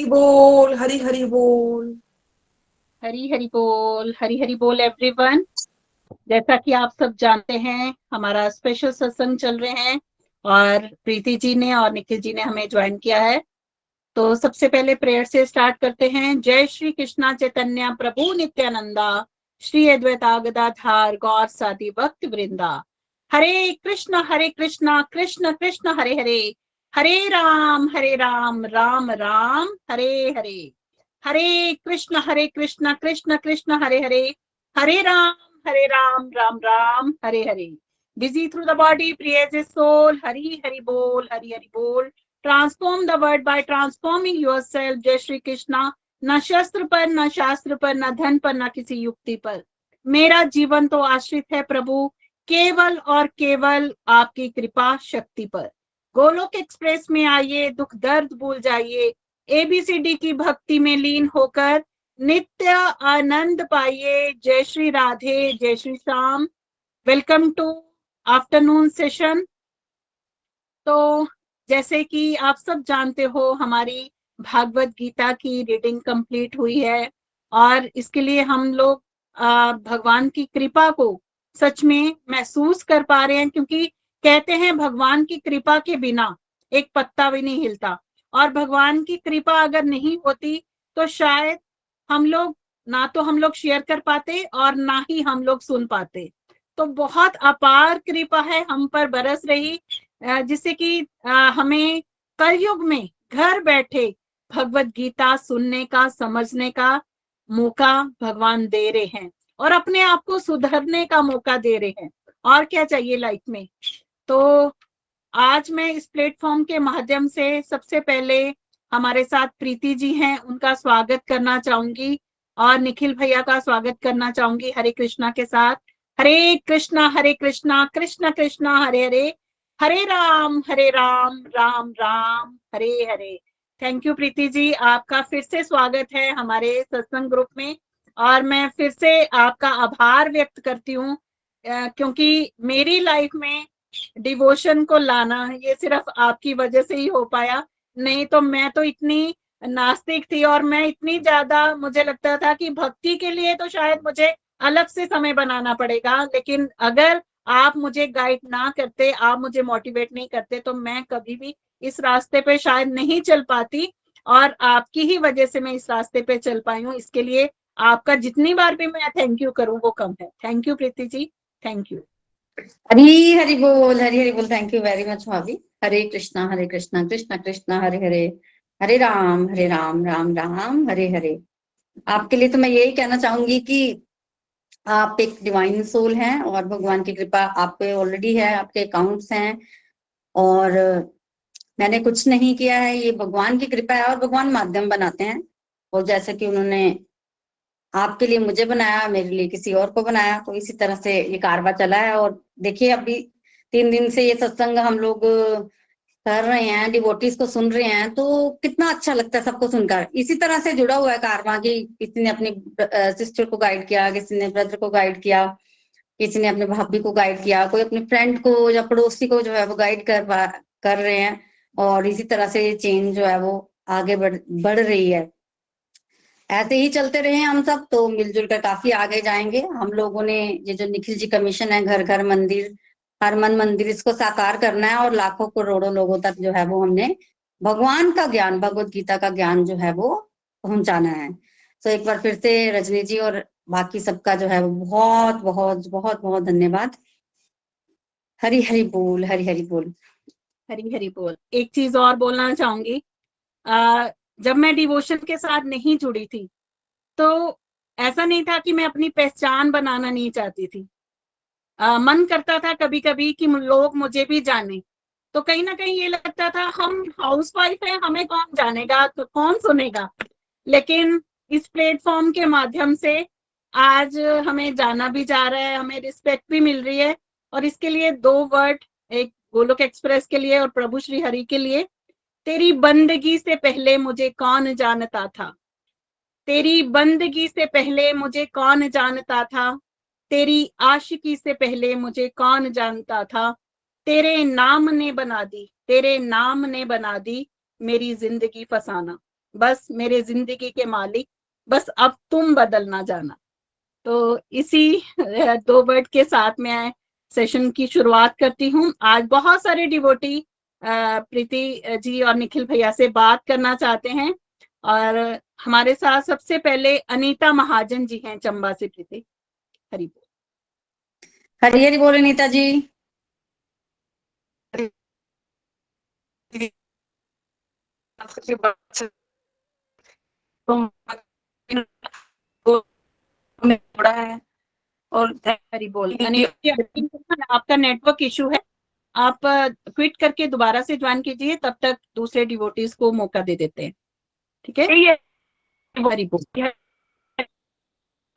बोल, हरी हरी बोल। हरी हरी बोल एवरीवन। जैसा कि आप सब जानते हैं, हमारा स्पेशल सत्संग चल रहे हैं और प्रीति जी ने और निखिल जी ने हमें ज्वाइन किया है। तो सबसे पहले प्रेयर से स्टार्ट करते हैं। जय श्री कृष्णा चैतन्य प्रभु नित्यानंदा, श्री अद्वैता गदाधार गौर सादी भक्त Vrinda. Hare Krishna Krishna Krishna Hare Hare, Hare Ram Ram Ram Hare Hare. Hare Krishna Krishna Krishna Hare Ram Ram Ram Hare Hare. Busy through the body प्रियज सोल, हरी हरी बोल। Transform the world by transforming yourself. जय श्री कृष्णा। न शस्त्र पर, न शास्त्र पर, न धन पर, न किसी युक्ति पर, मेरा जीवन तो आश्रित है प्रभु केवल और केवल आपकी कृपा शक्ति पर। गोलोक एक्सप्रेस में आइए, दुख दर्द भूल जाइए, एबीसीडी की भक्ति में लीन होकर नित्य आनंद पाइए। जय श्री राधे, जय Shri Shyam. Welcome to afternoon session. तो जैसे कि आप सब जानते हो, हमारी भागवत गीता की रीडिंग कंप्लीट हुई है और इसके लिए हम लोग भगवान की कृपा को सच में महसूस कर पा रहे हैं, क्योंकि कहते हैं भगवान की कृपा के बिना एक पत्ता भी नहीं हिलता। और भगवान की कृपा अगर नहीं होती तो शायद हम लोग शेयर कर पाते और ना ही हम लोग सुन पाते। तो बहुत अपार कृपा है हम पर बरस रही, जिससे कि हमें कलयुग में घर बैठे भगवत गीता सुनने का, समझने का मौका भगवान दे रहे हैं और अपने आप को सुधरने का मौका दे रहे हैं। और क्या चाहिए लाइफ में। तो आज मैं इस प्लेटफॉर्म के माध्यम से सबसे पहले हमारे साथ प्रीति जी हैं, उनका स्वागत करना चाहूंगी और निखिल भैया का स्वागत करना चाहूंगी हरे कृष्णा के साथ। हरे कृष्णा कृष्ण कृष्ण हरे हरे, हरे राम राम राम हरे हरे। थैंक यू प्रीति जी, आपका फिर से स्वागत है हमारे सत्संग ग्रुप में। और मैं फिर से आपका आभार व्यक्त करती हूँ, क्योंकि मेरी लाइफ में डिवोशन को लाना ये सिर्फ आपकी वजह से ही हो पाया। नहीं तो मैं तो इतनी नास्तिक थी और मैं इतनी ज्यादा, मुझे लगता था कि भक्ति के लिए तो शायद मुझे अलग से समय बनाना पड़ेगा, लेकिन अगर आप मुझे गाइड ना करते, आप मुझे मोटिवेट नहीं करते, तो मैं कभी भी इस रास्ते पे शायद नहीं चल पाती। और आपकी ही वजह से मैं इस रास्ते पे चल पाई हूँ। इसके लिए आपका जितनी बार भी मैं थैंक यू करूँ वो कम है। Thank you Preeti ji, thank you. Hari Hari बोल। थैंक यू वेरी मच भाभी। हरे कृष्णा कृष्ण कृष्ण हरे हरे, हरे राम राम राम हरे हरे। आपके लिए तो मैं यही कहना चाहूंगी कि आप एक डिवाइन सोल हैं और भगवान की कृपा आप पे ऑलरेडी है, आपके अकाउंट्स हैं और मैंने कुछ नहीं किया है, ये भगवान की कृपा है और भगवान माध्यम बनाते हैं। और जैसे कि उन्होंने आपके लिए मुझे बनाया, मेरे लिए किसी और को बनाया, तो इसी तरह से ये कारवा चला है। और देखिए अभी 3 दिन से ये सत्संग हम लोग कर रहे हैं, डिवोटीज को सुन रहे हैं, तो कितना अच्छा लगता है सबको सुनकर। इसी तरह से जुड़ा हुआ है कारवा की, किसी ने अपनी सिस्टर को गाइड किया, किसी ने ब्रदर को गाइड किया, किसी ने अपने भाभी को गाइड किया, कोई अपने फ्रेंड को या पड़ोसी को जो है वो गाइड कर रहे हैं। और इसी तरह से ये चेन जो है वो आगे बढ़ रही है। ऐसे ही चलते रहे हम सब तो मिलजुल कर काफी आगे जाएंगे। हम लोगों ने ये जो निखिल जी का मिशन है, घर घर मंदिर, हर मन मंदिर, इसको साकार करना है और लाखों करोड़ों लोगों तक जो है वो हमने भगवान का ज्ञान, भगवत गीता का ज्ञान जो है वो पहुंचाना है। तो एक बार फिर से रजनी जी और बाकी सबका जो है वो बहुत बहुत बहुत बहुत धन्यवाद। हरी हरी बोल, हरी हरी बोल। हरी हरी बोल। एक चीज और बोलना चाहूंगी, जब मैं डिवोशन के साथ नहीं जुड़ी थी तो ऐसा नहीं था कि मैं अपनी पहचान बनाना नहीं चाहती थी। मन करता था कभी कभी कि लोग मुझे भी जाने। तो कहीं ना कहीं ये लगता था हम हाउसवाइफ है, हमें कौन जानेगा, तो कौन सुनेगा। लेकिन इस प्लेटफॉर्म के माध्यम से आज हमें जाना भी जा रहा है, हमें रिस्पेक्ट भी मिल रही है। और इसके लिए दो वर्ड, एक गोलोक एक्सप्रेस के लिए और प्रभु श्री हरि के लिए। तेरी बंदगी से पहले मुझे कौन जानता था, तेरी बंदगी से पहले मुझे कौन जानता था, तेरी आशिकी से पहले मुझे कौन जानता था। तेरे नाम ने बना दी, तेरे नाम ने बना दी मेरी जिंदगी फसाना। बस मेरे जिंदगी के मालिक, बस अब तुम बदलना जाना। तो इसी 2 वर्ड के साथ मैं सेशन की शुरुआत करती हूँ। आज बहुत सारे डिवोटी प्रीति जी और निखिल भैया से बात करना चाहते हैं, और हमारे साथ सबसे पहले अनीता महाजन जी हैं चंबा से। प्रीति, हरि बोल। हरी हरी बोल नीता जी। थोड़ा है और हरि बोल। आपका नेटवर्क इशू है, आप क्विट करके दोबारा से ज्वाइन कीजिए, तब तक दूसरे डिवोटीज को मौका दे देते हैं। ठीक है, हरि बोल।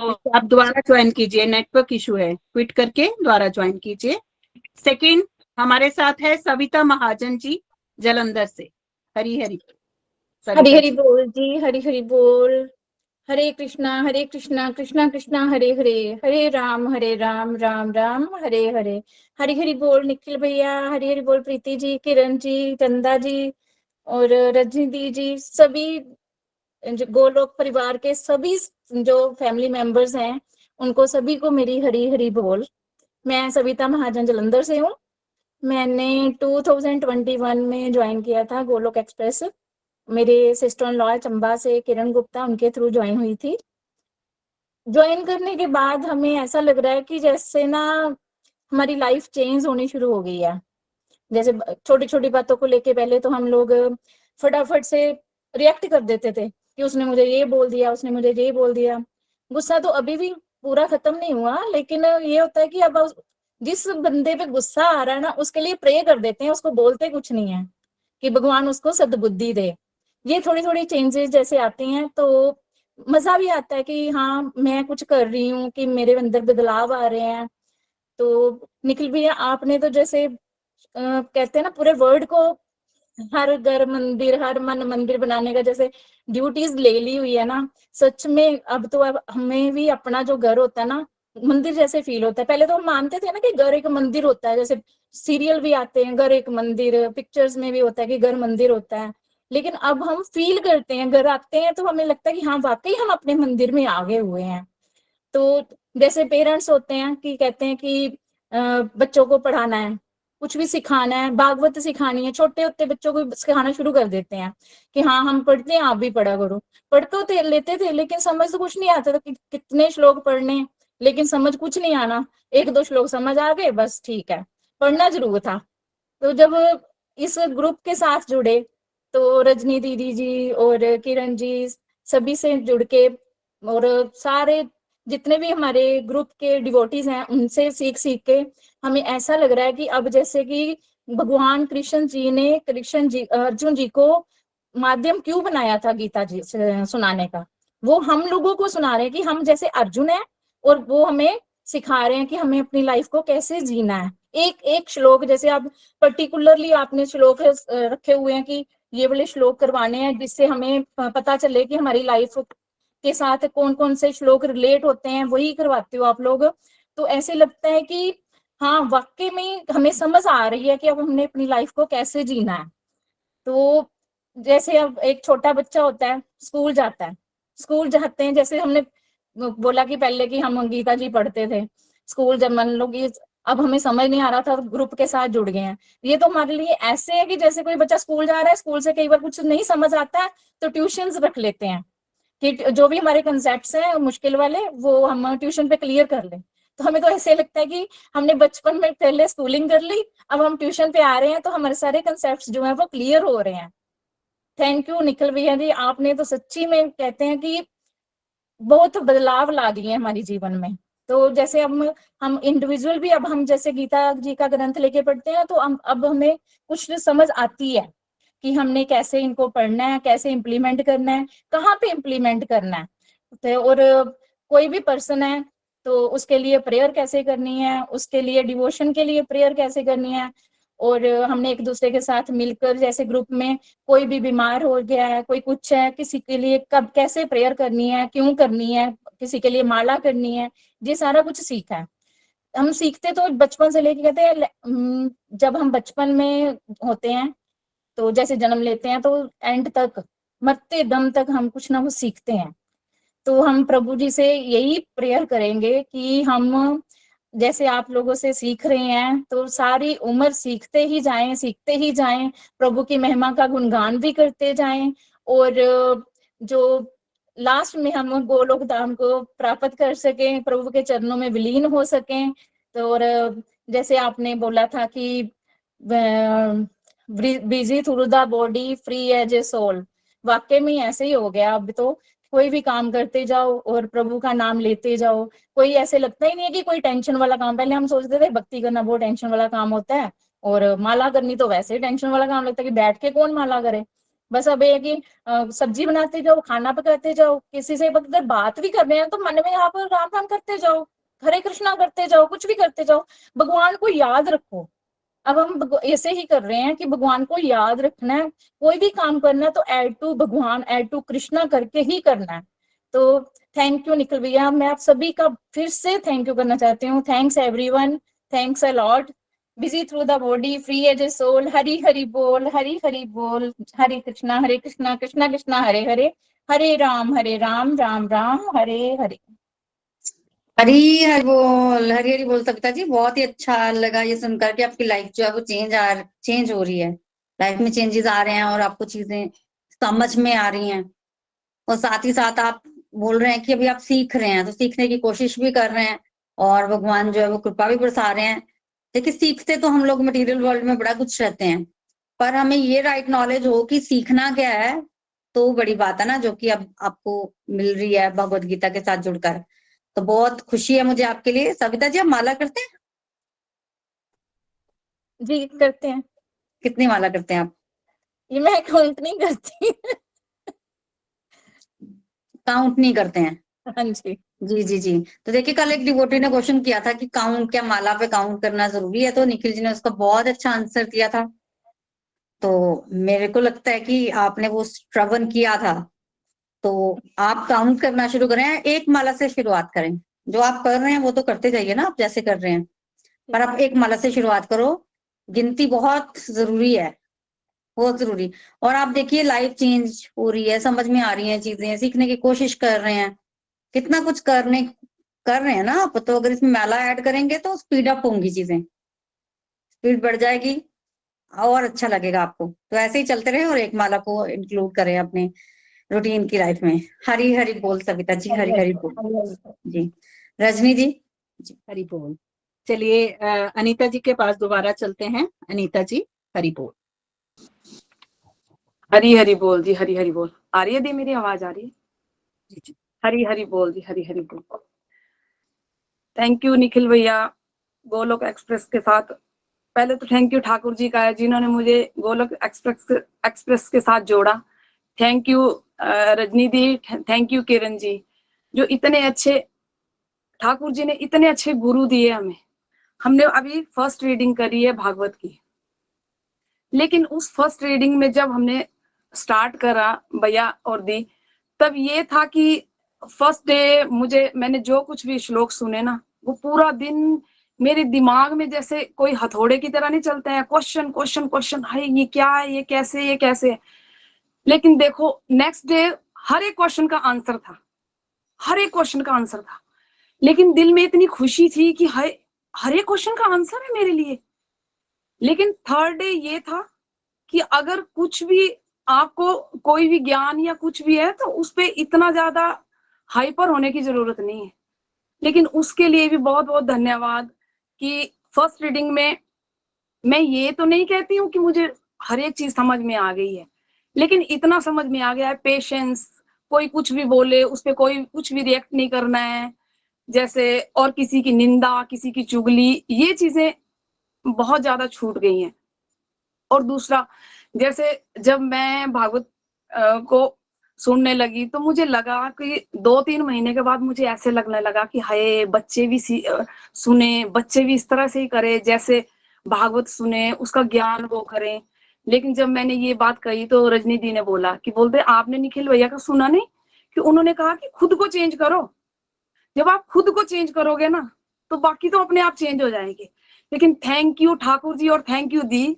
आप दोबारा ज्वाइन कीजिए, नेटवर्क इशू है, क्विट करके दोबारा ज्वाइन कीजिए। सेकंड हमारे साथ है सविता महाजन जी जलंधर से। हरी हरी हरी हरी बोल जी, हरी हरी बोल। हरे कृष्णा कृष्णा कृष्णा हरे हरे, हरे राम राम राम हरे हरे। हरी हरी बोल निखिल भैया, हरी हरी बोल प्रीति जी, किरण जी, चंदा जी और रजनी दी जी, सभी गोलोक परिवार के सभी जो फैमिली मेंबर्स हैं, उनको सभी को मेरी हरी हरी बोल। मैं सविता महाजन जलंधर से हूँ। मैंने 2021 में ज्वाइन किया था गोलोक एक्सप्रेस। मेरे सिस्टर इन लॉ चंबा से किरण गुप्ता, उनके थ्रू ज्वाइन हुई थी। ज्वाइन करने के बाद हमें ऐसा लग रहा है कि जैसे ना हमारी लाइफ चेंज होनी शुरू हो गई है। जैसे छोटी छोटी बातों को लेके पहले तो हम लोग फटाफट से रिएक्ट कर देते थे कि उसने मुझे ये बोल दिया, उसने मुझे ये बोल दिया। गुस्सा तो अभी भी पूरा खत्म नहीं हुआ, लेकिन ये होता है कि अब जिस बंदे पे गुस्सा आ रहा है ना, उसके लिए प्रे कर देते हैं, उसको बोलते कुछ नहीं है कि भगवान उसको सद्बुद्धि दे। ये थोड़ी थोड़ी चेंजेस जैसे आती हैं तो मजा भी आता है कि हाँ मैं कुछ कर रही हूँ, कि मेरे अंदर बदलाव आ रहे हैं। तो निखिल भैया, आपने तो जैसे कहते हैं ना, पूरे वर्ल्ड को हर घर मंदिर, हर मन मंदिर बनाने का जैसे ड्यूटीज ले ली हुई है ना। सच में अब हमें भी अपना जो घर होता है ना, मंदिर जैसे फील होता है। पहले तो हम मानते थे ना कि घर एक मंदिर होता है, जैसे सीरियल भी आते हैं घर एक मंदिर, पिक्चर्स में भी होता है कि घर मंदिर होता है। लेकिन अब हम फील करते हैं, घर आते हैं तो हमें लगता है कि हाँ वाकई हम अपने मंदिर में आगे हुए हैं। तो जैसे पेरेंट्स होते हैं कि कहते हैं कि बच्चों को पढ़ाना है, कुछ भी सिखाना है, भागवत सिखानी है, छोटे होते बच्चों को सिखाना शुरू कर देते हैं कि हाँ हम पढ़ते हैं, आप भी पढ़ा करो। पढ़ तो लेते थे, लेकिन समझ तो कुछ नहीं आता था कि कितने श्लोक पढ़ने, लेकिन समझ कुछ नहीं आना। 1-2 श्लोक समझ आ गए, बस ठीक है, पढ़ना जरूर था। तो जब इस ग्रुप के साथ जुड़े तो रजनी दीदी जी और किरण जी सभी से जुड़ के, और सारे जितने भी हमारे ग्रुप के डिवोटीज हैं, उनसे सीख सीख के हमें ऐसा लग रहा है कि अब जैसे कि भगवान कृष्ण जी ने अर्जुन जी को माध्यम क्यों बनाया था गीता जी सुनाने का, वो हम लोगों को सुना रहे हैं कि हम जैसे अर्जुन है, और वो हमें सिखा रहे हैं कि हमें अपनी लाइफ को कैसे जीना है। एक एक श्लोक, जैसे आप पर्टिकुलरली आपने श्लोक रखे हुए हैं कि ये वाले श्लोक करवाने हैं, जिससे हमें पता चले कि हमारी लाइफ के साथ कौन कौन से श्लोक रिलेट होते हैं, वही करवाते हो आप लोग। तो ऐसे लगता है कि हाँ वाकई में हमें समझ आ रही है कि अब हमने अपनी लाइफ को कैसे जीना है। तो जैसे अब एक छोटा बच्चा होता है, स्कूल जाता है, स्कूल जाते हैं, जैसे हमने बोला कि पहले कि हम गीता जी पढ़ते थे, स्कूल जब मान लो कि अब हमें समझ नहीं आ रहा था, ग्रुप के साथ जुड़ गए हैं। ये तो हमारे लिए ऐसे है कि जैसे कोई बच्चा स्कूल जा रहा है, स्कूल से कई बार कुछ नहीं समझ आता है तो ट्यूशंस रख लेते हैं कि जो भी हमारे कंसेप्ट्स हैं मुश्किल वाले, वो हम ट्यूशन पे क्लियर कर लें। तो हमें तो ऐसे लगता है कि हमने बचपन में पहले स्कूलिंग कर ली, अब हम ट्यूशन पे आ रहे हैं तो हमारे सारे कंसेप्ट्स जो है वो क्लियर हो रहे हैं। थैंक यू निखिल भैया जी, आपने तो सच्ची में कहते हैं कि बहुत बदलाव ला दिए हैं हमारे जीवन में। तो जैसे हम इंडिविजुअल भी, अब हम जैसे गीता जी का ग्रंथ लेके पढ़ते हैं तो अब हमें कुछ समझ आती है कि हमने कैसे इनको पढ़ना है, कैसे इम्प्लीमेंट करना है, कहाँ पे इम्प्लीमेंट करना है। तो और कोई भी पर्सन है तो उसके लिए प्रेयर कैसे करनी है, उसके लिए डिवोशन के लिए प्रेयर कैसे करनी है। और हमने एक दूसरे के साथ मिलकर, जैसे ग्रुप में कोई भी बीमार हो गया है, कोई कुछ है, किसी के लिए कब कैसे प्रेयर करनी है, क्यों करनी है, किसी के लिए माला करनी है, ये सारा कुछ सीखा है। हम सीखते तो बचपन से लेके, कहते हैं जब हम बचपन में होते हैं तो जैसे जन्म लेते हैं तो एंड तक मरते दम तक हम कुछ ना कुछ सीखते हैं। तो हम प्रभु जी से यही प्रेयर करेंगे कि हम जैसे आप लोगों से सीख रहे हैं तो सारी उम्र सीखते ही जाएं, प्रभु की महिमा का गुणगान भी करते जाएं, और जो लास्ट में हम गोलोक धाम को प्राप्त कर सकें, प्रभु के चरणों में विलीन हो सकें। तो और जैसे आपने बोला था कि busy through the body, free as a soul, वाकई में ऐसे ही हो गया। अब तो कोई भी काम करते जाओ और प्रभु का नाम लेते जाओ, कोई ऐसे लगता ही नहीं है कि कोई टेंशन वाला काम। पहले हम सोचते थे भक्ति करना बहुत टेंशन वाला काम होता है, और माला करनी तो वैसे ही टेंशन वाला काम लगता है कि बैठ के कौन माला करे। बस अब ये है कि सब्जी बनाते जाओ, खाना पकाते जाओ, किसी से अगर बात भी कर रहे हैं तो मन में आप राम राम करते जाओ, हरे कृष्णा करते जाओ, कुछ भी करते जाओ, भगवान को याद रखो। अब हम ऐसे ही कर रहे हैं कि भगवान को याद रखना है, कोई भी काम करना है तो ऐड टू भगवान, ऐड टू कृष्णा करके ही करना है। तो थैंक यू निखिल भैया, मैं आप सभी का फिर से थैंक यू करना चाहती हूँ। Thanks everyone, thanks a lot. Busy through the body, free as a soul, Hari Hari बोल, हरी हरी बोल, हरे कृष्णा कृष्णा कृष्णा हरे हरे, हरे राम राम राम हरे हरे। हरी हरी बोल, हरी हरी बोल सविता जी। बहुत ही अच्छा लगा ये सुनकर के आपकी लाइफ जो है वो चेंज हो रही है, लाइफ में चेंजेस आ रहे हैं और आपको चीजें समझ में आ रही हैं। और साथ ही साथ आप बोल रहे हैं कि अभी आप सीख रहे हैं, तो सीखने की कोशिश भी कर रहे हैं और भगवान जो है वो कृपा भी बरसा रहे हैं। देखिए, सीखते तो हम लोग मटेरियल वर्ल्ड में बड़ा कुछ रहते हैं, पर हमें ये राइट नॉलेज हो कि सीखना क्या है, तो बड़ी बात है ना, जो कि अब आपको मिल रही है भगवत गीता के साथ जुड़कर। तो बहुत खुशी है मुझे आपके लिए। सविता जी, आप माला करते हैं? जी करते हैं। कितनी माला करते हैं आप? ये मैं काउंट नहीं करती। काउंट नहीं करते हैं? हाँ जी। जी जी जी। तो देखिए, कल एक डिवोटी ने क्वेश्चन किया था कि काउंट, क्या माला पे काउंट करना जरूरी है, तो निखिल जी ने उसका बहुत अच्छा आंसर दिया था। तो मेरे को लगता है कि आपने वो श्रवण किया था, तो आप काउंट करना शुरू करें, एक माला से शुरुआत करें। जो आप कर रहे हैं वो तो करते जाइए ना, आप जैसे कर रहे हैं, पर आप एक माला से शुरुआत करो। गिनती बहुत जरूरी है, बहुत जरूरी। और आप देखिए, लाइफ चेंज हो रही है, समझ में आ रही है चीजें, सीखने की कोशिश कर रहे हैं, कितना कुछ कर रहे हैं ना आप। तो अगर इसमें माला ऐड करेंगे तो स्पीड अप होंगी चीजें, स्पीड बढ़ जाएगी और अच्छा लगेगा आपको। तो ऐसे ही चलते रहे और एक माला को इंक्लूड करें अपने रूटीन की लाइफ में। हरी हरी बोल सविता जी, हरी हरी बोल जी। रजनी जी। हरी बोल। चलिए अनीता जी के पास दोबारा चलते हैं। अनीता जी, हरी बोल। हरी हरी बोल जी, हरी हरी बोल। आ रही है दी, मेरी आवाज आ रही है? जी जी। हरी हरी बोल जी, हरी हरी बोल। थैंक यू निखिल भैया, गोलोक एक्सप्रेस के साथ। पहले तो थैंक यू ठाकुर जी का है, जिन्होंने मुझे गोलोक एक्सप्रेस के साथ जोड़ा। थैंक यू रजनी दी, थैंक यू किरण जी, जो इतने अच्छे, ठाकुर जी ने इतने अच्छे गुरु दिए हमें। हमने अभी फर्स्ट रीडिंग करी है भागवत की, लेकिन उस फर्स्ट रीडिंग में जब हमने स्टार्ट करा भैया और दी, तब ये था कि फर्स्ट डे मैंने जो कुछ भी श्लोक सुने ना, वो पूरा दिन मेरे दिमाग में जैसे कोई हथौड़े की तरह नहीं चलते हैं, क्वेश्चन क्वेश्चन क्वेश्चन, हाय ये क्या है, ये कैसे है। लेकिन देखो, नेक्स्ट डे हर एक क्वेश्चन का आंसर था, हर एक क्वेश्चन का आंसर था। लेकिन दिल में इतनी खुशी थी कि हाय, हर एक क्वेश्चन का आंसर है मेरे लिए। लेकिन थर्ड डे ये था कि अगर कुछ भी आपको कोई भी ज्ञान या कुछ भी है, तो उस पे इतना ज्यादा हाइपर होने की जरूरत नहीं है। लेकिन उसके लिए भी बहुत बहुत धन्यवाद कि फर्स्ट रीडिंग में, मैं ये तो नहीं कहती हूँ कि मुझे हर एक चीज समझ में आ गई है, लेकिन इतना समझ में आ गया है, पेशेंस, कोई कुछ भी बोले उस पर कोई कुछ भी रिएक्ट नहीं करना है, जैसे और किसी की निंदा, किसी की चुगली, ये चीजें बहुत ज्यादा छूट गई हैं। और दूसरा, जैसे जब मैं भागवत को सुनने लगी, तो मुझे लगा कि 2-3 महीने के बाद मुझे ऐसे लगने लगा कि हाय, बच्चे भी सुने, बच्चे भी इस तरह से ही करे, जैसे भागवत सुने, उसका ज्ञान वो करें। लेकिन जब मैंने ये बात कही तो रजनी दी ने बोला कि बोलते आपने निखिल भैया का सुना नहीं, कि उन्होंने कहा कि खुद को चेंज करो। जब आप खुद को चेंज करोगे ना, तो बाकी तो अपने आप चेंज हो जाएंगे। लेकिन थैंक यू ठाकुर जी और थैंक यू दी,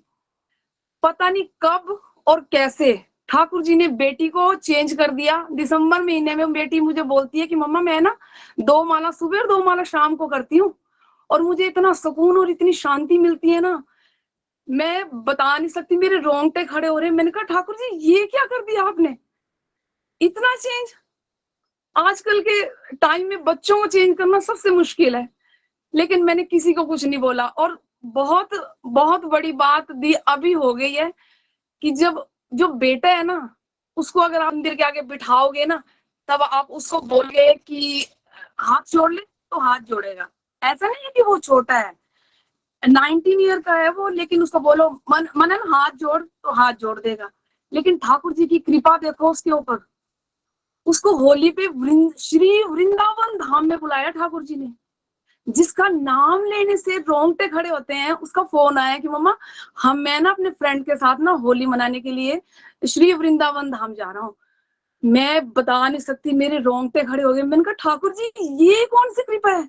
पता नहीं कब और कैसे ठाकुर जी ने बेटी को चेंज कर दिया। दिसंबर महीने में बेटी मुझे बोलती है कि मम्मा मैं ना 2 माला सुबह और 2 माला शाम को करती हूँ और मुझे इतना सुकून और इतनी शांति मिलती है ना, मैं बता नहीं सकती, मेरे रोंगटे खड़े हो रहे हैं। मैंने कहा ठाकुर जी ये क्या कर दिया आपने, इतना चेंज। आजकल के टाइम में बच्चों को चेंज करना सबसे मुश्किल है, लेकिन मैंने किसी को कुछ नहीं बोला। और बहुत बहुत बड़ी बात दी अभी हो गई है कि जब जो बेटा है ना, उसको अगर आप मंदिर के आगे बिठाओगे ना, तब आप उसको बोलोगे कि हाथ जोड़ ले तो हाथ जोड़ेगा। ऐसा नहीं है कि वो छोटा है, 19 ईयर का है वो, लेकिन उसको बोलो मनन हाथ जोड़ तो हाथ जोड़ देगा। लेकिन ठाकुर जी की कृपा देखो उसके ऊपर, उसको होली पे श्री वृंदावन धाम में बुलाया ठाकुर जी ने, जिसका नाम लेने से रोंगटे खड़े होते हैं। उसका फोन आया कि मम्मा मैं ना अपने फ्रेंड के साथ ना होली मनाने के लिए श्री वृंदावन धाम जा रहा हूँ। मैं बता नहीं सकती, मेरे रोंगटे खड़े हो गए। मैंने कहा ठाकुर जी ये कौन सी कृपा है,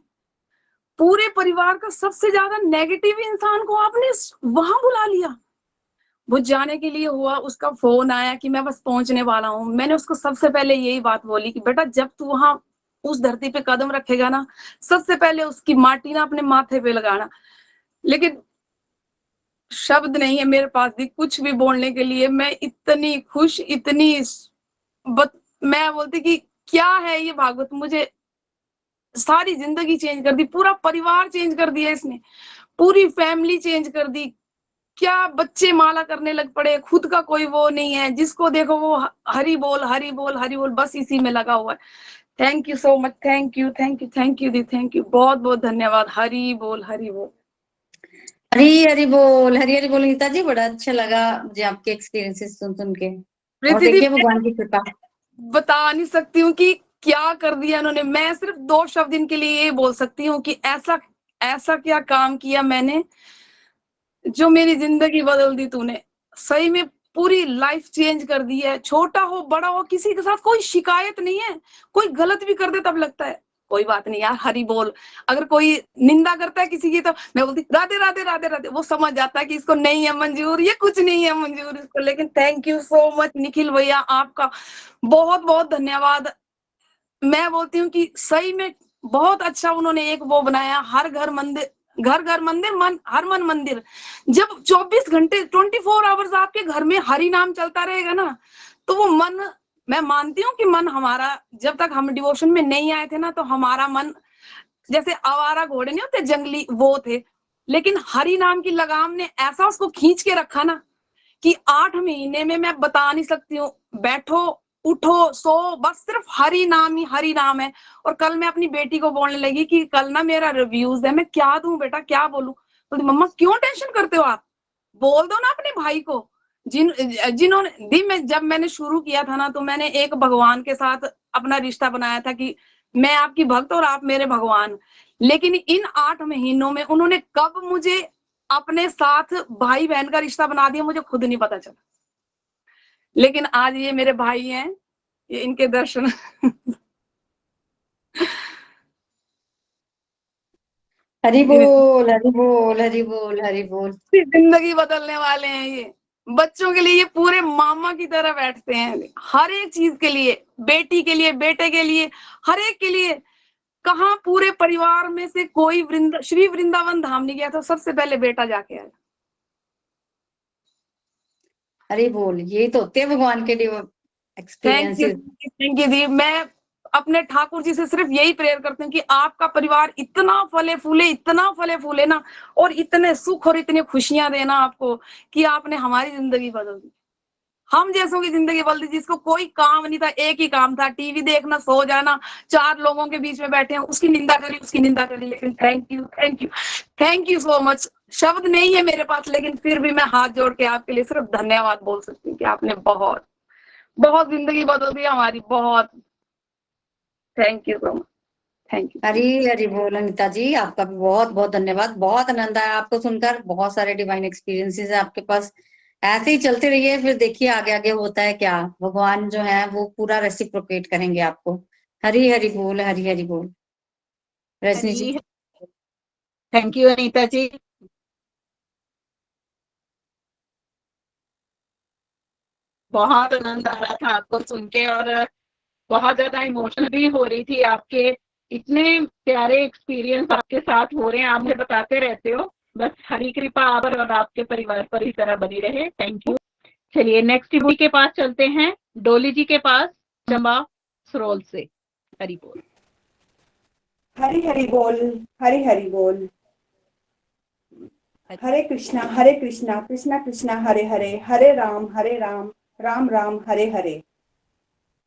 पूरे परिवार का सबसे ज्यादा नेगेटिव इंसान को आपने वहां बुला लिया। वो जाने के लिए हुआ, उसका फोन आया कि मैं बस पहुंचने वाला हूँ। मैंने उसको सबसे पहले यही बात बोली कि बेटा जब तू वहां उस धरती पे कदम रखेगा ना, सबसे पहले उसकी माटी ना अपने माथे पे लगाना। लेकिन शब्द नहीं है मेरे पास भी कुछ भी बोलने के लिए। मैं इतनी खुश, इतनी मैं बोलती कि क्या है ये भागवत, मुझे सारी जिंदगी चेंज कर दी, पूरा परिवार चेंज कर दिया इसने, पूरी फैमिली चेंज कर दी। क्या बच्चे माला करने लग पड़े, खुद का कोई वो नहीं है, जिसको देखो वो हरि बोल हरि बोल हरि बोल, बस इसी में लगा हुआ है। Thank you so much, thank you thank you thank you the, thank you, बहुत बहुत धन्यवाद। हरि बोल हरि बोल। हरी हरी बोल, हरी हरी बोल। गीता जी बड़ा अच्छा लगा मुझे आपके एक्सपीरियंसेस सुन सुन के, और प्रीति दी देखिए भगवान की कृपा। बता नहीं सकती हूँ कि क्या कर दिया इन्होंने। मैं सिर्फ 2 शब्द इनके लिए ये बोल सकती हूँ कि ऐसा ऐसा क्या काम किया मैंने जो मेरी जिंदगी बदल दी तूने। सही में पूरी लाइफ चेंज कर दी है। छोटा हो बड़ा हो किसी के साथ कोई शिकायत नहीं है, कोई गलत भी कर दे तब लगता है कोई बात नहीं यार हरि बोल। अगर कोई निंदा करता है किसी की तो मैं बोलती राधे राधे राधे राधे, वो समझ जाता है कि इसको नहीं है मंजूर, ये कुछ नहीं है मंजूर इसको। लेकिन thank you so much Nikhil भैया, आपका बहुत बहुत धन्यवाद। मैं बोलती हूँ कि सही में बहुत अच्छा उन्होंने एक वो बनाया, हर घर मंदिर, घर घर मंदिर, मन हर मन मंदिर। जब 24 घंटे 24 आवर्स आपके घर में हरि नाम चलता रहेगा ना, तो वो मन, मैं मानती हूँ कि मन हमारा, जब तक हम डिवोशन में नहीं आए थे ना, तो हमारा मन जैसे आवारा घोड़े नहीं होते जंगली, वो थे। लेकिन हरि नाम की लगाम ने ऐसा उसको खींच के रखा ना कि 8 महीने में मैं बता नहीं सकती हूँ, बैठो उठो सो बस सिर्फ हरि नाम ही हरि नाम है। और कल मैं अपनी बेटी को बोलने लगी कि कल ना मेरा रिव्यूज है, मैं क्या दूं बेटा क्या बोलूं। तो मम्मा क्यों टेंशन करते हो आप, बोल दो ना अपने भाई को। जिन्होंने दी, मैं जब मैंने शुरू किया था ना, तो मैंने एक भगवान के साथ अपना रिश्ता बनाया था कि मैं आपकी भक्त और आप मेरे भगवान। लेकिन इन 8 महीनों में उन्होंने कब मुझे अपने साथ भाई बहन का रिश्ता बना दिया मुझे खुद नहीं पता चला। लेकिन आज ये मेरे भाई हैं, ये इनके दर्शन हरी बोल हरी बोल हरी बोल हरी बोल। जिंदगी बदलने वाले हैं ये। बच्चों के लिए ये पूरे मामा की तरह बैठते हैं, हर एक चीज के लिए, बेटी के लिए बेटे के लिए, हर एक के लिए। कहाँ पूरे परिवार में से कोई श्री वृंदावन धाम नहीं गया, तो सबसे पहले बेटा जाके आया। हरी बोल, यही तो होते हैं भगवान के लिए thank you experiences. Thank you दी। मैं अपने ठाकुर जी से सिर्फ यही प्रेयर करती हूँ कि आपका परिवार इतना फले फूले ना, और इतने सुख और इतनी खुशियां देना आपको कि आपने हमारी जिंदगी बदल दी, हम जैसों की जिंदगी बदल दी। जिसको कोई काम नहीं था, एक ही काम था, टीवी देखना सो जाना, 4 लोगों के बीच में बैठे हैं, उसकी निंदा करी उसकी निंदा करी। लेकिन thank you thank you thank you so much. शब्द नहीं है मेरे पास, लेकिन फिर भी मैं हाथ जोड़ के आपके लिए सिर्फ धन्यवाद बोल सकती हूँ कि आपने बहुत बहुत जिंदगी बदल दी हमारी, बहुत। Thank you so much, thank you. Hari Hari बोल अनिता जी, आपका भी बहुत बहुत धन्यवाद। बहुत आनंद आया आपको सुनकर, बहुत सारे डिवाइन एक्सपीरियंसेस है आपके पास। ऐसे ही चलते रहिए, फिर देखिए आगे आगे होता है क्या, भगवान जो है वो पूरा रेसिप्रोकेट करेंगे आपको। हरी हरी बोल हरी हरी बोल। रजनी जी। हरी, थैंक यू अनीता जी। बहुत आनंद आ रहा था आपको सुन के और बहुत ज्यादा इमोशनल भी हो रही थी। आपके इतने प्यारे एक्सपीरियंस आपके साथ हो रहे हैं, आप मुझे बताते रहते हो। बस हरी कृपा आप पर और आपके परिवार पर इस तरह बनी रहे। Thank you. चलिए नेक्स्ट डिवोटी के पास चलते हैं, डोली जी के पास, चंबा सरोल से। हरी बोल। हरी हरी बोल, हरी हरी बोल। हरे कृष्णा कृष्णा कृष्णा हरे हरे, हरे राम राम राम हरे हरे।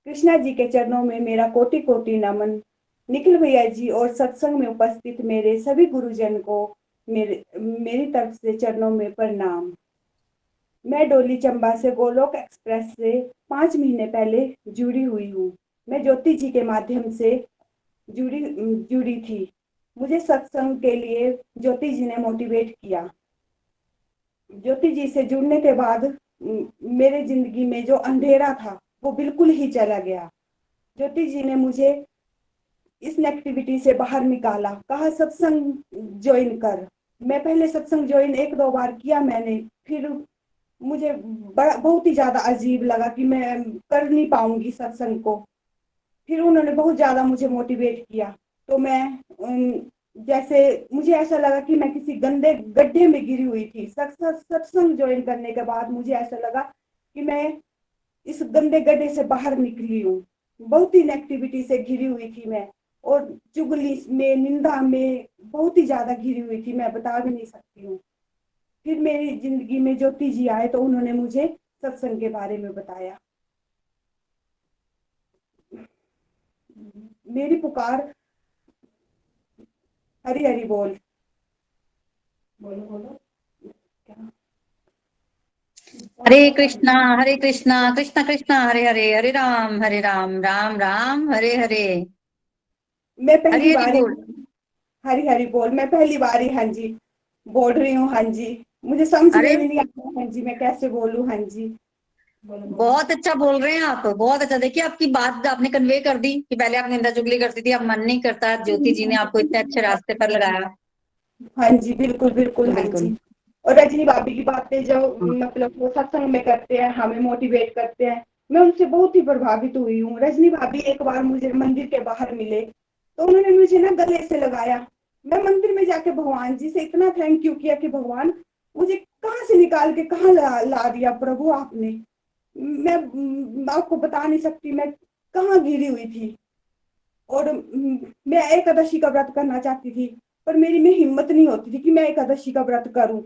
कृष्णा जी के चरणों में मेरा कोटि कोटि नमन। निखिल भैया जी और सत्संग में उपस्थित मेरे सभी गुरुजन को मेरी तरफ से चरणों में प्रणाम। मैं डोली चंबा से गोलोक एक्सप्रेस से 5 महीने पहले जुड़ी हुई हूँ। मैं ज्योति जी के माध्यम से जुड़ी थी। मुझे सत्संग के लिए ज्योति जी ने मोटिवेट किया। ज्योति जी से जुड़ने के बाद मेरे जिंदगी में जो अंधेरा था वो बिल्कुल ही चला गया। ज्योति जी ने मुझे इस नेगेटिविटी से बाहर निकाला, कहा सत्संग ज्वाइन कर। मैं पहले सत्संग ज्वाइन 1-2 बार किया मैंने, फिर मुझे बहुत ही ज्यादा अजीब लगा कि मैं कर नहीं पाऊंगी सत्संग को। फिर उन्होंने बहुत ज्यादा मुझे मोटिवेट किया, तो मैं जैसे मुझे ऐसा लगा कि मैं किसी गंदे गड्ढे में गिरी हुई थी। सत्संग ज्वाइन करने के बाद मुझे ऐसा लगा कि मैं इस गंदे गड्ढे से बाहर निकली हूँ। बहुत ही नेगेटिविटी से घिरी हुई थी मैं, और चुगली में, निंदा में बहुत ही ज्यादा घिरी हुई थी, मैं बता भी नहीं सकती हूँ। फिर मेरी जिंदगी में ज्योति जी आए तो उन्होंने मुझे सत्संग के बारे में बताया। मेरी पुकार, हरी हरी बोल। बोलो बोलो क्या? हरे कृष्णा कृष्णा कृष्णा हरे हरे, हरे राम राम राम हरे हरे। मैं पहली हरी हरी बारी, बोल। हरी हरी बोल, मैं पहली बारी हाँ जी बोल रही हूँ। हाँ जी, मुझे समझ में अरे भी नहीं आता हाँ जी मैं कैसे बोलूँ। हाँ जी बोलो बोलो। बहुत अच्छा बोल रहे हैं आप, बहुत अच्छा। देखिए आपकी बात आपने कन्वे कर दी कि पहले आप निंदा चुगली करती थी, अब मन नहीं करता। ज्योति जी ने आपको इतने अच्छे रास्ते पर लगाया। हाँ जी बिल्कुल बिल्कुल हाँ बिल्कुल। जी। और रजनी भाभी की बातें जो मतलब वो सत्संग में करते हैं, हमें मोटिवेट करते हैं, मैं उनसे बहुत ही प्रभावित हुई हूँ। रजनी भाभी एक बार मुझे मंदिर के बाहर मिले तो उन्होंने मुझे ना गले से लगाया। मैं मंदिर में जाके भगवान जी से इतना थैंक यू किया कि भगवान मुझे कहाँ से निकाल के कहाँ ला दिया प्रभु आपने। मैं आपको बता नहीं सकती मैं कहाँ गिरी हुई थी। और मैं एकादशी का व्रत करना चाहती थी, पर मेरी में हिम्मत नहीं होती थी कि मैं एकादशी का व्रत करूं।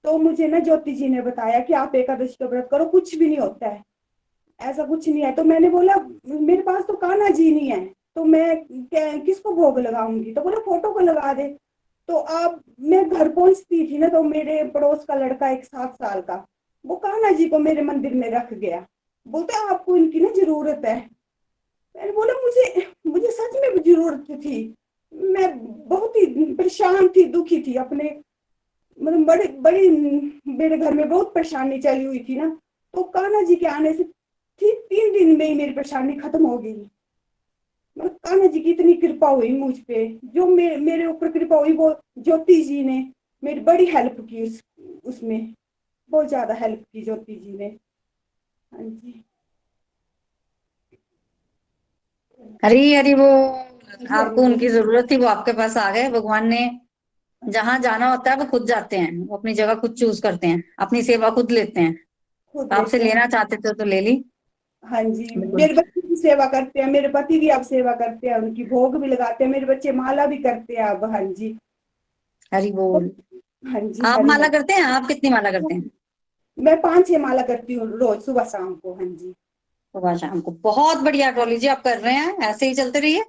तो मुझे ना ज्योति जी ने बताया कि आप एकादशी का व्रत करो, कुछ भी नहीं होता है, ऐसा कुछ नहीं है। तो मैंने बोला मेरे पास तो कान्हा जी नहीं है, तो मैं किसको भोग लगाऊंगी। तो बोला फोटो को लगा दे। तो आप, मैं घर पहुंचती थी ना तो मेरे पड़ोस का लड़का एक 7 साल का, वो कान्हा जी को मेरे मंदिर में रख गया। बोलते आपको इनकी ना जरूरत है। मैंने बोला मुझे मुझे सच में जरूरत थी। मैं बहुत ही परेशान थी, दुखी थी अपने, मतलब बड़ी बड़ी मेरे घर में बहुत परेशानी चली हुई थी ना। तो कान्हा जी के आने से 3 दिन में ही मेरी परेशानी खत्म हो गई। मतलब कान्हा जी की इतनी कृपा हुई मुझ पे, जो मेरे ऊपर कृपा हुई वो ज्योति जी ने मेरी बड़ी हेल्प की। उसमें बहुत ज्यादा हेल्प की ज्योति जी ने। हाँ जी हरी हरी बोल। हरी हरी आपको बोल। उनकी जरूरत थी, वो आपके पास आ गए। भगवान ने जहां जाना होता है वो खुद जाते हैं, वो अपनी जगह खुद चूज करते हैं, अपनी सेवा खुद लेते हैं। खुद आपसे लेते हैं। लेना चाहते थे तो ले ली। हाँ जी, बिल्कुल। मेरे बच्चे की सेवा करते हैं, मेरे पति भी अब सेवा करते हैं, उनकी भोग भी लगाते हैं, मेरे बच्चे माला भी करते हैं अब। हाँ जी। हरी बोल। हाँ जी आप हरी माला हरी। करते हैं? आप कितनी माला करते हैं? मैं 5-6 माला करती हूँ रोज सुबह शाम को। हाँ जी। सुबह शाम को। बहुत बढ़िया डॉली जी, आप कर रहे हैं, ऐसे ही चलते रहिए।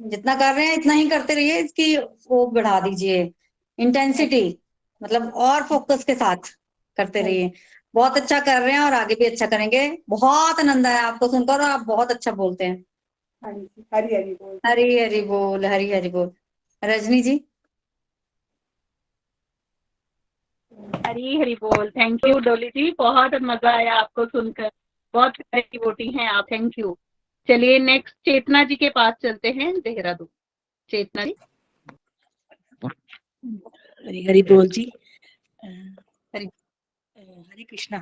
जितना कर रहे हैं इतना ही करते रहिए, इसकी वो बढ़ा दीजिए इंटेंसिटी, मतलब और फोकस के साथ करते हाँ रहिए। बहुत अच्छा कर रहे हैं और आगे भी अच्छा करेंगे। बहुत आनंद आया आपको सुनकर, और आप बहुत अच्छा बोलते हैं। हाँ जी हरी हरी बोल। हरी हरी बोल, हरी हरी बोल। रजनी जी। हरी हरी बोल। थैंक यू डोली जी, बहुत मजा आया आपको सुनकर। बहुत प्यारी डिवोटी हैं आप। Thank you. चलिए नेक्स्ट चेतना जी के पास चलते हैं, देहरादून। चेतना जी। हरी हरी बोल जी। हरी हरे कृष्णा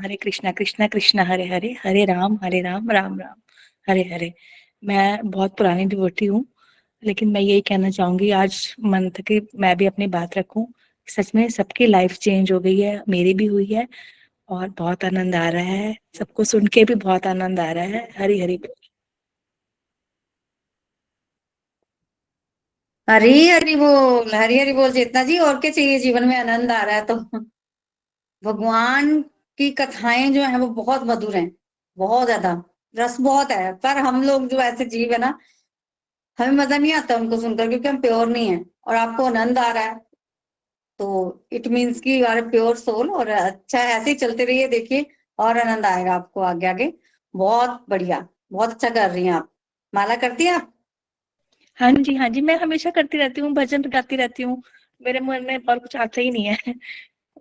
कृष्णा कृष्णा हरे हरे, हरे राम राम राम हरे हरे। मैं बहुत पुरानी डिवोटी हूँ, लेकिन मैं यही कहना चाहूंगी, आज मन था कि मैं भी अपनी बात रखूं। सच में सबकी लाइफ चेंज हो गई है, मेरी भी हुई है, और बहुत आनंद आ रहा है, सबको सुन के भी बहुत आनंद आ रहा है। हरी हरी बोल। हरी हरी बोल, हरी हरी बोल चेतना जी। और क्या चाहिए जीवन में? आनंद आ रहा है तो भगवान की कथाएं जो है वो बहुत मधुर हैं, बहुत ज्यादा रस बहुत है। पर हम लोग जो ऐसे जीव है ना, हमें मजा नहीं आता उनको सुनकर, क्योंकि हम प्योर नहीं है। और आपको आनंद आ रहा है तो इट मीन्स कि यू आर प्योर सोल। और अच्छा है, ऐसे ही चलते रहिए, देखिए और आनंद आएगा आपको आगे आगे। बहुत बढ़िया, बहुत अच्छा कर रही हैं आप। माला करती हैं आप? हाँ जी, मैं हमेशा करती रहती हूँ, भजन गाती रहती हूँ। मेरे मन में और कुछ आता ही नहीं है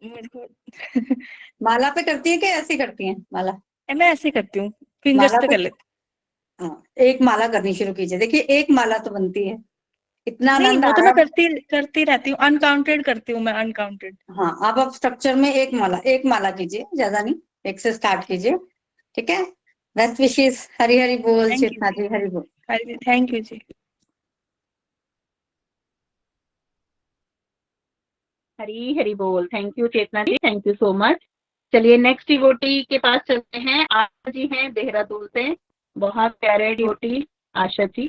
मेरे को माला पे करती है कि ऐसे करती हैं माला? मैं ऐसे करती हूँ, फिंगर्स माला पे पे, कर लेती हाँ, एक माला करनी शुरू कीजिए। देखिए एक माला तो बनती है, इतना हूँ। नहीं, आनंद वो आ तो रहा मैं है। करती रहती हूँ, अनकाउंटेड करती हूँ मैं, अनकाउंटेड। हाँ, आप स्ट्रक्चर में एक माला कीजिए, ज्यादा नहीं, एक से स्टार्ट कीजिए, ठीक है? बेस्ट विशेष। हरी हरी बोल थैंक यू चेतना जी, जी, हरी बोल। थैंक यू जी। हरी हरी बोल। Thank you Chetna ji, thank you so much. चलिए नेक्स्ट डिवोटी के पास चलते हैं। आशा जी हैं देहरादून से, बहुत प्यारे डिवोटी आशा जी।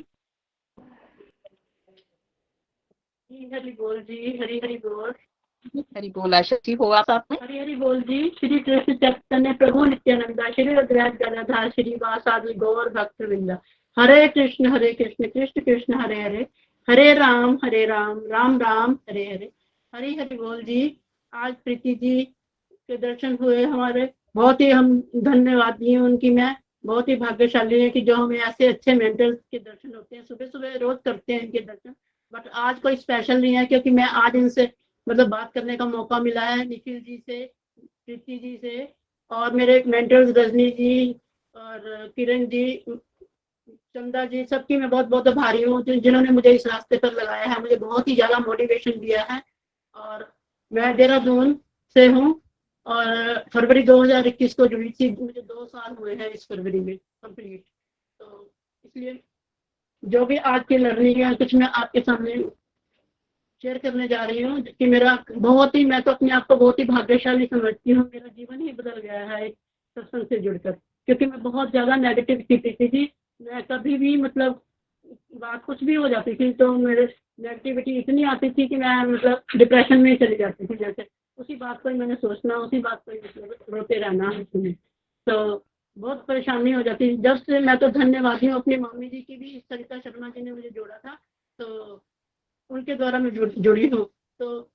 हरि बोल जी, हरि हरि बोल। हरी बोल आशा जी, हो आप साथ में? हरि हरि बोल जी। श्री कृष्ण चैतन्य प्रभु नित्यानंदा, श्री अद्वैत गदाधर श्रीवासादि गौर भक्त वृंदा। हरे कृष्ण कृष्ण कृष्ण हरे हरे, हरे राम राम राम हरे हरे। हरि हरि बोल जी। आज प्रीति जी के दर्शन हुए हमारे, बहुत ही हम धन्यवाद दिए उनकी। मैं बहुत ही भाग्यशाली है कि जो हमें ऐसे अच्छे मेंटर्स के दर्शन होते हैं। सुबह सुबह रोज करते हैं इनके दर्शन, बट आज कोई स्पेशल नहीं है, क्योंकि मैं आज इनसे मतलब बात करने का मौका मिला है, निखिल जी से, प्रीति जी से, और मेरे मेंटर्स रजनी जी और किरण जी, चंदा जी, सबकी मैं बहुत बहुत आभारी हूँ जिन्होंने मुझे इस रास्ते पर लगाया है, मुझे बहुत ही ज्यादा मोटिवेशन दिया है। और मैं देहरादून से हूँ और फरवरी 2021 को जुड़ी थी, मुझे 2 साल हुए हैं इस फरवरी में कंप्लीट। तो इसलिए जो भी आज की लर्निंग है कुछ मैं आपके सामने शेयर करने जा रही हूँ कि मेरा बहुत ही, मैं तो अपने आप को बहुत ही भाग्यशाली समझती हूँ। मेरा जीवन ही बदल गया है एक सत्संग से जुड़कर, क्योंकि मैं बहुत ज्यादा नेगेटिव थी। मैं कभी भी मतलब बात कुछ भी हो जाती थी तो मेरे नेगेटिविटी इतनी आती थी कि मैं मतलब डिप्रेशन में चली जाती थी। जैसे उसी बात को ही मैंने सोचना, उसी बात को ही मतलब रोते रहना उसमें, तो बहुत परेशानी हो जाती थी। जब से मैं तो धन्यवादी हूँ अपनी मम्मी जी की भी, सरिता शर्मा जी ने मुझे जोड़ा था, तो उनके द्वारा मैं जुड़ी हूँ। तो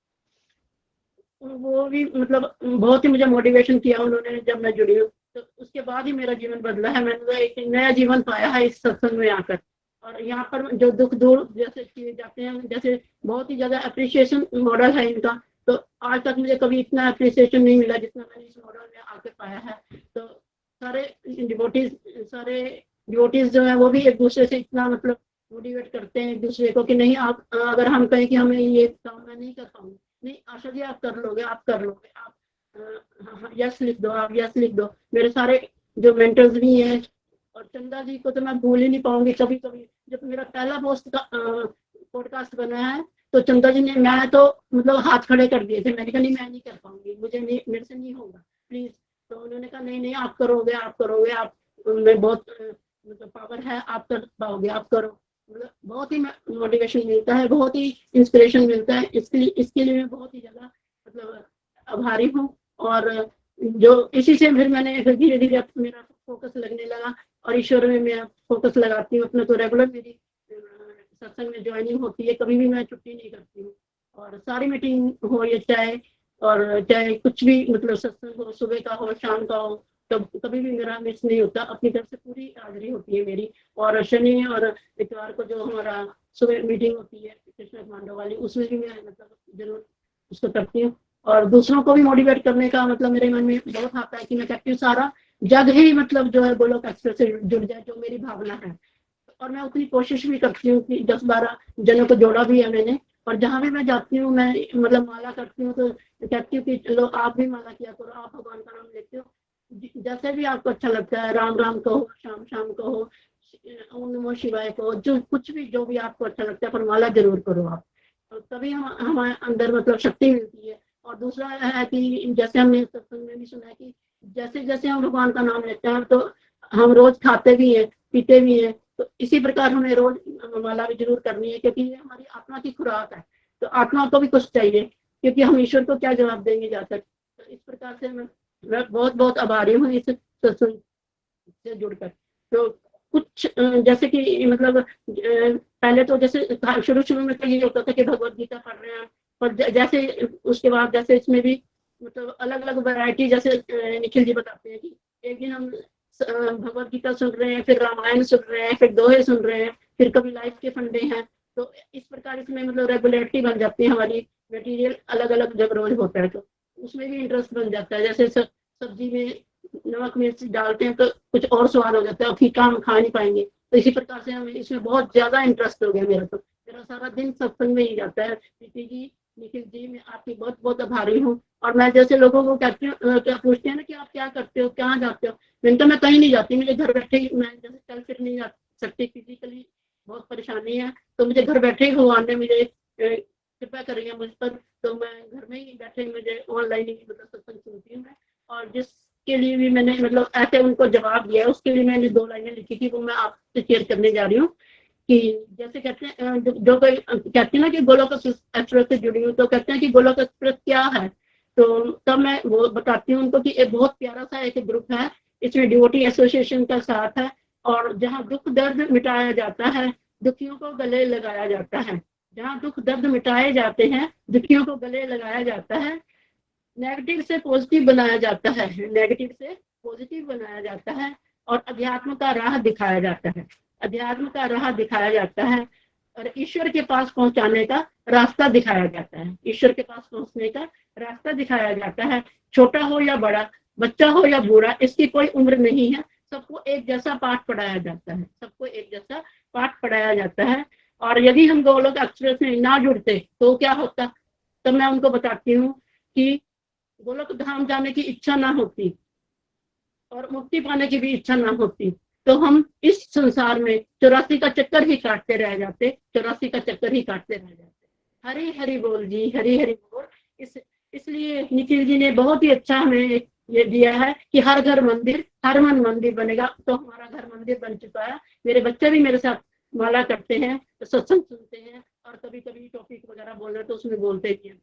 वो भी मतलब बहुत ही मुझे मोटिवेशन किया उन्होंने जब मैं जुड़ी हूँ। तो उसके बाद ही मेरा जीवन बदला है, मैंने एक नया जीवन पाया है इस सत्संग में आकर। और यहाँ पर जो दुख दूर जैसे किए जाते हैं, जैसे बहुत ही ज्यादा अप्रिसिएशन मॉडल है इनका, तो आज तक मुझे कभी इतना अप्रिसिएशन नहीं मिला जितना मैंने इस मॉडल में आकर पाया है। तो सारे डिवोटीज जो है वो भी एक दूसरे से इतना मतलब मोटिवेट करते हैं एक दूसरे को कि नहीं, आप अगर हम कहें कि हमें ये काम मैं नहीं कर पाऊंगी, नहीं आशा जी आप कर लोगे, आप कर लोगे, आप यस लिख दो, आप यस लिख दो। मेरे सारे जो मेंटर्स भी हैं, और चंदा जी को तो मैं भूल ही नहीं पाऊंगी। कभी कभी जब मेरा पहला पोस्ट का पॉडकास्ट बना है तो चंदा जी ने, मैं तो मतलब हाथ खड़े कर दिए थे, मैंने कहा नहीं मैं नहीं कर पाऊंगी, मुझे नहीं, मेरे से नहीं होगा, प्लीज। तो उन्होंने कहा नहीं नहीं आप करोगे, आप करोगे, आप में बहुत मतलब पावर है, आप कर पाओगे, आप करो। मतलब बहुत ही मोटिवेशन मिलता है, बहुत ही इंस्पिरेशन मिलता है। इसके लिए मैं बहुत ही ज्यादा मतलब आभारी हूँ। और जो इसी से फिर मैंने फिर धीरे धीरे मेरा फोकस लगने लगा, और ईश्वर में मैं फोकस लगाती हूँ अपना। तो रेगुलर मेरी सत्संग में ज्वाइनिंग होती है, कभी भी मैं छुट्टी नहीं करती हूँ। और सारी मीटिंग हो या चाहे कुछ भी मतलब सत्संग हो, सुबह का हो शाम का हो, तो कभी भी मेरा मिस नहीं होता। अपनी तरफ से पूरी हाजिरी होती है मेरी। और शनि और इतवार को जो हमारा सुबह मीटिंग होती है कृष्ण मांडव वाली, उसमें भी मैं मतलब जरूर उसको करती हूँ। और दूसरों को भी मोटिवेट करने का मतलब मेरे मन में बहुत आता है कि मैं कहती हूँ सारा जग ही मतलब जो है गोलोक एक्सप्रेस से जुड़ जाए, जो मेरी भावना है। और मैं उतनी कोशिश भी करती हूँ कि 10-12 जनों को जोड़ा भी है मैंने, और जहाँ भी मैं जाती हूँ मैं मतलब माला करती हूँ तो कहती हूँ कि चलो आप भी माला किया करो, आप भगवान का नाम लेते हो, जैसे भी आपको अच्छा लगता है, राम राम कहो, शाम शाम कहो, ओम नमो शिवाय कहो, जो कुछ भी जो भी आपको अच्छा लगता है, पर माला जरूर करो आप, तो तभी हम हमारे अंदर मतलब शक्ति मिलती है। और दूसरा है कि जैसे हमने सत्संग में भी सुना है कि जैसे जैसे हम भगवान का नाम लेते हैं तो हम रोज खाते भी हैं, पीते भी हैं, तो इसी प्रकार हमें रोज माला भी जरूर करनी है, क्योंकि ये हमारी आत्मा की खुराक है, तो आत्मा को भी कुछ चाहिए, क्योंकि हम ईश्वर को क्या जवाब देंगे जाकर। तो इस प्रकार से मैं बहुत बहुत आभारी हूँ इस सत्संग से जुड़कर। तो कुछ जैसे कि मतलब पहले तो जैसे शुरू शुरू में तो ये होता था कि भगवत गीता पढ़ रहे हैं, पर जैसे उसके बाद जैसे इसमें भी मतलब अलग अलग वैरायटी, जैसे निखिल जी बताते हैं कि एक दिन हम भगवत गीता सुन रहे हैं, फिर रामायण सुन रहे हैं, फिर दोहे सुन रहे हैं, फिर कभी लाइफ के फंडे हैं, तो इस प्रकार इसमें मतलब रेगुलरिटी बन जाती है हमारी, मटेरियल अलग अलग जब रोज होता है तो उसमें भी इंटरेस्ट बन जाता है। जैसे सब्जी में नमक मिर्च डालते हैं तो कुछ और स्वाद हो जाता है, फीका हम खा नहीं पाएंगे, तो इसी प्रकार से हमें इसमें बहुत ज्यादा इंटरेस्ट हो गया मेरा, तो मेरा सारा दिन सत्संग में ही जाता है। प्रीति जी, निखिल जी, मैं आपकी बहुत बहुत आभारी हूँ। और मैं जैसे लोगों को कहती हूँ, क्या पूछते हैं ना कि आप क्या करते हो, कहाँ जाते हो, मैंने तो मैं कहीं नहीं जाती, मुझे घर बैठे ही, मैं जैसे चल फिर नहीं जा सकती, फिजिकली बहुत परेशानी है, तो मुझे घर बैठे ही भगवान ने मुझे कृपा करी है मुझ पर, तो मैं घर में ही बैठे मुझे ऑनलाइन ही मतलब सत्संग सुनती हूँ मैं। और जिसके लिए भी मैंने मतलब ऐसे उनको जवाब दिया है, उसके लिए मैंने 2 लाइनें लिखी थी, वो मैं आपसे शेयर करने जा रही हूँ। कि जैसे कहते हैं जो कोई कहते हैं ना कि गोलोक एक्सप्रेस से जुड़ी हूँ, तो कहते हैं कि गोलोक एक्सप्रेस क्या है, तो तब मैं वो बताती हूँ उनको कि एक बहुत प्यारा सा एक ग्रुप है, इसमें डिवोटी एसोसिएशन का साथ है, और जहाँ दुख दर्द मिटाया जाता है, दुखियों को गले लगाया जाता है, जहाँ दुख दर्द मिटाए जाते हैं, दुखियों को गले लगाया जाता है, नेगेटिव से पॉजिटिव बनाया जाता है, नेगेटिव से पॉजिटिव बनाया जाता है, और अध्यात्म का राह दिखाया जाता है, अध्यात्म का राह दिखाया जाता है, और ईश्वर के पास पहुंचाने का रास्ता दिखाया जाता है, ईश्वर के पास पहुंचने का रास्ता दिखाया जाता है। छोटा हो या बड़ा, बच्चा हो या बूढ़ा, इसकी कोई उम्र नहीं है, सबको एक जैसा पाठ पढ़ाया जाता है, सबको एक जैसा पाठ पढ़ाया जाता है। और यदि हम गोलोक एक्सप्रेस में ना जुड़ते तो क्या होता, तो मैं उनको बताती हूँ कि गोलोक धाम जाने की इच्छा ना होती और मुक्ति पाने की भी इच्छा ना होती, तो हम इस संसार में 84 का चक्कर ही काटते रह जाते, 84 का चक्कर ही काटते रह जाते। हरी हरी बोल जी, हरी हरी बोल। इसलिए निखिल जी ने बहुत ही अच्छा हमें ये दिया है कि हर घर मंदिर, हर मन मंदिर बनेगा, तो हमारा घर मंदिर बन चुका है। मेरे बच्चे भी मेरे साथ माला करते हैं, तो सत्संग सुनते हैं, और कभी कभी टॉपिक वगैरह बोल रहे तो उसमें बोलते ही हैं,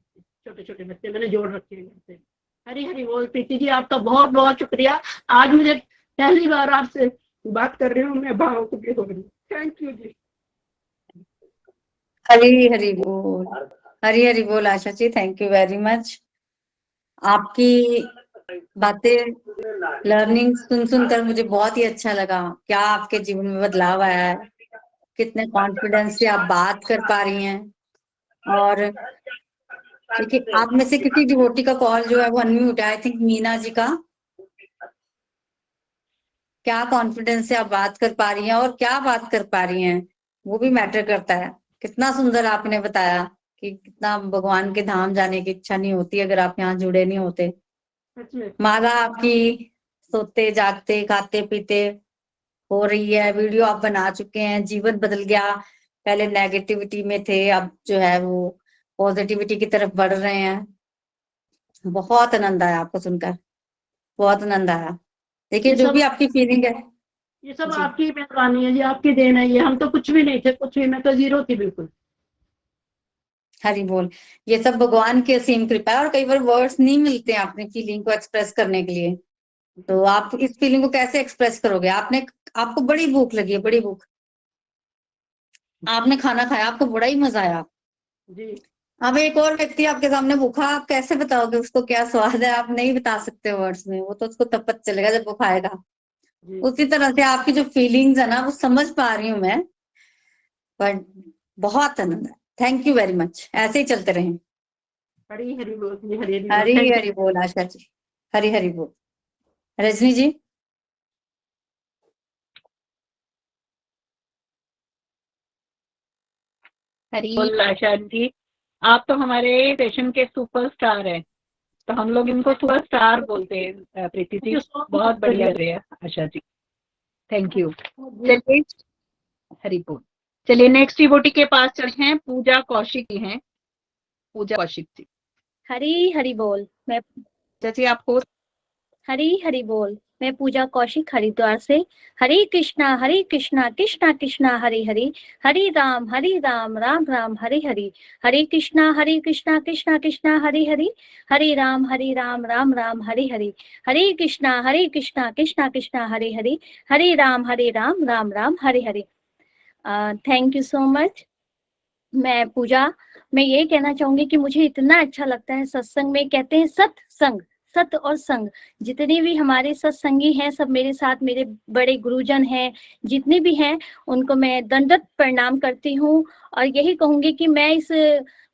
छोटे छोटे बच्चे मैंने जोड़ रखे हैं। हरी हरी बोल। प्रीति जी, आपका बहुत बहुत शुक्रिया, आज मुझे पहली बार आपसे बात कर रही हूँ, मैं भावुक भी हो रही हूँ। थैंक यू जी। हरी हरी बोल, हरी हरी बोल Asha ji, thank you very much. आपकी बातें लर्निंग सुन सुनकर मुझे बहुत ही अच्छा लगा, क्या आपके जीवन में बदलाव आया है, कितने कॉन्फिडेंस से आप बात कर पा रही हैं। और देखिए, आप में से किसी डिवोटी का कॉल जो है वो अनम्यूट है, आई थिंक मीना जी का। क्या कॉन्फिडेंस से आप बात कर पा रही हैं और क्या बात कर पा रही हैं, वो भी मैटर करता है। कितना सुंदर आपने बताया कि कितना भगवान के धाम जाने की इच्छा नहीं होती अगर आप यहाँ जुड़े नहीं होते। सच में माला आपकी सोते जागते खाते पीते हो रही है, वीडियो आप बना चुके हैं, जीवन बदल गया। पहले नेगेटिविटी में थे, अब जो है वो पॉजिटिविटी की तरफ बढ़ रहे हैं। बहुत आनंद आया आपको सुनकर, बहुत आनंद आया। देखिए, ये जो भी सब आपकी फीलिंग है ये सब जी, आपकी मेहरबानी है, ये आपकी देन है, ये हम तो कुछ भी नहीं थे, कुछ भी, मैं तो जीरो थी बिल्कुल। हरि बोल। ये सब भगवान की असीम कृपा है, और कई बार वर्ड्स नहीं मिलते हैं अपनी फीलिंग को एक्सप्रेस करने के लिए, तो आप इस फीलिंग को कैसे एक्सप्रेस करोगे। आपको बड़ी भूख लगी है, बड़ी भूख, आपने खाना खाया, आपको बड़ा ही मजा आया। जी अब एक और व्यक्ति आपके सामने भूखा, आप कैसे बताओगे उसको क्या स्वाद है, आप नहीं बता सकते वर्ड्स में, वो तो उसको तब पता चलेगा जब वो खाएगा। जी। उसी तरह से आपकी जो फीलिंग्स है ना, वो समझ पा रही हूँ मैं, बट बहुत आनंद है। थैंक यू वेरी मच, ऐसे ही चलते रहें। हरी हरी बोल जी, हरी हरी बोल। हरी थैंक हरी बोल आशा जी, हरी हरी बोल। रजनी जी। हरी बोल आशा जी। आप तो हमारे सेशन के सुपरस्टार हैं, तो हम लोग इनको सुपरस्टार बोलते हैं। प्रीति जी बहुत बढ़िया रहे हैं। Asha ji thank you. चलिए हरि बोल। चलिए नेक्स्ट डिवोटी के पास चलते हैं, पूजा कौशिक जी हैं। पूजा कौशिक जी। हरी हरि बोल। मैं चाची आपको हरी हरि बोल। मैं पूजा कौशिक हरिद्वार से। Hare Krishna Krishna Krishna Hare Hare, Hare Ram Ram Ram Hare Hare, Hare Krishna Krishna Krishna Hare Hare, Hare Ram Ram Ram Hare Hare, Hare Krishna Krishna Krishna Hare Hare, Hare Ram Ram Ram Hare Hare. Thank you so much. मैं पूजा, मैं ये कहना चाहूंगी कि मुझे इतना अच्छा लगता है सत्संग में। कहते हैं सत्संग, सत और संग, जितने भी हमारे सत्संगी हैं सब मेरे साथ, मेरे बड़े गुरुजन हैं, जितने भी हैं उनको मैं दंडवत प्रणाम करती हूँ। और यही कहूंगी कि मैं इस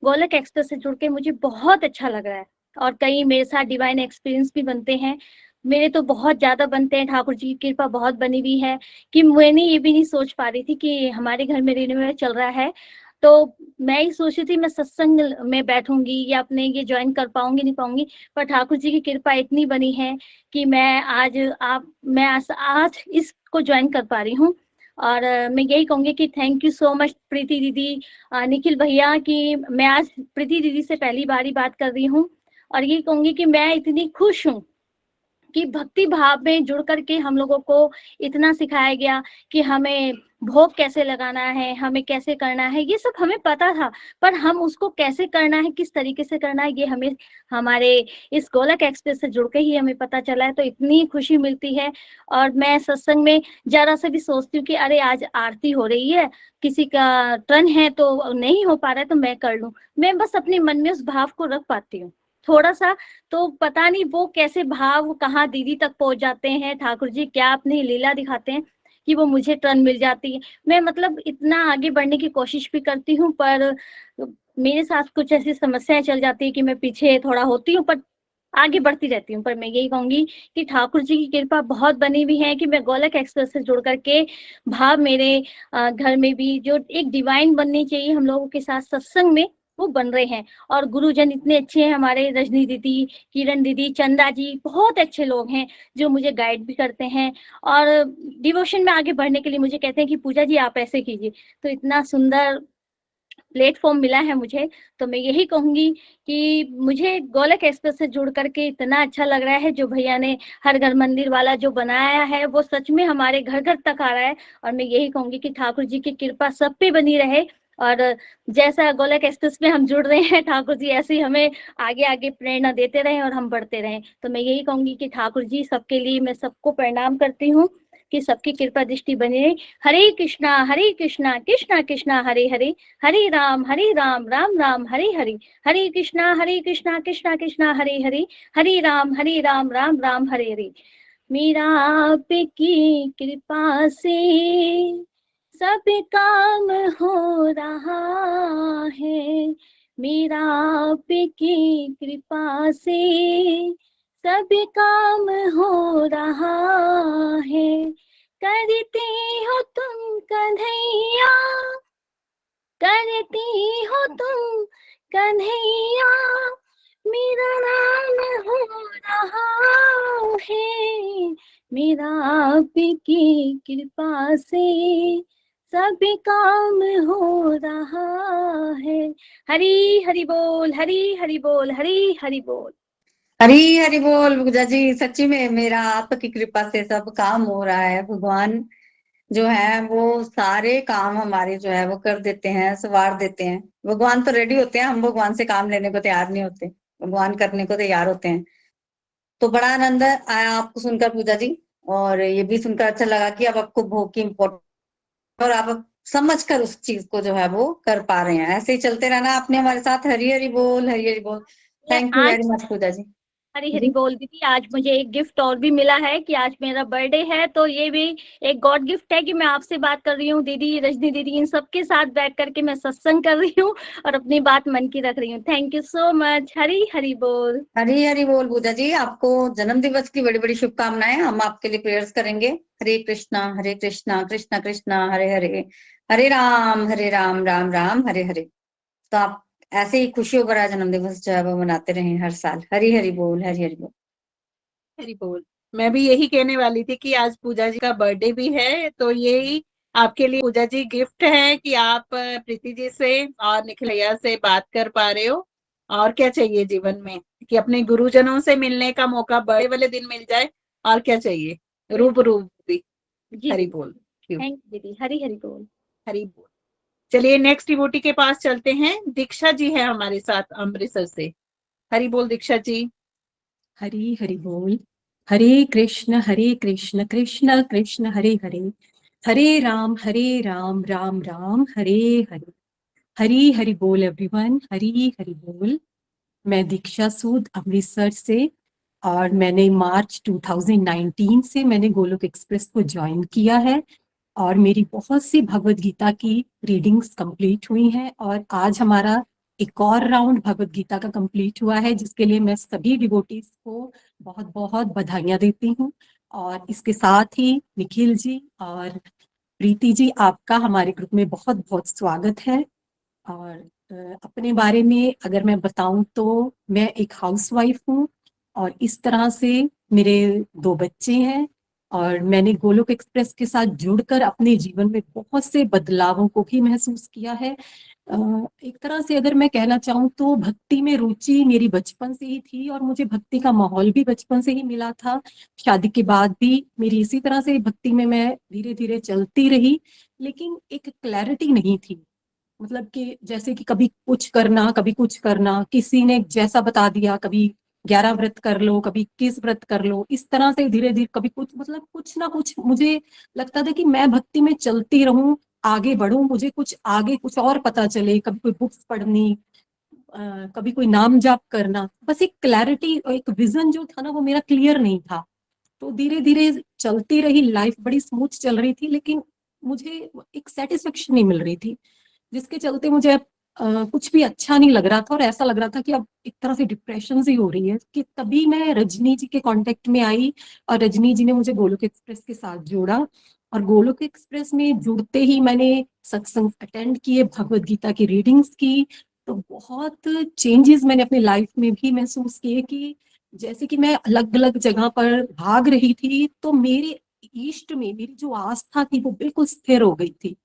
गोलक एक्सप्रेस से जुड़ के मुझे बहुत अच्छा लग रहा है। और कई मेरे साथ डिवाइन एक्सपीरियंस भी बनते हैं, मेरे तो बहुत ज्यादा बनते हैं। ठाकुर जी की कृपा बहुत बनी हुई है कि मैंने ये भी नहीं सोच पा रही थी कि हमारे घर में रिन्यूअल चल रहा है। तो मैं ही सोच रही थी मैं सत्संग में बैठूंगी या अपने ये ज्वाइन कर पाऊंगी नहीं पाऊंगी, पर ठाकुर जी की कृपा इतनी बनी है कि मैं आज इसको ज्वाइन कर पा रही हूँ। और मैं यही कहूंगी कि थैंक यू सो मच प्रीति दीदी, निखिल भैया, कि मैं आज प्रीति दीदी से पहली बार ही बात कर रही हूँ। और ये कहूंगी कि मैं इतनी खुश हूँ कि भक्ति भाव में जुड़ करके हम लोगों को इतना सिखाया गया कि हमें भोग कैसे लगाना है, हमें कैसे करना है, ये सब हमें पता था, पर हम उसको कैसे करना है, किस तरीके से करना है, ये हमें हमारे इस गोलक एक्सप्रेस से जुड़ के ही हमें पता चला है। तो इतनी खुशी मिलती है। और मैं सत्संग में जरा से भी सोचती हूँ कि अरे आज आरती हो रही है, किसी का टर्न है तो नहीं हो पा रहा है तो मैं कर लूं, मैं बस अपने मन में उस भाव को रख पाती हूँ थोड़ा सा। तो पता नहीं वो कैसे भाव कहाँ दीदी तक पहुंच जाते हैं, ठाकुर जी क्या अपनी लीला दिखाते हैं कि वो मुझे टर्न मिल जाती है। मैं मतलब इतना आगे बढ़ने की कोशिश भी करती हूँ, पर मेरे साथ कुछ ऐसी समस्याएं चल जाती है कि मैं पीछे थोड़ा होती हूँ, पर आगे बढ़ती रहती हूँ। पर मैं यही कहूंगी कि ठाकुर जी की कृपा बहुत बनी हुई है कि मैं गोलक एक्सप्रेस से जुड़ करके भाव मेरे घर में भी जो एक डिवाइन बननी चाहिए हम लोगों के साथ सत्संग में, वो बन रहे हैं। और गुरुजन इतने अच्छे हैं हमारे, रजनी दीदी, किरण दीदी, चंदा जी, बहुत अच्छे लोग हैं जो मुझे गाइड भी करते हैं और डिवोशन में आगे बढ़ने के लिए मुझे कहते हैं कि पूजा जी आप ऐसे कीजिए। तो इतना सुंदर प्लेटफॉर्म मिला है मुझे। तो मैं यही कहूंगी कि मुझे गोलक एक्सप्रेस से जुड़ करके इतना अच्छा लग रहा है। जो भैया ने हर घर मंदिर वाला जो बनाया है वो सच में हमारे घर घर तक आ रहा है। और मैं यही कहूंगी कि ठाकुर जी की कृपा सब पे बनी रहे। और जैसा गोलक एक्सप्रेस में हम जुड़ रहे हैं, ठाकुर जी ऐसे ही हमें आगे आगे प्रेरणा देते रहे और हम बढ़ते रहें। तो मैं यही कहूंगी कि ठाकुर जी सबके लिए मैं सबको प्रणाम करती हूँ कि सबकी कृपा दृष्टि बनी रहे। हरे कृष्णा कृष्णा कृष्णा हरे हरे, हरे राम राम राम हरे हरे, हरे कृष्णा कृष्णा कृष्णा हरे हरे, हरे राम राम राम हरे हरे। मेरा आपकी कृपा से सब काम हो रहा है, मेरा आपकी कृपा से सब काम हो रहा है। करते हो तुम कन्हैया, करती हो तुम कन्हैया, मेरा नाम हो रहा है, मेरा आपकी कृपा से सब काम हो रहा है। हरी हरि बोल, हरी हरि बोल, हरी हरि बोल। हरी हरि बोल पूजा जी। सच्ची में मेरा आपकी कृपा से सब काम हो रहा है। भगवान जो है वो सारे काम हमारे जो है वो कर देते हैं, सवार देते हैं। भगवान तो रेडी होते हैं, हम भगवान से काम लेने को तैयार नहीं होते, भगवान करने को तैयार होते हैं। तो बड़ा आनंद आया आपको सुनकर पूजा जी, और ये भी सुनकर अच्छा लगा कि अब आपको भोग की इम्पोर्टेंस और आप समझ कर उस चीज को जो है वो कर पा रहे हैं। ऐसे ही चलते रहना आपने हमारे साथ। हरी हरि बोल, हरी हरि बोल। थैंक यू आज वेरी मच पूजा जी। हरी हरी बोल दीदी, आज मुझे एक गिफ्ट और भी मिला है कि आज मेरा बर्थडे है, तो ये भी एक गॉड गिफ्ट है कि मैं आपसे बात कर रही हूँ, दीदी, रजनी दीदी, इन सबके साथ बैठ करके मैं सत्संग कर रही हूँ और अपनी बात मन की रख रही हूँ। Thank you so much. Hari Hari बोल। हरी हरी बोल पूजा जी। आपको जन्म दिवस की बड़ी बड़ी शुभकामनाएं। हम आपके लिए प्रेयर्स करेंगे। हरे कृष्णा कृष्णा कृष्णा हरे हरे, हरे राम राम राम हरे हरे। तो आप ऐसे ही खुशियों भरा जन्मदिवस जो है वो मनाते रहें हर साल। हरी हरी बोल, हरी हरी बोल। हरी बोल। मैं भी यही कहने वाली थी कि आज पूजा जी का बर्थडे भी है, तो यही आपके लिए पूजा जी गिफ्ट है कि आप प्रीति जी से और निखिल भैया से बात कर पा रहे हो। और क्या चाहिए जीवन में कि अपने गुरुजनों से मिलने का मौका बड़े वाले दिन मिल जाए, और क्या चाहिए, रूबरू भी। जी हरी दीदी, बोल। क्यों? थैंक यू दीदी, हरी हरी बोल। हरी बोल। चलिए नेक्स्ट डिवोटी के पास चलते हैं। दीक्षा जी है हमारे साथ अमृतसर से। हरी बोल दीक्षा जी। हरी हरि बोल। हरे कृष्ण कृष्ण कृष्ण हरे हरे, हरे राम राम राम हरे हरे। हरी हरि बोल एवरीवन, हरी हरि बोल। मैं दीक्षा सूद अमृतसर से, और मैंने मार्च 2019 से मैंने गोलोक एक्सप्रेस को ज्वाइन किया है, और मेरी बहुत सी भगवत गीता की रीडिंग्स कंप्लीट हुई हैं, और आज हमारा एक और राउंड भगवत गीता का कंप्लीट हुआ है, जिसके लिए मैं सभी डिवोटीज को बहुत बहुत बधाइयां देती हूँ। और इसके साथ ही निखिल जी और प्रीति जी, आपका हमारे ग्रुप में बहुत बहुत स्वागत है। और अपने बारे में अगर मैं बताऊं तो मैं एक हाउसवाइफ हूँ, और इस तरह से मेरे 2 बच्चे हैं, और मैंने गोलोक एक्सप्रेस के साथ जुड़कर अपने जीवन में बहुत से बदलावों को भी महसूस किया है। एक तरह से अगर मैं कहना चाहूँ तो भक्ति में रुचि मेरी बचपन से ही थी, और मुझे भक्ति का माहौल भी बचपन से ही मिला था। शादी के बाद भी मेरी इसी तरह से भक्ति में मैं धीरे धीरे चलती रही, लेकिन एक क्लैरिटी नहीं थी। मतलब कि जैसे कि कभी कुछ करना, कभी कुछ करना, किसी ने जैसा बता दिया, कभी 11 व्रत कर लो, कभी 21 व्रत कर लो, इस तरह से धीरे धीरे कभी कुछ, मतलब कुछ ना कुछ मुझे लगता था कि मैं भक्ति में चलती रहूं, आगे बढ़ूं, मुझे कुछ आगे कुछ और पता चले, कभी कोई बुक्स पढ़नी, कभी कोई नाम जाप करना, बस एक क्लैरिटी और एक विजन जो था ना वो मेरा क्लियर नहीं था। तो धीरे धीरे चलती रही, लाइफ बड़ी स्मूथ चल रही थी, लेकिन मुझे एक सेटिस्फेक्शन नहीं मिल रही थी, जिसके चलते मुझे अब कुछ भी अच्छा नहीं लग रहा था, और ऐसा लग रहा था कि अब एक तरह से डिप्रेशन सी हो रही है। कि तभी मैं रजनी जी के कांटेक्ट में आई, और रजनी जी ने मुझे गोलोक एक्सप्रेस के साथ जोड़ा, और गोलोक एक्सप्रेस में जुड़ते ही मैंने सत्संग अटेंड किए, भगवत गीता की रीडिंग्स की, तो बहुत चेंजेस मैंने अपनी लाइफ में भी महसूस किए। कि जैसे कि मैं अलग अलग जगह पर भाग रही थी, तो मेरे इष्ट में मेरी जो आस्था थी वो बिल्कुल स्थिर हो गई थी।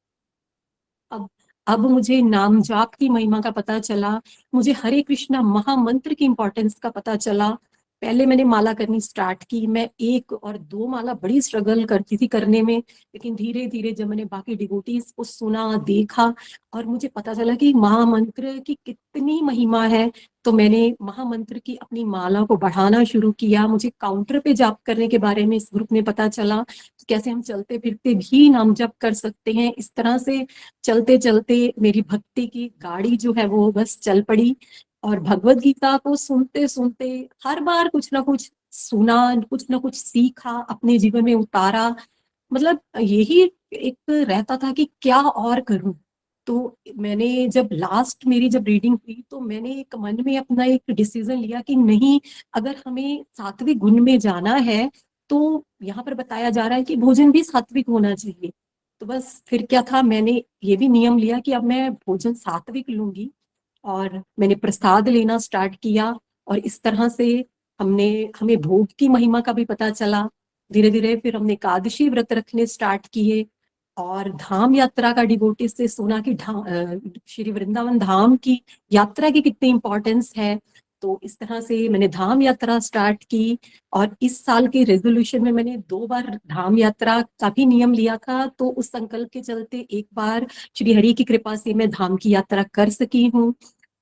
अब मुझे नाम जाप की महिमा का पता चला, मुझे हरे कृष्णा महामंत्र की इंपॉर्टेंस का पता चला। पहले मैंने माला करनी स्टार्ट की, मैं 1 और 2 माला बड़ी स्ट्रगल करती थी करने में, लेकिन धीरे धीरे जब मैंने बाकी डिवोटीज को सुना, देखा, और मुझे पता चला कि महामंत्र की कितनी महिमा है, तो मैंने महामंत्र की अपनी माला को बढ़ाना शुरू किया। मुझे काउंटर पे जाप करने के बारे में इस ग्रुप में पता चला, कैसे हम चलते फिरते भी नाम जप कर सकते हैं। इस तरह से चलते चलते मेरी भक्ति की गाड़ी जो है वो बस चल पड़ी, और भगवत गीता को सुनते सुनते हर बार कुछ ना कुछ सुना, कुछ ना कुछ सीखा, अपने जीवन में उतारा। मतलब यही एक रहता था कि क्या और करूं। तो मैंने जब लास्ट मेरी जब रीडिंग हुई, तो मैंने एक मन में अपना एक डिसीजन लिया कि नहीं, अगर हमें सात्विक गुण में जाना है, तो यहाँ पर बताया जा रहा है कि भोजन भी सात्विक होना चाहिए। तो बस फिर क्या था, मैंने ये भी नियम लिया कि अब मैं भोजन सात्विक लूंगी, और मैंने प्रसाद लेना स्टार्ट किया। और इस तरह से हमें भोग की महिमा का भी पता चला। धीरे धीरे फिर हमने एकादशी व्रत रखने स्टार्ट किए, और धाम यात्रा का डिवोटी से सुना कि श्री वृंदावन धाम की यात्रा की कितनी इंपॉर्टेंस है। तो इस तरह से मैंने धाम यात्रा स्टार्ट की, और इस साल के रेजोल्यूशन में मैंने 2 बार धाम यात्रा का भी नियम लिया था। तो उस संकल्प के चलते एक बार श्री हरि की कृपा से मैं धाम की यात्रा कर सकी हूँ।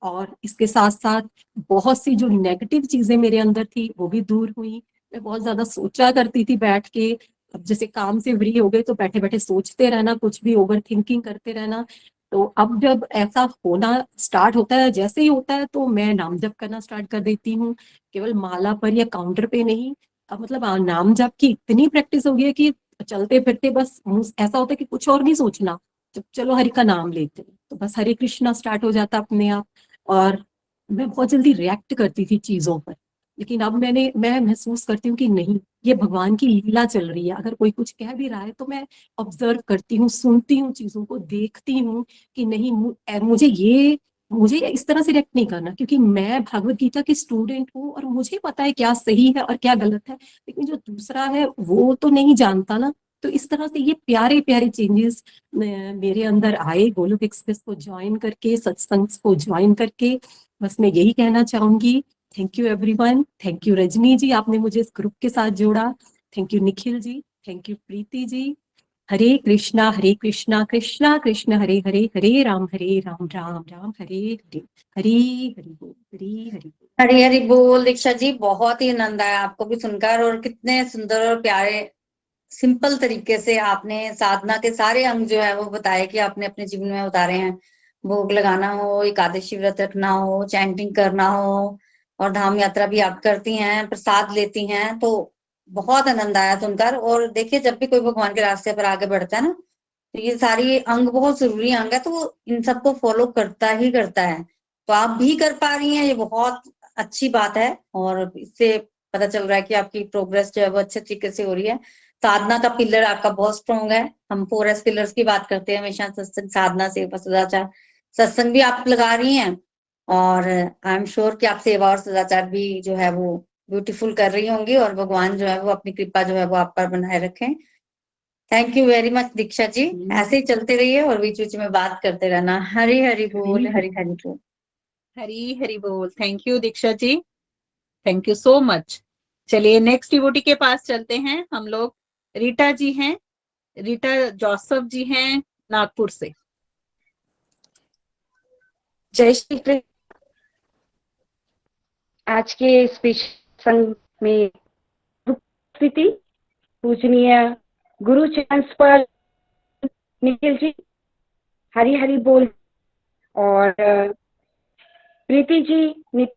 और इसके साथ साथ बहुत सी जो नेगेटिव चीजें मेरे अंदर थी वो भी दूर हुई। मैं बहुत ज्यादा सोचा करती थी बैठ के, अब जैसे काम से फ्री हो गए तो बैठे बैठे सोचते रहना, कुछ भी ओवर थिंकिंग करते रहना। तो अब जब ऐसा होना स्टार्ट होता है, जैसे ही होता है, तो मैं नाम जप करना स्टार्ट कर देती हूँ, केवल माला पर या काउंटर पे नहीं। अब मतलब नाम जप की इतनी प्रैक्टिस हो गई है कि चलते फिरते बस ऐसा होता है कि कुछ और नहीं सोचना, चलो हरि का नाम लेते हैं, तो बस हरे कृष्णा स्टार्ट हो जाता अपने आप। और मैं बहुत जल्दी रिएक्ट करती थी चीजों पर, लेकिन अब मैं महसूस करती हूँ कि नहीं, ये भगवान की लीला चल रही है। अगर कोई कुछ कह भी रहा है तो मैं ऑब्जर्व करती हूँ, सुनती हूँ, चीजों को देखती हूँ कि नहीं, मुझे ये मुझे इस तरह से रिएक्ट नहीं करना, क्योंकि मैं भगवत गीता की स्टूडेंट हूँ और मुझे पता है क्या सही है और क्या गलत है, लेकिन जो दूसरा है वो तो नहीं जानता ना। तो इस तरह से ये प्यारे प्यारे चेंजेस मेरे अंदर आए गोलोक एक्सप्रेस को ज्वाइन करके, सत्संग को ज्वाइन करके। बस मैं यही कहना चाहूंगी, thank you everyone. Thank you Rajni ji, आपने मुझे इस ग्रुप के साथ जोड़ा। Thank you Nikhil ji, thank you Preeti ji. Hare Krishna Krishna Krishna Hare Hare, Hare Ram Ram Ram Hare Hare. Hare Hari बोल, हरे हरि बोल। हरी हरी बोल। दीक्षा जी, बहुत ही आनंद आया आपको भी सुनकर, और कितने सुंदर और प्यारे सिंपल तरीके से आपने साधना के सारे अंग जो है वो बताए कि आपने अपने जीवन में उतारे हैं। भोग लगाना हो, एकादशी व्रत रखना हो, चैंटिंग करना हो, और धाम यात्रा भी आप करती हैं, प्रसाद लेती हैं, तो बहुत आनंद आया सुनकर। और देखिए, जब भी कोई भगवान के रास्ते पर आगे बढ़ता है ना, तो ये सारी अंग बहुत जरूरी अंग है, तो वो इन सबको फॉलो करता ही करता है। तो आप भी कर पा रही हैं, ये बहुत अच्छी बात है, और इससे पता चल रहा है कि आपकी प्रोग्रेस जो है वो अच्छे तरीके से हो रही है। साधना का पिलर आपका बहुत स्ट्रॉन्ग है। हम 4S पिलर्स की बात करते हैं हमेशा, सत्संग, साधना, सेवा, सदाचार। सत्संग भी आप लगा रही हैं, और आई एम श्योर कि आप सेवा और सदाचार भी जो है वो ब्यूटीफुल कर रही होंगी, और भगवान जो है वो अपनी कृपा जो है वो आप पर बनाए रखें। Thank you very much Diksha ji, ऐसे ही चलते रहिए और बीच बीच में बात करते रहना। हरी हरी बोल, हरी हरी बोल। हरी हरी बोल। Thank you Diksha ji, thank you so much. चलिए नेक्स्ट डिवोटी के पास चलते हैं हम लोग। रीटा जी हैं, रीटा जोसेफ जी हैं नागपुर से। जय श्री कृष्ण। आज के स्पेशल संग में उपस्थिति पूजनीय गुरु चरण पर निखिल जी, हरी हरी बोल, और प्रीति जी,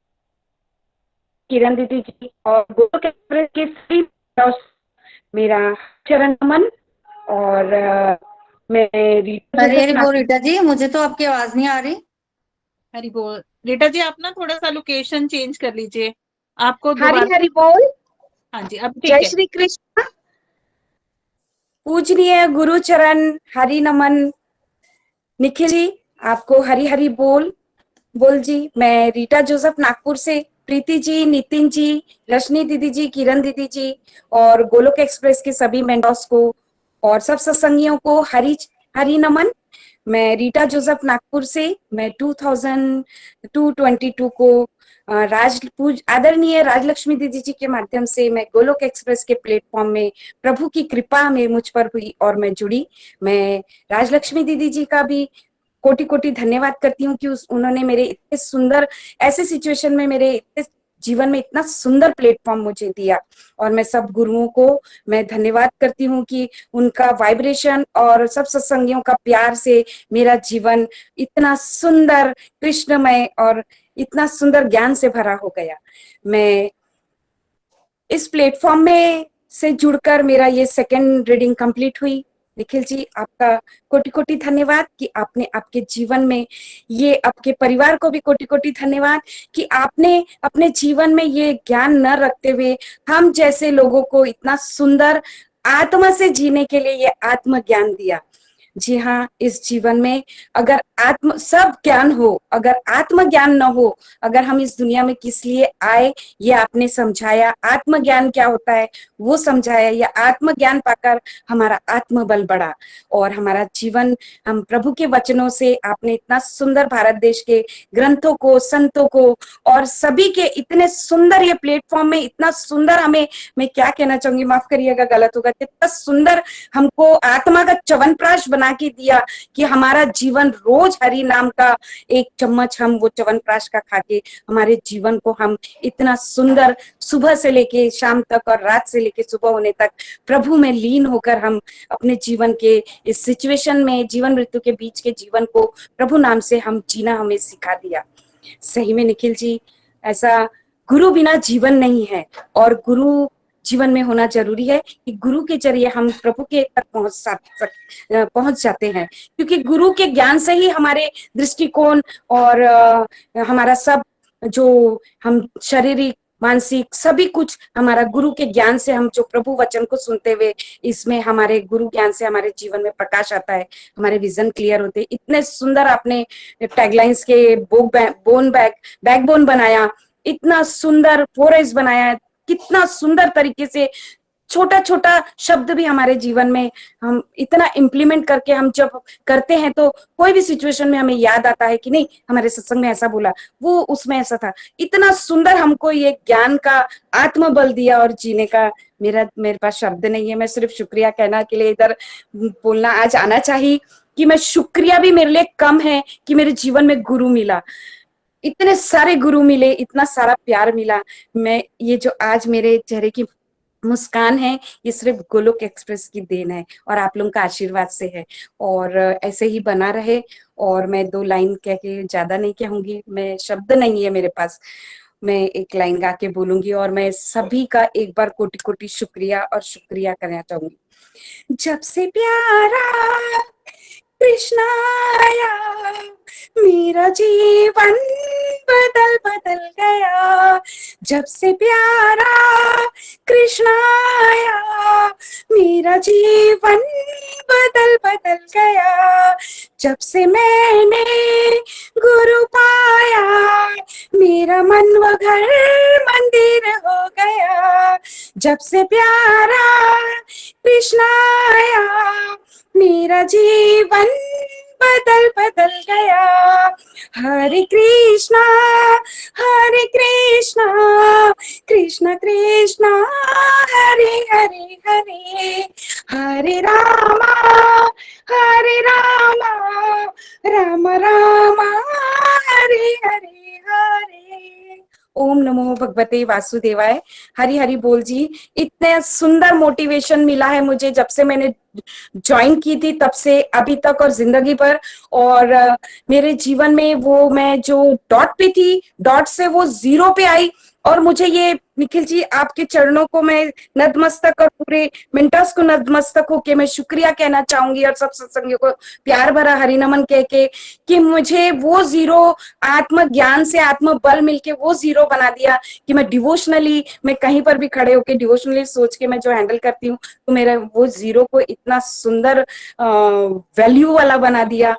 किरण दीदी जी, और गोलोक एक्सप्रेस के सभी मेरा चरण नमन। और मैं हरी हरी बोल रीटा जी, मुझे तो आपकी आवाज नहीं आ रही। हरी बोल। रीटा जी, आप ना थोड़ा सा लोकेशन चेंज कर लीजिए, आपको हरी दोबारा। हरी बोल। हाँ जी, अब ठीक जय है। श्री कृष्ण। पूजनीय गुरु चरण, हरि नमन। निखिल जी, आपको हरी हरी बोल। बोल जी। मैं रीटा जोसेफ नागपुर से, प्रीति जी, नितिन जी, रश्मि दीदी जी, किरण दीदी जी, और गोलोक एक्सप्रेस के सभी मेंटर्स को और सब सत्संगियों को हरी हरी नमन। मैं रीटा जोसेफ नागपुर से, मैं 2022 को आदरणीय राजलक्ष्मी दीदी जी के माध्यम से मैं गोलोक एक्सप्रेस के प्लेटफॉर्म में प्रभु की कृपा में मुझ पर हुई और मैं जुड़ी। मैं राजलक्ष्मी दीदी जी का भी कोटि कोटि धन्यवाद करती हूँ कि उन्होंने मेरे इतने सुंदर ऐसे सिचुएशन में मेरे जीवन में इतना सुंदर प्लेटफॉर्म मुझे दिया। और मैं सब गुरुओं को मैं धन्यवाद करती हूँ कि उनका वाइब्रेशन और सब सत्संगियों का प्यार से मेरा जीवन इतना सुंदर, कृष्णमय और इतना सुंदर ज्ञान से भरा हो गया। मैं इस प्लेटफॉर्म में से जुड़कर मेरा ये सेकंड रीडिंग कंप्लीट हुई। निखिल जी, आपका कोटि कोटि धन्यवाद कि आपने आपके जीवन में ये, आपके परिवार को भी कोटि कोटि धन्यवाद कि आपने अपने जीवन में ये ज्ञान न रखते हुए हम जैसे लोगों को इतना सुंदर आत्मा से जीने के लिए ये आत्म ज्ञान दिया। जी हाँ, इस जीवन में अगर आत्म सब ज्ञान हो, अगर आत्म ज्ञान न हो, अगर हम इस दुनिया में किस लिए आए ये आपने समझाया, आत्म ज्ञान क्या होता है वो समझाया, या आत्म ज्ञान पाकर हमारा आत्मबल बढ़ा और हमारा जीवन हम प्रभु के वचनों से आपने इतना सुंदर भारत देश के ग्रंथों को, संतों को और सभी के इतने सुंदर ये प्लेटफॉर्म में इतना सुंदर हमें, मैं क्या कहना चाहूंगी, माफ करिएगा गलत होगा, कितना सुंदर हमको आत्मा का च्यवनप्राश बना के दिया कि हमारा जीवन रोज हरि नाम का एक चम्मच हम वो च्यवनप्राश का खा के हमारे जीवन को हम इतना सुंदर सुबह से लेके शाम तक और रात से लेके सुबह होने तक प्रभु में लीन होकर हम अपने जीवन के इस सिचुएशन में, जीवन मृत्यु के बीच के जीवन को प्रभु नाम से हम जीना हमें सिखा दिया। सही में निखिल जी, ऐसा गुरु बिना जीवन नहीं है और गुरु जीवन में होना जरूरी है कि गुरु के जरिए हम प्रभु के तक पहुंच जाते हैं, क्योंकि गुरु के ज्ञान से ही हमारे दृष्टिकोण और हमारा सब जो हम शारीरिक मानसिक सभी कुछ हमारा गुरु के ज्ञान से, हम जो प्रभु वचन को सुनते हुए इसमें हमारे गुरु ज्ञान से हमारे जीवन में प्रकाश आता है, हमारे विजन क्लियर होते हैं। इतने सुंदर आपने टैगलाइंस के बैकबोन बनाया, इतना सुंदर 4S बनाया, कितना सुंदर तरीके से छोटा छोटा शब्द भी हमारे जीवन में हम इतना इम्प्लीमेंट करके हम जब करते हैं तो कोई भी सिचुएशन में हमें याद आता है कि नहीं हमारे सत्संग में ऐसा बोला, वो उसमें ऐसा था। इतना सुंदर हमको ये ज्ञान का आत्मबल दिया और जीने का मेरे पास शब्द नहीं है। मैं सिर्फ शुक्रिया कहना के लिए इधर बोलना आज आना चाहिए कि मैं शुक्रिया भी मेरे लिए कम है कि मेरे जीवन में गुरु मिला, इतने सारे गुरु मिले, इतना सारा प्यार मिला। मैं ये जो आज मेरे चेहरे की मुस्कान है ये सिर्फ गोलोक एक्सप्रेस की देन है और आप लोगों का आशीर्वाद से है, और ऐसे ही बना रहे। और मैं 2 लाइन कह के ज्यादा नहीं कहूंगी, मैं शब्द नहीं है मेरे पास, मैं एक लाइन गा के बोलूंगी। और मैं सभी का एक बार कोटि कोटि शुक्रिया और शुक्रिया करना चाहूंगी। जब से प्यारा कृष्ण आया मेरा जीवन बदल बदल गया, जब से प्यारा कृष्ण आया मेरा जीवन बदल बदल गया, जब से मैंने गुरु पाया मेरा मन व घर मंदिर हो गया, जब से प्यारा कृष्ण आया मेरा जीवन बदल बदल गया। हरे कृष्णा कृष्ण कृष्ण हरे हरे हरे, हरे रामा राम राम हरे हरे हरे। ओम नमो भगवते वासुदेवाय। हरि हरि बोल जी। इतने सुंदर मोटिवेशन मिला है मुझे जब से मैंने ज्वाइन की थी तब से अभी तक और जिंदगी भर। और मेरे जीवन में वो मैं जो डॉट पे थी, डॉट से वो 0 पे आई। और मुझे ये निखिल जी आपके चरणों को मैं नतमस्तक और पूरे मेंटर्स को नतमस्तक होके मैं शुक्रिया कहना चाहूंगी और सब सत्संगियों को प्यार भरा हरिनमन कह के कि मुझे वो 0 आत्म ज्ञान से आत्म बल मिलके वो 0 बना दिया कि मैं डिवोशनली, मैं कहीं पर भी खड़े होके डिवोशनली सोच के मैं जो हैंडल करती हूँ तो मेरा वो 0 को इतना सुंदर वैल्यू वाला बना दिया,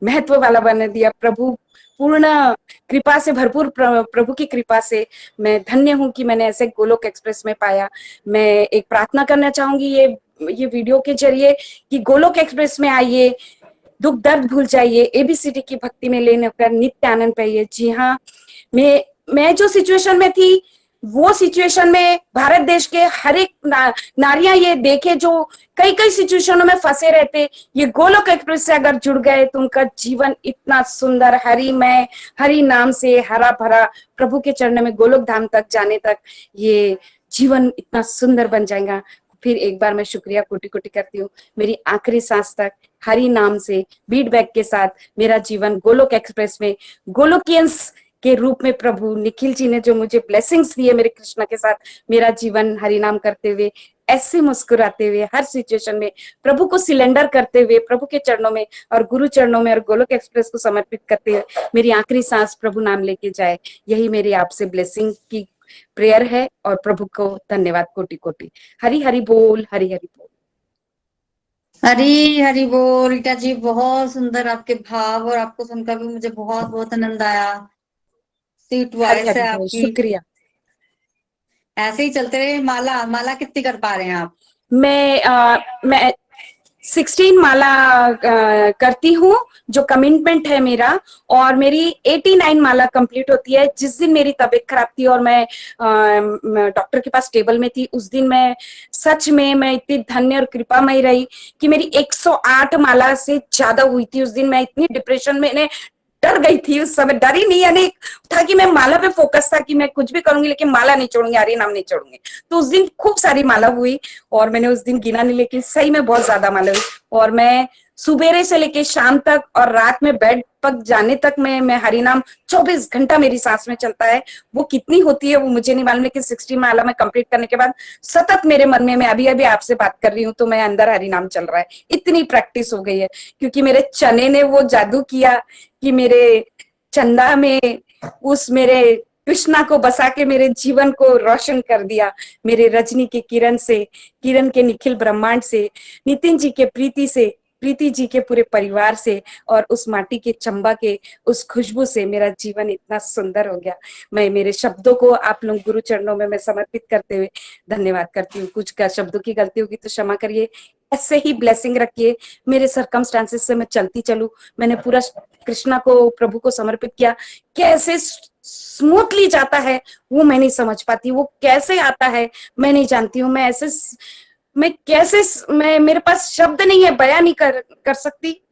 महत्व वाला बना दिया। प्रभु पूर्ण कृपा से, भरपूर प्रभु की कृपा से मैं धन्य हूं कि मैंने ऐसे गोलोक एक्सप्रेस में पाया। मैं एक प्रार्थना करना चाहूंगी ये वीडियो के जरिए कि गोलोक एक्सप्रेस में आइए, दुख दर्द भूल जाइए, एबीसीडी की भक्ति में लेने कर नित्य आनंद पाइए। जी हाँ, मैं जो सिचुएशन में थी वो सिचुएशन में भारत देश के हर एक नारियां ये देखे जो कई कई सिचुएशनों में फंसे रहते, ये गोलोक एक्सप्रेस से अगर जुड़ गए तो उनका जीवन इतना सुंदर हरि नाम से हरा भरा प्रभु के चरण में गोलोक धाम तक जाने तक ये जीवन इतना सुंदर बन जाएगा। फिर एक बार मैं शुक्रिया कोटि कोटि करती हूँ। मेरी आखिरी सांस तक हरि नाम से फीडबैक के साथ मेरा जीवन गोलोक एक्सप्रेस में गोलोकियंस के रूप में प्रभु निखिल जी ने जो मुझे ब्लेसिंग्स दिए मेरे कृष्णा के साथ, मेरा जीवन हरिनाम करते हुए, ऐसे मुस्कुराते हुए, हर सिचुएशन में प्रभु को सिलेंडर करते हुए, प्रभु के चरणों में और गुरु चरणों में और गोलोक एक्सप्रेस को समर्पित करते हुए मेरी आखिरी सांस प्रभु नाम लेके जाए, यही मेरी आपसे ब्लेसिंग की प्रेयर है। और प्रभु को धन्यवाद कोटि कोटि। हरि हरि बोल, हरि हरि बोल। हरी हरी बोल। रीटा जी बहुत सुंदर आपके भाव, और आपको सुनकर भी मुझे बहुत बहुत आनंद आया। स्वीट वॉइस है आपकी। शुक्रिया। ऐसे ही चलते रहे। माला कितनी कर पा रहे हैं आप? मैं 16 माला करती हूँ जो कमिटमेंट है मेरा, और मेरी 89 माला कंप्लीट होती है। जिस दिन मेरी तबीयत खराब थी और मैं डॉक्टर के पास टेबल में थी, उस दिन मैं सच में मैं इतनी धन्य और कृपामयी रही कि मेरी 108 माला से ज्यादा हुई थी। उस दिन मैं इतनी डिप्रेशन में डर गई थी, उस समय डर ही नहीं, यानी था कि मैं माला पे फोकस था कि मैं कुछ भी करूंगी लेकिन माला नहीं छोड़ूंगी, हरि नाम नहीं छोड़ूंगी। तो उस दिन खूब सारी माला हुई और मैंने उस दिन गिना नहीं, लेकिन सही में बहुत ज्यादा माला हुई। और मैं सुबेरे से लेके शाम तक और रात में बेड पर जाने तक मैं हरि नाम 24 घंटा मेरी सांस में चलता है। वो कितनी होती है वो मुझे नहीं मालूम, लेकिन 16 माला में कंप्लीट करने के बाद सतत मेरे मन में, मैं अभी आपसे बात कर रही हूँ तो मैं अंदर हरि नाम चल रहा है। इतनी प्रैक्टिस हो गई है क्योंकि मेरे चने ने वो जादू किया कि मेरे चंदा में, उस मेरे कृष्णा को बसा के मेरे जीवन को रोशन कर दिया। मेरे रजनी के किरण से, किरण के निखिल ब्रह्मांड से, नितिन जी के प्रीति से, प्रीति जी के पूरे परिवार से, और उस माटी के चंबा के उस खुशबू से मेरा जीवन इतना सुंदर हो गया। मैं मेरे शब्दों को आप लोग गुरु चरणों में मैं समर्पित करते हुए धन्यवाद करती हूँ। कुछ शब्दों की गलती होगी तो क्षमा करिए। ऐसे ही ब्लेसिंग रखिए, मेरे सरकमस्टांसेस से मैं चलती चलूं। मैंने पूरा कृष्णा को, प्रभु को समर्पित किया। कैसे स्मूथली जाता है वो मैं नहीं समझ पाती, वो कैसे आता है मैं नहीं जानती हूँ। मैं मेरे पास शब्द नहीं है, बयां नहीं कर सकती।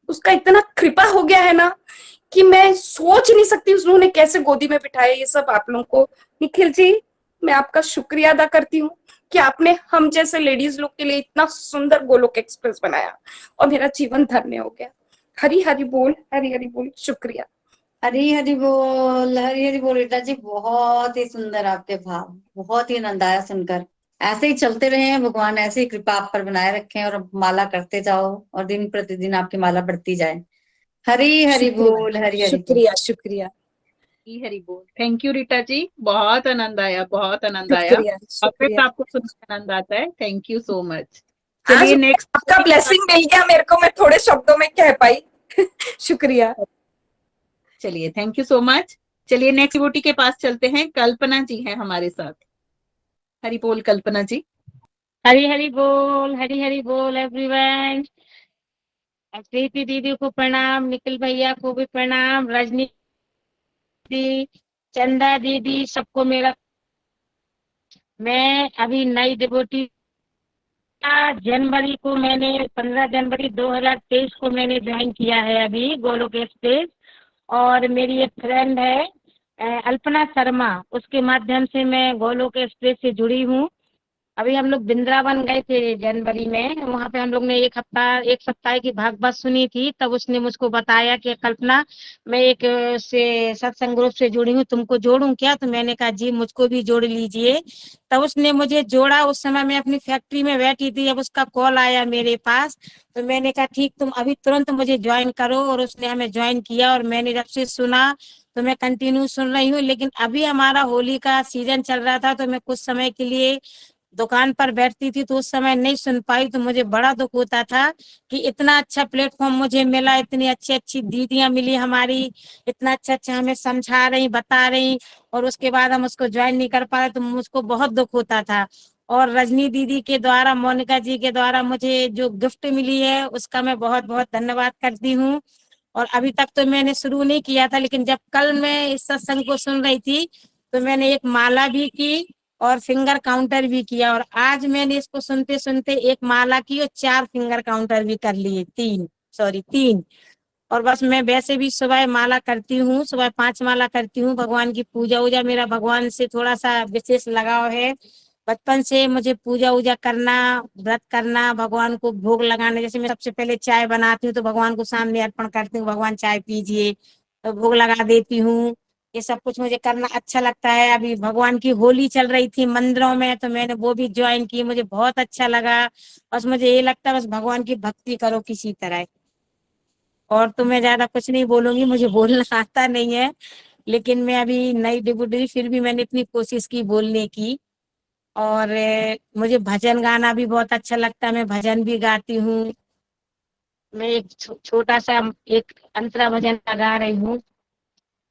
उसका इतना कृपा हो गया है ना कि मैं सोच नहीं सकती उन्होंने कैसे गोदी में बिठाया ये सब आप लोगों को। निखिल जी, मैं आपका शुक्रिया अदा करती हूँ कि आपने हम जैसे लेडीज लोग के लिए इतना सुंदर गोलोक एक्सप्रेस बनाया और मेरा जीवन धन्य हो गया। हरी हरी बोल, हरी हरी बोल। शुक्रिया। हरी हरी बोल, हरी हरी बोल। रीता जी, बहुत ही सुंदर आपके भाव, बहुत ही आनंद आया सुनकर। ऐसे ही चलते रहे, भगवान ऐसे ही कृपा आप पर बनाए रखें और माला करते जाओ और दिन प्रतिदिन आपकी माला बढ़ती जाए। हरी हरी बोल, हरी हरी बोल। शुक्रिया शुक्रिया हरी हरी बोल। थैंक यू रीता जी, बहुत आनंद आया, बहुत आनंद आया। शुक्रिया वापस शुक्रिया। आपको सुनकर आनंद आता है। Thank you so much. आज चलिए नेक्स्ट। आपका ब्लेसिंग मिल गया मेरे को, मैं थोड़े शब्दों में कह पाई। शुक्रिया। चलिए, थैंक यू सो मच। चलिए नेक्स्ट डिवोटी के पास चलते हैं। कल्पना जी हैं हमारे साथ। हरी बोल कल्पना जी। हरी हरी बोल एवरीवन। प्रीति दीदी को प्रणाम, निखिल भैया को भी प्रणाम, रजनी दीदी, चंदा दीदी, सबको मेरा। मैं अभी नई डिवोटी, जनवरी को मैंने 15 जनवरी 2023 को मैंने ज्वाइन किया है अभी गोलोक एक्सप्रेस। और मेरी एक फ्रेंड है अल्पना शर्मा, उसके माध्यम से मैं गोलोक एक्सप्रेस से जुड़ी हूँ। अभी हम लोग वृंदावन गए थे जनवरी में, वहां पे हम लोग ने एक सप्ताह की भागवत सुनी थी। तब उसने मुझको बताया कि कल्पना, मैं एक से सत्संग ग्रुप से जुड़ी हूँ, तुमको जोड़ूं क्या? तो मैंने कहा जी मुझको भी जोड़ लीजिए। तब उसने मुझे जोड़ा। उस समय मैं अपनी फैक्ट्री में बैठी थी, अब उसका कॉल आया मेरे पास, तो मैंने कहा ठीक, तुम अभी तुरंत मुझे ज्वाइन करो। और उसने हमें ज्वाइन किया और मैंने जब से सुना तो मैं कंटिन्यू सुन रही हूँ। लेकिन अभी हमारा होली का सीजन चल रहा था तो मैं कुछ समय के लिए दुकान पर बैठती थी, तो उस समय नहीं सुन पाई। तो मुझे बड़ा दुख होता था कि इतना अच्छा प्लेटफॉर्म मुझे मिला, इतनी अच्छी अच्छी दीदियां मिली हमारी, इतना अच्छा अच्छा हमें समझा रही, बता रही, और उसके बाद हम उसको ज्वाइन नहीं कर पा रहे, तो मुझको बहुत दुख होता था। और रजनी दीदी के द्वारा, मोनिका जी के द्वारा मुझे जो गिफ्ट मिली है उसका मैं बहुत बहुत धन्यवाद करती हूँ। और अभी तक तो मैंने शुरू नहीं किया था, लेकिन जब कल मैं इस सत्संग को सुन रही थी तो मैंने एक माला भी की और फिंगर काउंटर भी किया। और आज मैंने इसको सुनते सुनते एक माला की और 4 फिंगर काउंटर भी कर लिए, 3। और बस मैं वैसे भी सुबह माला करती हूँ, सुबह 5 माला करती हूँ। भगवान की पूजा वूजा, मेरा भगवान से थोड़ा सा विशेष लगाव है। बचपन से मुझे पूजा वूजा करना, व्रत करना, भगवान को भोग लगाना। जैसे मैं सबसे पहले चाय बनाती हूँ तो भगवान को सामने अर्पण करती हूँ, भगवान चाय पीजिए, तो भोग लगा देती हूँ। ये सब कुछ मुझे करना अच्छा लगता है। अभी भगवान की होली चल रही थी मंदिरों में, तो मैंने वो भी ज्वाइन की, मुझे बहुत अच्छा लगा। बस मुझे ये लगता है बस भगवान की भक्ति करो किसी तरह। और तो मैं ज्यादा कुछ नहीं बोलूंगी, मुझे बोलना आता नहीं है, लेकिन मैं अभी नई डिब्यूटी, फिर भी मैंने इतनी कोशिश की बोलने की। और मुझे भजन गाना भी बहुत अच्छा लगता है, मैं भजन भी गाती हूँ। मैं एक छोटा सा एक अंतरा भजन गा रही हूँ।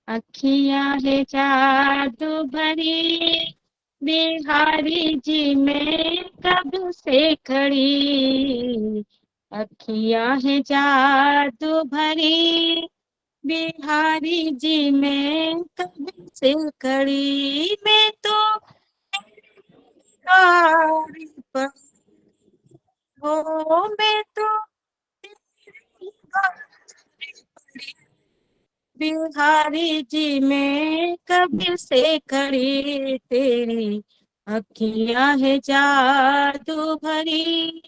अखियां है जादू भरी, बिहारी जी में कब से खड़ी। अखियां है जादू भरी, बिहारी जी में कब से खड़ी। मैं तो गाड़ी पर हो, मैं तो बिहारी जी में कब से खड़ी, तेरी अखियां है जादू भरी।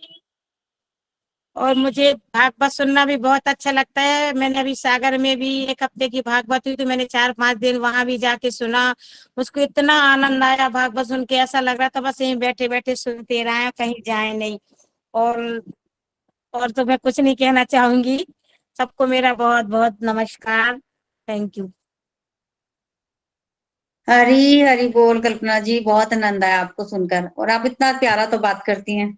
और मुझे भागवत सुनना भी बहुत अच्छा लगता है। मैंने अभी सागर में भी 1 हफ्ते की भागवत हुई, तो मैंने 4-5 दिन वहां भी जाके सुना। मुझको इतना आनंद आया भागवत सुन के, ऐसा लग रहा था बस यहीं बैठे बैठे सुनते रहे, कहीं जाए नहीं। और और तो मैं कुछ नहीं कहना चाहूंगी। सबको मेरा बहुत बहुत नमस्कार। Thank you. हरी हरी बोल कल्पना जी, बहुत आनंद आया आपको सुनकर, और आप इतना प्यारा तो बात करती हैं,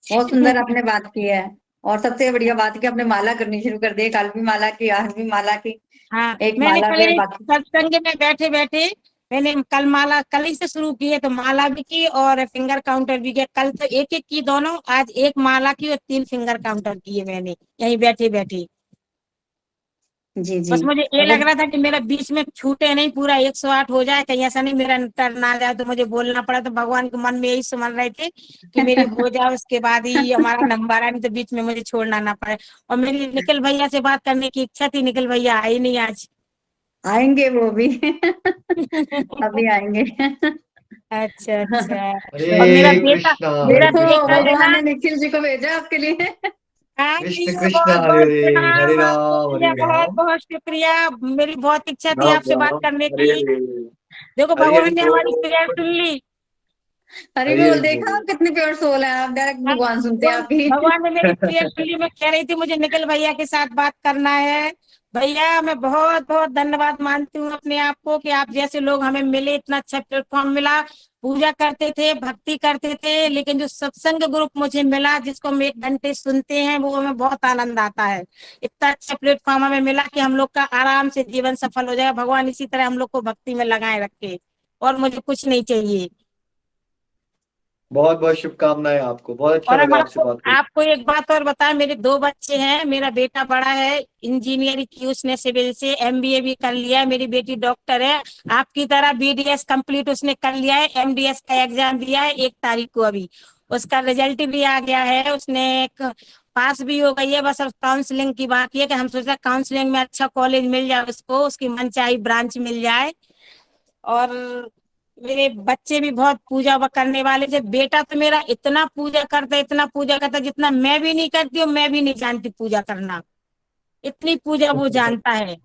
बहुत सुंदर आपने बात की है। और सबसे बढ़िया बात है कि आपने माला करनी शुरू कर दी, कल भी माला की, आज भी माला की, हाँ, एक मैंने माला कल फिर ही बाकी। सत्संग में बैठे बैठे मैंने कल माला कल ही से शुरू की है, तो माला भी की और फिंगर काउंटर भी किया। कल तो एक एक की दोनों, आज एक माला की और 3 फिंगर काउंटर किए मैंने यहीं बैठे बैठे। जी जी, बस मुझे ये लग मतलब रहा था कि मेरा बीच में छूटे नहीं, पूरा 108 हो जाए, कहीं ऐसा नहीं मेरा टर्न आ जाए तो मुझे बोलना पड़ा। तो भगवान के मन में यही सुमन रहे थे कि मेरी हो जाए, उसके बाद ही हमारा नंबर आए, नहीं तो बीच में मुझे छोड़ना ना पड़े। और मेरी निखिल भैया से बात करने की इच्छा थी, निखिल भैया आए नहीं आज। आएंगे वो भी अभी आएंगे अच्छा अच्छा। और हरे कृष्णा हरे मेरा देखो बेटा कृष्णा है भगवान ना। ने निखिल जी को भेजा आपके लिए हाँ कृष्ण भैया, कृष्ण बहुत हरे बहुत हरे प्रणाम हरे आपको राम भैया, हरे बहुत राम बहुत शुक्रिया। मेरी बहुत इच्छा थी राम आपसे बात राम करने हरे की। हरे देखो हरे हरे भगवान ने हमारी प्रेयर बोल सुन ली। हरी हरे हरे बोल, देखा बोल आप कितने प्योर सोल है, आप डायरेक्ट हाँ, भगवान सुनते हैं भगवान आपकी भगवान ने मेरी प्रेयर सुन ली। मैं कह रही थी मुझे निखिल भैया के साथ बात करना है। भैया मैं बहुत बहुत धन्यवाद मानती हूँ अपने आप को कि आप जैसे लोग हमें मिले, इतना अच्छा प्लेटफॉर्म मिला। पूजा करते थे, भक्ति करते थे, लेकिन जो सत्संग ग्रुप मुझे मिला जिसको हम 1 घंटे सुनते हैं, वो हमें बहुत आनंद आता है। इतना अच्छा प्लेटफॉर्म हमें मिला कि हम लोग का आराम से जीवन सफल हो जाएगा। भगवान इसी तरह हम लोग को भक्ति में लगाए रखे, और मुझे कुछ नहीं चाहिए। बहुत बहुत शुभकामनाएं आपको, बहुत अच्छा और हम लगा आपसे आपको बात करके। आपको एक बात और बताएं, मेरे 2 बच्चे हैं। मेरा बेटा बड़ा है, इंजीनियरिंग की उसने सिविल से, एमबीए भी कर लिया है। मेरी बेटी डॉक्टर है, आपकी तरह बीडीएस कंप्लीट उसने कर लिया है। एमडीएस का एग्जाम दिया है 1 तारीख को, अभी उसका रिजल्ट भी आ गया है। उसने एक पास भी हो गई है, बस अब काउंसलिंग की बाकी है कि हम सोचा काउंसलिंग में अच्छा कॉलेज मिल जाए उसको, उसकी मनचाही ब्रांच मिल जाए। और मेरे बच्चे भी बहुत पूजा करने वाले थे। बेटा तो मेरा इतना पूजा करता, इतना पूजा करता, जितना मैं भी नहीं करती हूँ, मैं भी नहीं जानती पूजा करना, इतनी पूजा वो जानता है।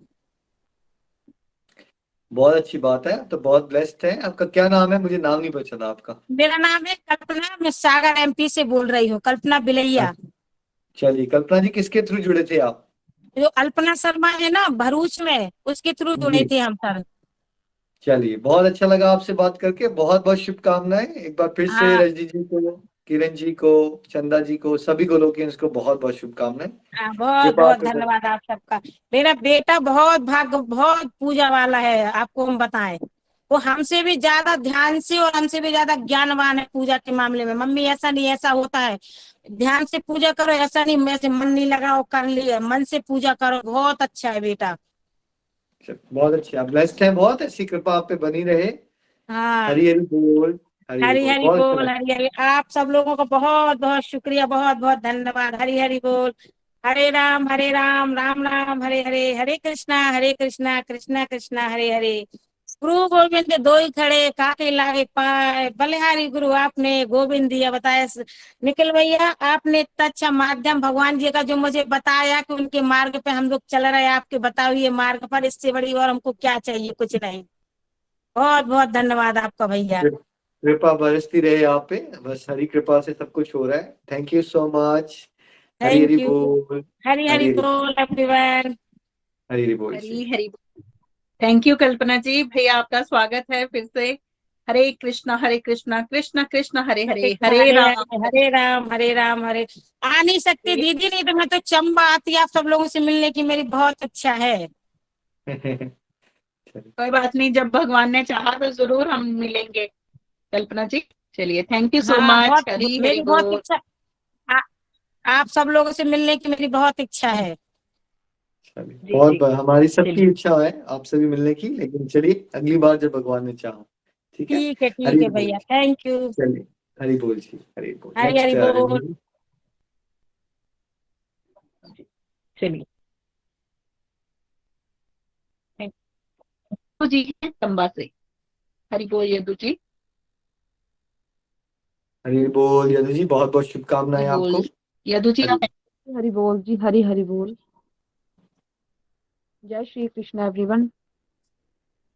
बहुत अच्छी बात है, तो बहुत ब्लेस्ड है। आपका क्या नाम है? मुझे नाम नहीं पहचाना आपका। मेरा नाम है कल्पना, मैं सागर एमपी से बोल रही हूँ, कल्पना बिलैया। चलिए कल्पना जी, किसके थ्रू जुड़े थे आप? जो अल्पना शर्मा है ना भरूच में, उसके थ्रू जुड़े जी, थे हम सर। चलिए बहुत अच्छा लगा आपसे बात करके, बहुत बहुत शुभकामनाएं एक बार फिर से हाँ रजनी जी को, किरण जी को, चंदा जी को, सभी गोलोकियंस को बहुत बहुत शुभकामनाएं। हाँ, बहुत कृपा बहुत करें। धन्यवाद आप सबका। मेरा बेटा बहुत भाग्य, बहुत पूजा वाला है, आपको हम बताएं। वो हमसे भी ज्यादा ध्यान से और हमसे भी ज्यादा ज्ञानवान है पूजा के मामले में। मम्मी ऐसा नहीं, ऐसा होता है, ध्यान से पूजा करो, ऐसा नहीं मैं से मन नहीं लगाओ कर लिया, मन से पूजा करो। बहुत अच्छा है बेटा। बहुत अच्छे, आप ब्लेस्ड हैं, बहुत ऐसी कृपा आप पे बनी रहे। हाँ, हरी हरी बोल, हरी हरी हरी बोल, हरी बहुत अच्छा बोल, लगा। हरी हरी। आप सब लोगों को बहुत बहुत शुक्रिया, बहुत बहुत धन्यवाद। हरी हरी बोल। हरे राम राम राम हरे हरे, हरे कृष्णा कृष्णा कृष्णा हरे हरे। गुरु गोविंद दो ही खड़े, काके लागे पाए, बलिहारी गुरु आपने गोविंद दिया बताया। निखिल भैया, आपने इतना अच्छा माध्यम भगवान जी का जो मुझे बताया कि उनके मार्ग पे हम लोग चल रहे हैं, आपके बताए हुए मार्ग पर, इससे बड़ी और हमको क्या चाहिए, कुछ नहीं। बहुत बहुत धन्यवाद आपका भैया। कृपा बरसती रहे आप पे, बस हरी कृपा से सब कुछ हो रहा है। Thank you so much. Hari Hari thank you. बोल, हरी हरी हरी हरी, बोल एवरीवन। हरी हरी बोल जी। हरी हरी। थैंक यू कल्पना जी, भैया आपका स्वागत है फिर से। हरे कृष्णा कृष्णा कृष्ण हरे हरे, हरे हरे राम हरे, हरे राम हरे राम हरे। आ नहीं सकती दीदी, नहीं तो मैं तो चंबा आती आप सब लोगों से मिलने की, मेरी बहुत इच्छा है। कोई बात नहीं, जब भगवान ने चाहा तो जरूर हम मिलेंगे कल्पना जी। चलिए, थैंक यू सो हाँ, मच। बहुत हरी हरि मेरी बहुत बोल। इच्छा। आ, आप सब लोगों से मिलने की मेरी बहुत इच्छा है। चलिए, जी बहुत जी, हमारी चलिए सबकी इच्छा है आपसे भी मिलने की, लेकिन चलिए अगली बार जब भगवान ने चाहा। ठीक है। ठीक हरी है बोल। भैया, थैंक यू। चलिए, हरी बोल जी, हरी बोल। हरी हरी नेक्स्ट बोल। चलिए। यदु जी हैं चंबा से। हरि बोल यदु जी। हरी बोल यदु जी, बहुत बहुत हरि शुभकामनाएं बोल आपको। यदु जी, हरी आप। हरि बोल जी, हरि हरि बोल। जय श्री कृष्ण एवरीवन।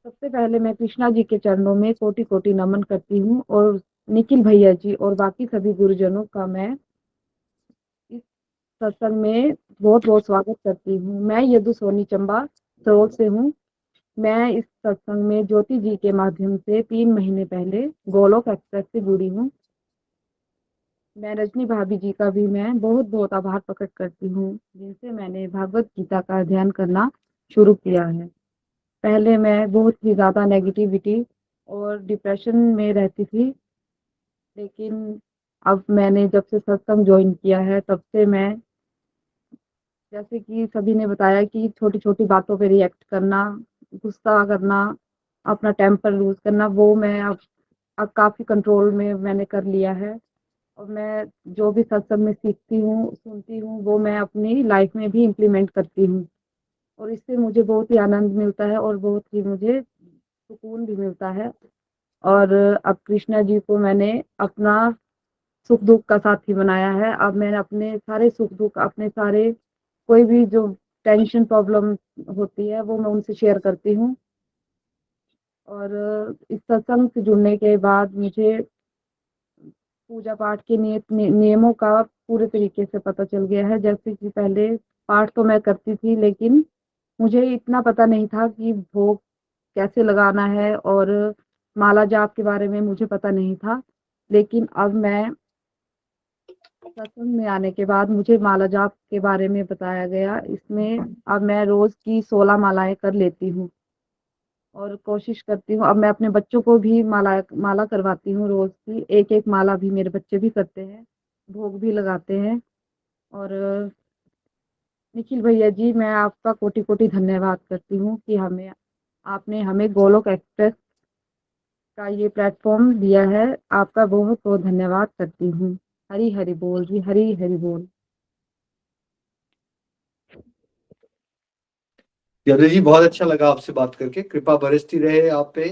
सबसे पहले मैं कृष्णा जी के चरणों में कोटि कोटि नमन करती हूँ, और निखिल भैया जी और बाकी सभी गुरुजनों का मैं इस सत्संग में बहुत बहुत स्वागत करती हूँ। मैं यदु सोनी चंबा सरोज से हूँ। मैं इस सत्संग में ज्योति जी के माध्यम से 3 महीने पहले गोलोक एक्सप्रेस से जुड़ी हूँ। मैं रजनी भाभी जी का भी मैं बहुत बहुत आभार प्रकट करती हूँ, जिनसे मैंने भागवत गीता का अध्ययन करना शुरू किया है। पहले मैं बहुत ही ज़्यादा नेगेटिविटी और डिप्रेशन में रहती थी, लेकिन अब मैंने जब से सत्संग ज्वाइन किया है तब से मैं, जैसे कि सभी ने बताया कि छोटी छोटी बातों पे रिएक्ट करना, गुस्सा करना, अपना टेम्पर लूज करना, वो मैं अब काफ़ी कंट्रोल में मैंने कर लिया है। और मैं जो भी सत्संग में सीखती हूँ, सुनती हूँ, वो मैं अपनी लाइफ में भी इम्प्लीमेंट करती हूँ और इससे मुझे बहुत ही आनंद मिलता है और बहुत ही मुझे सुकून भी मिलता है। और अब कृष्णा जी को मैंने अपना सुख दुख का साथी बनाया है। अब मैंने अपने सारे सुख दुख, अपने सारे कोई भी जो टेंशन प्रॉब्लम होती है वो मैं उनसे शेयर करती हूँ। और इस सत्संग से जुड़ने के बाद मुझे पूजा पाठ के नियमों का पूरे तरीके से पता चल गया है। जैसे कि पहले पाठ तो मैं करती थी, लेकिन मुझे इतना पता नहीं था कि भोग कैसे लगाना है और माला जाप के बारे में मुझे पता नहीं था। लेकिन अब मैं सत्संग में आने के बाद मुझे माला जाप के बारे में बताया गया। इसमें अब मैं रोज की 16 मालाएं कर लेती हूँ और कोशिश करती हूँ। अब मैं अपने बच्चों को भी माला करवाती हूँ, रोज की एक एक माला भी मेरे बच्चे भी करते हैं, भोग भी लगाते हैं। और निखिल भैया जी, मैं आपका कोटि कोटि धन्यवाद करती हूँ कि आपने हमें गोलोक एक्सप्रेस का ये प्लेटफॉर्म दिया है। आपका बहुत बहुत धन्यवाद करती हूँ। हरी हरि बोल जी, हरी हरि बोल। यादव जी, बहुत अच्छा लगा आपसे बात करके। कृपा बरसती रहे आप पे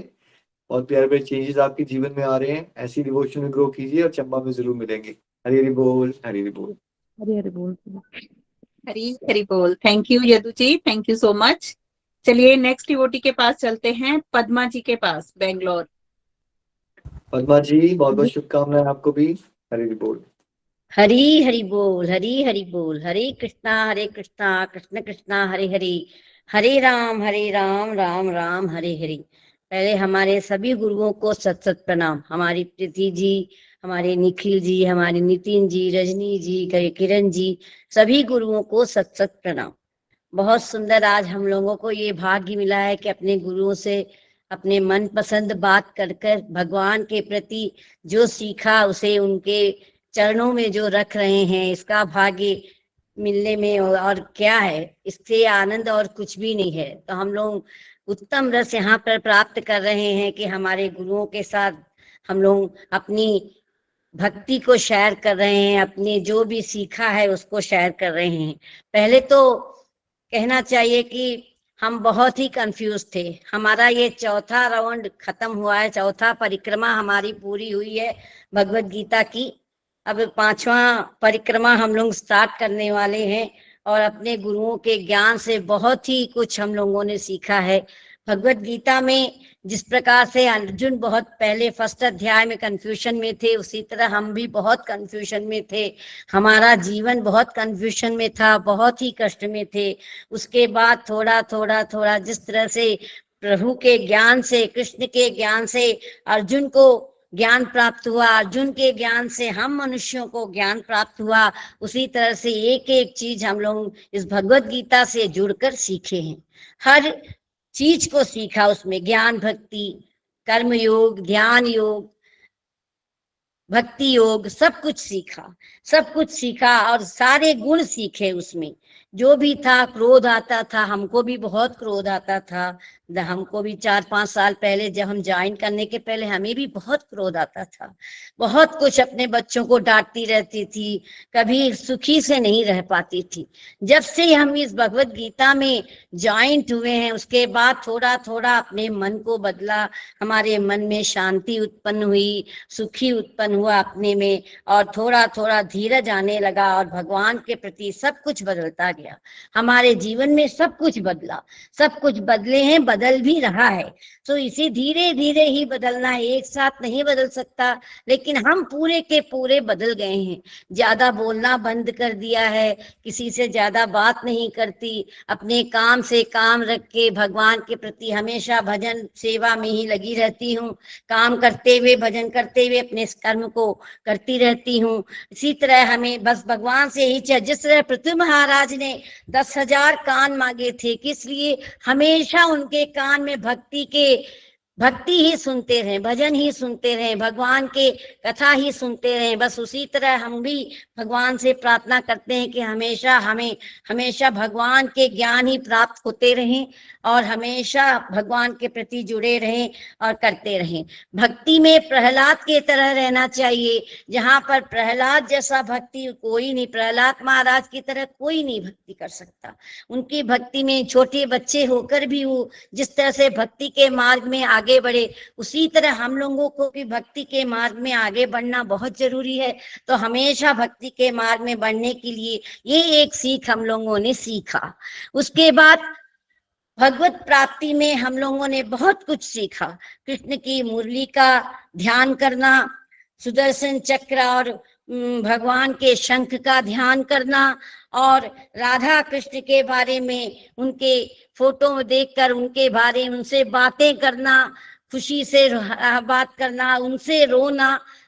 और प्यारे प्यारे चेंजेस आपके जीवन में आ रहे हैं। ऐसी डिवोशन में ग्रो कीजिए और चंबा में जरूर मिलेंगे। हरी हरि बोल, हरी हरि बोल, हरी हरि बोल। हरी हरी बोल। Thank you Yadu ji, thank you so much. चलिए नेक्स्ट डिवोटी के पास चलते हैं, पद्मा जी के पास, बेंगलोर। पद्मा जी, बहुत बहुत शुभकामनाएं आपको भी। हरी हरि बोल। हरी हरि बोल, हरी हरि बोल। हरे कृष्णा कृष्ण कृष्णा हरे हरे, हरे राम राम राम हरे हरे। पहले हमारे सभी गुरुओं को सत सत प्रणाम। हमारी प्रीति जी, हमारे निखिल जी, हमारे नितिन जी, रजनी जी, किरण जी, सभी गुरुओं को सत सत प्रणाम। बहुत सुंदर आज हम लोगों को ये भाग्य मिला है कि अपने गुरुओं से अपने मन पसंद बात कर कर भगवान के प्रति जो सीखा उसे उनके चरणों में जो रख रहे हैं, इसका भाग्य मिलने में और क्या है, इससे आनंद और कुछ भी नहीं है। तो हम लोग उत्तम रस यहाँ पर प्राप्त कर रहे हैं कि हमारे गुरुओं के साथ हम लोग अपनी भक्ति को शेयर कर रहे हैं, अपने जो भी सीखा है उसको शेयर कर रहे हैं। पहले तो कहना चाहिए कि हम बहुत ही कंफ्यूज थे। हमारा ये चौथा राउंड खत्म हुआ है, चौथा परिक्रमा हमारी पूरी हुई है भगवत गीता की। अब 5वां परिक्रमा हम लोग स्टार्ट करने वाले हैं और अपने गुरुओं के ज्ञान से बहुत ही कुछ हम लोगों ने सीखा है। भगवत गीता में जिस प्रकार से अर्जुन बहुत पहले फर्स्ट अध्याय में कंफ्यूजन में थे, उसी तरह हम भी बहुत कंफ्यूजन में थे। हमारा जीवन बहुत कंफ्यूजन में था, बहुत ही कष्ट में थे। उसके बाद थोड़ा थोड़ा थोड़ा जिस तरह से प्रभु के ज्ञान से, कृष्ण के ज्ञान से अर्जुन को ज्ञान प्राप्त हुआ, अर्जुन के ज्ञान से हम मनुष्यों को ज्ञान प्राप्त हुआ, उसी तरह से एक एक चीज हम लोग इस भगवत गीता से जुड़कर सीखे हैं। हर चीज को सीखा, उसमें ज्ञान भक्ति, कर्म योग, ध्यान योग, भक्ति योग, सब कुछ सीखा और सारे गुण सीखे। उसमें जो भी था, क्रोध आता था, हमको भी बहुत क्रोध आता था। हमको भी 4-5 साल पहले जब हम ज्वाइन करने के पहले हमें भी बहुत क्रोध आता था। बहुत कुछ अपने बच्चों को डांटती रहती थी, कभी सुखी से नहीं रह पाती थी। जब से हम इस भगवत गीता में ज्वाइंट हुए हैं, उसके बाद थोड़ा थोड़ा अपने मन को बदला, हमारे मन में शांति उत्पन्न हुई, सुखी उत्पन्न हुआ अपने में, और थोड़ा थोड़ा धीरज आने लगा और भगवान के प्रति सब कुछ बदलता गया, हमारे जीवन में सब कुछ बदला, सब कुछ बदले हैं, बदल भी रहा है। तो इसे धीरे धीरे ही बदलना है, एक साथ नहीं बदल सकता, लेकिन हम पूरे के पूरे बदल गए हैं। ज्यादा बोलना बंद कर दिया है, किसी से ज्यादा बात नहीं करती, अपने काम से काम रख के भगवान के प्रति हमेशा भजन सेवा में ही लगी रहती हूँ। काम करते हुए, भजन करते हुए अपने इस कर्म को करती रहती हूँ। इसी तरह हमें बस भगवान से ही चाहिए। जिस तरह पृथ्वी महाराज ने 10,000 कान मांगे थे, किस लिए? हमेशा उनके कान में भक्ति ही सुनते रहे, भजन ही सुनते रहे, भगवान के कथा ही सुनते रहे। बस उसी तरह हम भी भगवान से प्रार्थना करते हैं कि हमेशा भगवान के ज्ञान ही प्राप्त होते रहें और हमेशा भगवान के प्रति जुड़े रहें और करते रहें। भक्ति में प्रहलाद के तरह रहना चाहिए, जहाँ पर प्रहलाद जैसा भक्ति कोई नहीं, प्रहलाद महाराज की तरह कोई नहीं भक्ति कर सकता। उनकी भक्ति में छोटे बच्चे होकर भी वो जिस तरह से भक्ति के मार्ग में आगे बढ़े, उसी तरह हम लोगों को भी भक्ति के मार्ग में आगे बढ़ना बहुत जरूरी है। तो हमेशा भक्ति के मार्ग में बढ़ने के लिए ये एक सीख हम लोगों ने सीखा। उसके बाद भगवत प्राप्ति में हम लोगों ने बहुत कुछ सीखा। कृष्ण की मुरली का ध्यान करना, सुदर्शन चक्र और भगवान के शंख का ध्यान करना, और राधा कृष्ण के बारे में उनके फोटो में देखकर उनके बारे में उनसे बातें करना, खुशी से बात करना, उनसे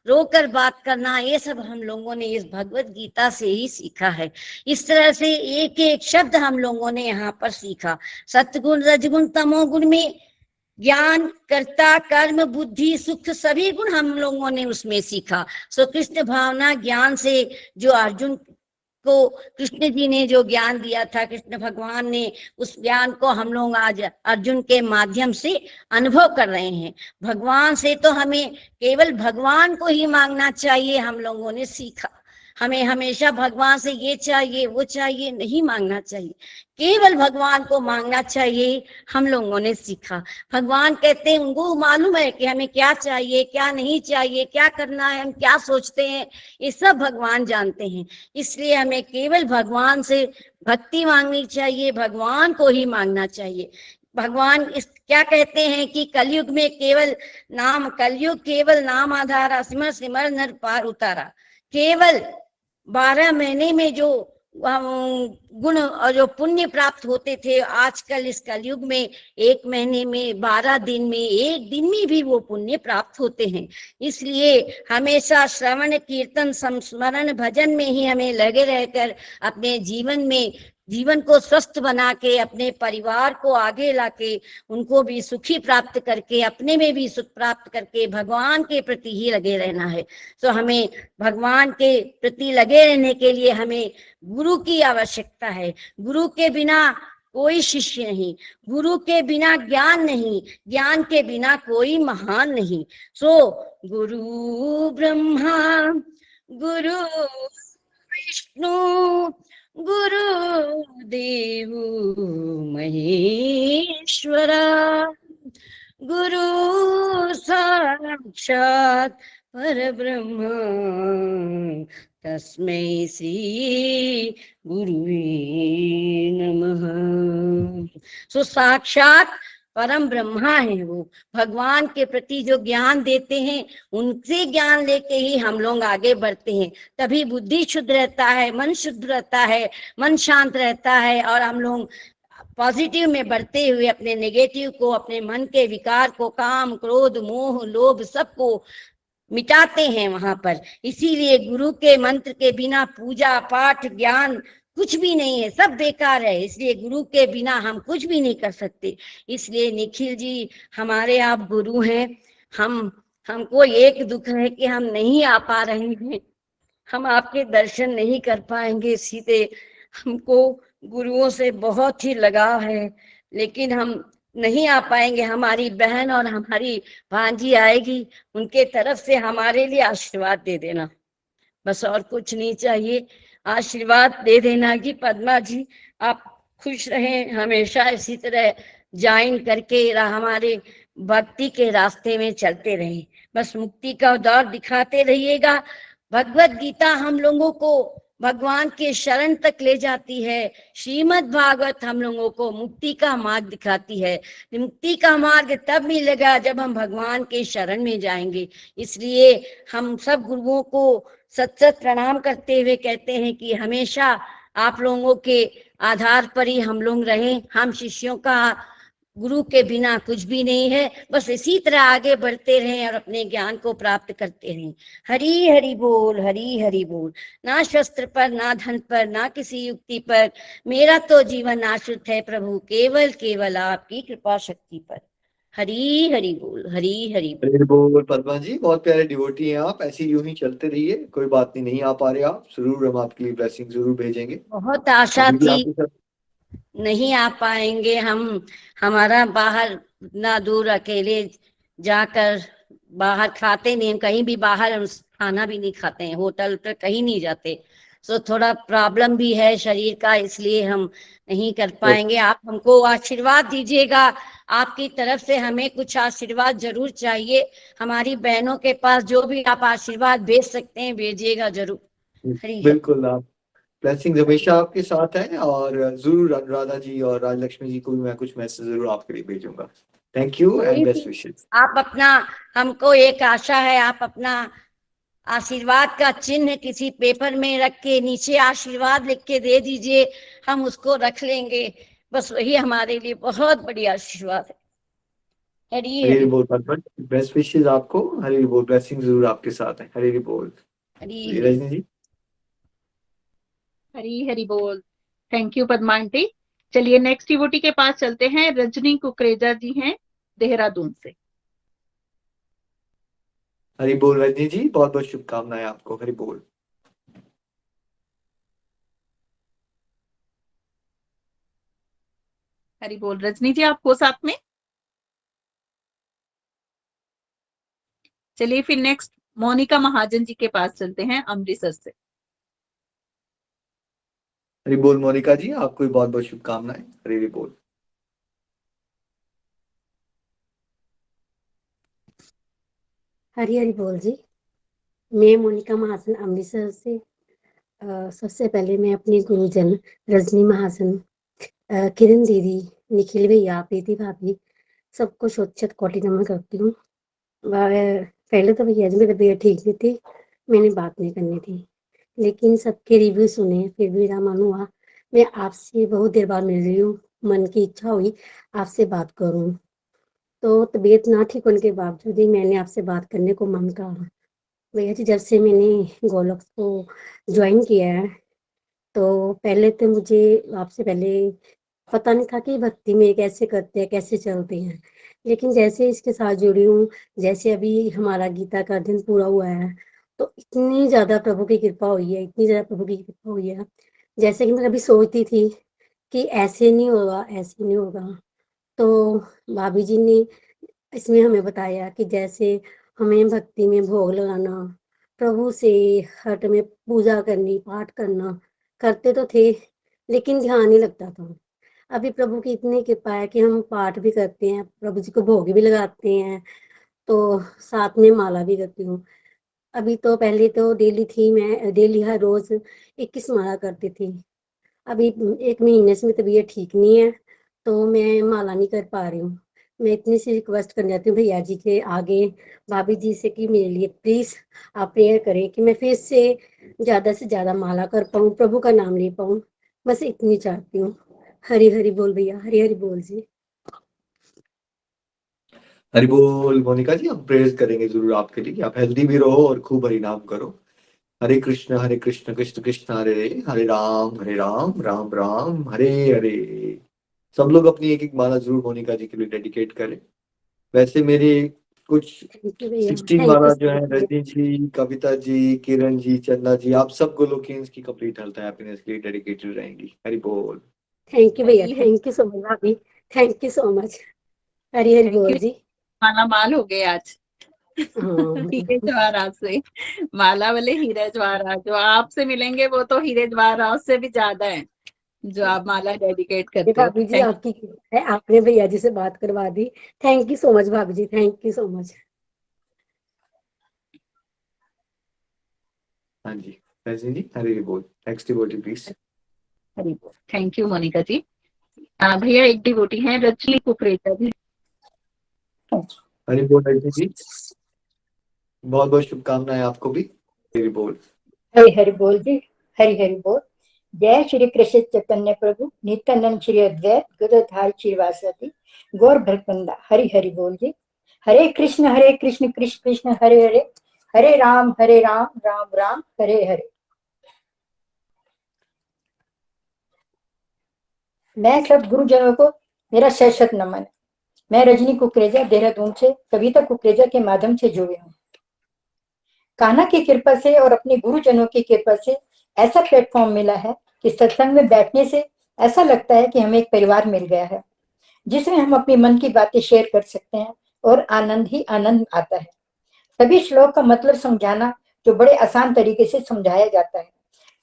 रोकर बात करना, ये सब हम लोगों ने इस भगवत गीता से ही सीखा है। इस तरह से एक एक शब्द हम लोगों ने यहाँ पर सीखा। सत्गुण, रजगुण, तमोगुण में ज्ञान, कर्ता, कर्म, बुद्धि, सुख सभी गुण हम लोगों ने उसमें सीखा। सो कृष्ण भावना ज्ञान से जो अर्जुन को कृष्ण जी ने जो ज्ञान दिया था, कृष्ण भगवान ने उस ज्ञान को हम लोग आज अर्जुन के माध्यम से अनुभव कर रहे हैं। भगवान से तो हमें केवल भगवान को ही मांगना चाहिए, हम लोगों ने सीखा। हमें हमेशा भगवान से ये चाहिए वो चाहिए नहीं मांगना चाहिए, केवल भगवान को मांगना चाहिए, हम लोगों ने सीखा। भगवान कहते हैं उनको मालूम है कि हमें क्या चाहिए, क्या नहीं चाहिए, क्या करना है, हम क्या सोचते हैं, ये सब भगवान जानते हैं। इसलिए हमें केवल भगवान से भक्ति मांगनी चाहिए, भगवान को ही मांगना चाहिए। भगवान इस क्या कहते हैं कि कलयुग में कलयुग केवल नाम आधारा, सिमर सिमर नर पार उतारा। केवल 12 महीने में जो गुण और जो पुण्य प्राप्त होते थे, आजकल इस कलयुग में 1 महीने में, 12 दिन में, 1 दिन में भी वो पुण्य प्राप्त होते हैं। इसलिए हमेशा श्रवण, कीर्तन, संस्मरण, भजन में ही हमें लगे रहकर अपने जीवन को स्वस्थ बना के, अपने परिवार को आगे लाके, उनको भी सुखी प्राप्त करके, अपने में भी सुख प्राप्त करके भगवान के प्रति ही लगे रहना है। तो हमें भगवान के प्रति लगे रहने के लिए हमें गुरु की आवश्यकता है। गुरु के बिना कोई शिष्य नहीं, गुरु के बिना ज्ञान नहीं, ज्ञान के बिना कोई महान नहीं। सो गुरु ब्रह्मा गुरु विष्णु गुरुदेव महेश्वरा, गुरु साक्षात् परब्रह्म तस्मै श्री गुरुवे नमः। सो साक्षात परम ब्रह्मा है वो, भगवान के प्रति जो ज्ञान देते हैं, उनसे ज्ञान लेके ही हम लोग आगे बढ़ते हैं। तभी बुद्धि शुद्ध रहता है, मन शुद्ध रहता है, मन शांत रहता है, और हम लोग पॉजिटिव में बढ़ते हुए अपने नेगेटिव को, अपने मन के विकार को, काम, क्रोध, मोह, लोभ, सबको मिटाते हैं वहां पर। इसीलिए गुरु के मंत्र के बिना पूजा पाठ ज्ञान कुछ भी नहीं है, सब बेकार है। इसलिए गुरु के बिना हम कुछ भी नहीं कर सकते। इसलिए निखिल जी हमारे आप गुरु हैं। हमको एक दुख है कि हम नहीं आ पा रहे हैं, हम आपके दर्शन नहीं कर पाएंगे सीधे। हमको गुरुओं से बहुत ही लगाव है, लेकिन हम नहीं आ पाएंगे। हमारी बहन और हमारी भांजी आएगी, उनके तरफ से हमारे लिए आशीर्वाद दे देना, बस और कुछ नहीं चाहिए। आशीर्वाद दे देना कि पद्मा जी आप खुश रहें, हमेशा इसी तरह ज्वाइन करके हमारे भक्ति के रास्ते में चलते रहें। बस मुक्ति का दौर दिखाते रहिएगा। भगवत गीता हम लोगों को भगवान के शरण तक ले जाती है। श्रीमद् भागवत हम लोगों को मुक्ति का मार्ग दिखाती है। मुक्ति का मार्ग तब मिलेगा जब हम भगवान के शरण में जाएंगे। इसलिए हम सब गुरुओं को सत सत प्रणाम करते हुए कहते हैं कि हमेशा आप लोगों के आधार पर ही हम लोग रहें। हम शिष्यों का गुरु के बिना कुछ भी नहीं है। बस इसी तरह आगे बढ़ते रहें और अपने ज्ञान को प्राप्त करते रहें। हरि हरि बोल, हरि हरि बोल। ना शस्त्र पर, ना धन पर, ना किसी युक्ति पर, मेरा तो जीवन आश्रित है प्रभु केवल केवल आपकी कृपा शक्ति पर। हरि हरि बोल, हरि हरि बोल। हरि बोल। पद्मा जी बहुत प्यारे डिवोटी हैं आप, ऐसे यूं ही चलते रहिए, कोई बात नहीं, नहीं आ पा रहे आप, जरूर हम आपके लिए ब्लेसिंग जरूर भेजेंगे। बहुत आशा अभी भी थी, आपके साथ नहीं आ पाएंगे हम। हमारा बाहर इतना दूर अकेले जाकर बाहर खाते नहीं, हम कहीं भी बाहर हम खाना भी नहीं खाते हैं, होटल पर कहीं नहीं जाते। सो थोड़ा प्रॉब्लम भी है शरीर का, इसलिए हम नहीं कर पाएंगे। आप हमको आशीर्वाद दीजिएगा, आपकी तरफ से हमें कुछ आशीर्वाद जरूर चाहिए। हमारी बहनों के पास जो भी आप आशीर्वाद भेज सकते हैं भेजिएगा जरूर। हरि हरि। बिल्कुल, आप ब्लेसिंग हमेशा आपके साथ है, और जरूर अनुराधा जी और राजलक्ष्मी जी को भी मैं कुछ मैसेज जरूर आपके लिए भेजूंगा। Thank you and best wishes. आप अपना, हमको एक आशा है, आप अपना आशीर्वाद का चिन्ह किसी पेपर में रख के नीचे आशीर्वाद लिख के दे दीजिए, हम उसको रख लेंगे। बस वही हमारे लिए बहुत बड़ी आशीर्वाद है। हरि हरि हरि बोल पद्मा, बेस्ट विशेस आपको। हरि बोल, ब्लेसिंग जरूर आपके साथ है। हरि बोल। हरि जी, हरि। रजनी जी। हरी हरी बोल। Thank you Padma aunty. चलिए नेक्स्ट डिवोटी के पास चलते हैं। रजनी कुकरेजा जी हैं देहरादून से। हरि बोल रजनी जी, बहुत बहुत शुभकामनाएं आपको। हरि बोल। हरी बोल। रजनी जी आप हो साथ में? चलिए फिर नेक्स्ट मोनिका महाजन जी के पास चलते हैं अमृतसर से। हरि बोल मोनिका जी, आपको भी बहुत बहुत शुभकामनाएं। हरि बोल। हरी हरी बोल जी। मैं मोनिका महाजन अमृतसर से। सबसे पहले मैं अपने गुरुजन रजनी महाजन, किरण दीदी, निखिल भैया, प्रीति भाभी, सबको शोचत कोटि नमन करती हूँ। पहले तो भैया जी मेरी तबीयत ठीक नहीं थी, मैंने बात नहीं करनी थी, लेकिन सबके रिव्यू सुने फिर भी मेरा मन हुआ मैं आपसे बहुत देर बाद मिल रही हूँ, मन की इच्छा हुई आपसे बात करूँ। तो तबीयत ना ठीक होने के बावजूद ही मैंने आपसे बात करने को मन करा। भैया जी जब से मैंने गोलोक को ज्वाइन किया है, तो पहले तो मुझे आपसे पहले पता नहीं था कि भक्ति में कैसे करते हैं, कैसे चलते हैं, लेकिन जैसे इसके साथ जुड़ी हूँ, जैसे अभी हमारा गीता का दिन पूरा हुआ है, तो इतनी ज़्यादा प्रभु की कृपा हुई है, इतनी ज़्यादा प्रभु की कृपा हुई है। जैसे कि मैं कभी सोचती थी कि ऐसे नहीं होगा, ऐसे नहीं होगा, तो भाभी जी ने इसमें हमें बताया कि जैसे हमें भक्ति में भोग लगाना, प्रभु से हट में पूजा करनी, पाठ करना, करते तो थे लेकिन ध्यान नहीं लगता था। अभी प्रभु की इतनी कृपा है कि हम पाठ भी करते हैं, प्रभु जी को भोग भी लगाते हैं, तो साथ में माला भी करती हूँ। अभी तो पहले तो डेली थी, मैं डेली हर रोज 21 माला करती थी। अभी 1 महीने से मेरी तबीयत ठीक नहीं है, तो मैं माला नहीं कर पा रही हूँ। मैं इतनी सी रिक्वेस्ट करना चाहती हूँ भैया जी के आगे, भाभी जी से, कि मेरे लिए प्लीज आप प्रेयर करें कि मैं फिर से ज्यादा माला कर पाऊँ, प्रभु का नाम ले पाऊँ, बस इतनी चाहती हूँ। हरी हरी बोल भैया, हरी हरी बोल जी। हरि बोल मोनिका जी, हम प्रेयर करेंगे जरूर आपके लिए, आप हेल्दी भी रहो और खूब हरि नाम करो। हरे कृष्ण कृष्ण कृष्ण हरे हरे, हरे राम राम राम हरे हरे। सब लोग अपनी एक एक माला जरूर मोनिका जी के लिए डेडिकेट करें। वैसे मेरे कुछ थैंक यू भैया, 16 थैंक माला यू जो सो है, मच। रजनी जी, कविता जी, किरण जी, चंदा जी, आप सब गोलोकियंस की कंप्लीट हेल्थ एंड हैप्पीनेस के लिए डेडिकेटेड रहेंगी। हरि बोल। थैंक यू भैया, Hari Hari. Thank you so much भाभी, thank you so much. Hari Hari thank बोल यू। जी। माला माल हो गए आज। हाँ हीरे जवाहरात से। माला वाले हीरे जवाहरात जो आपसे मिलेंगे वो तो हीरे जवाहरात से भी ज्यादा है, जो आप माला डेडिकेट ये करते हो। भाभी जी थैंक आपकी कृपा है, आपने भैया जी से बात करवा दी। थैंक यू सो मच भाभी जी, थैंक यू सो मच। हाँ जी, रजनी जी, हरे हरि बोल। Next devotee please. हरि बोल। Thank you Monika ji. भैया एक डिवोटी है रजनी कुकरेजा जी। हरि बोल रजनी जी, बहुत बहुत शुभकामनाएं आपको भी। हरि बोल। हरि हरि बोल जी, हरि हरि बोल। जय श्री कृष्ण चैतन्य प्रभु नित्यानंद श्री अद्वैत गदाधर श्रीवासवती गौर भक्तवृंदा। हरि हरि बोल जी। हरे कृष्ण कृष्ण कृष्ण हरे हरे, हरे राम राम राम हरे हरे। मैं सब गुरुजनों को मेरा शत नमन है। मैं रजनी कुकरेजा देहरादून से कविता कुकरेजा के माध्यम से जुड़ी हूँ। कान्हा की कृपा से और अपने गुरुजनों की कृपा से ऐसा प्लेटफॉर्म मिला है कि सत्संग में बैठने से ऐसा लगता है कि हमें एक परिवार मिल गया है, जिसमें हम अपनी मन की बातें शेयर कर सकते हैं और आनंद ही आनंद आता है। सभी श्लोक का मतलब समझाना जो बड़े आसान तरीके से समझाया जाता है।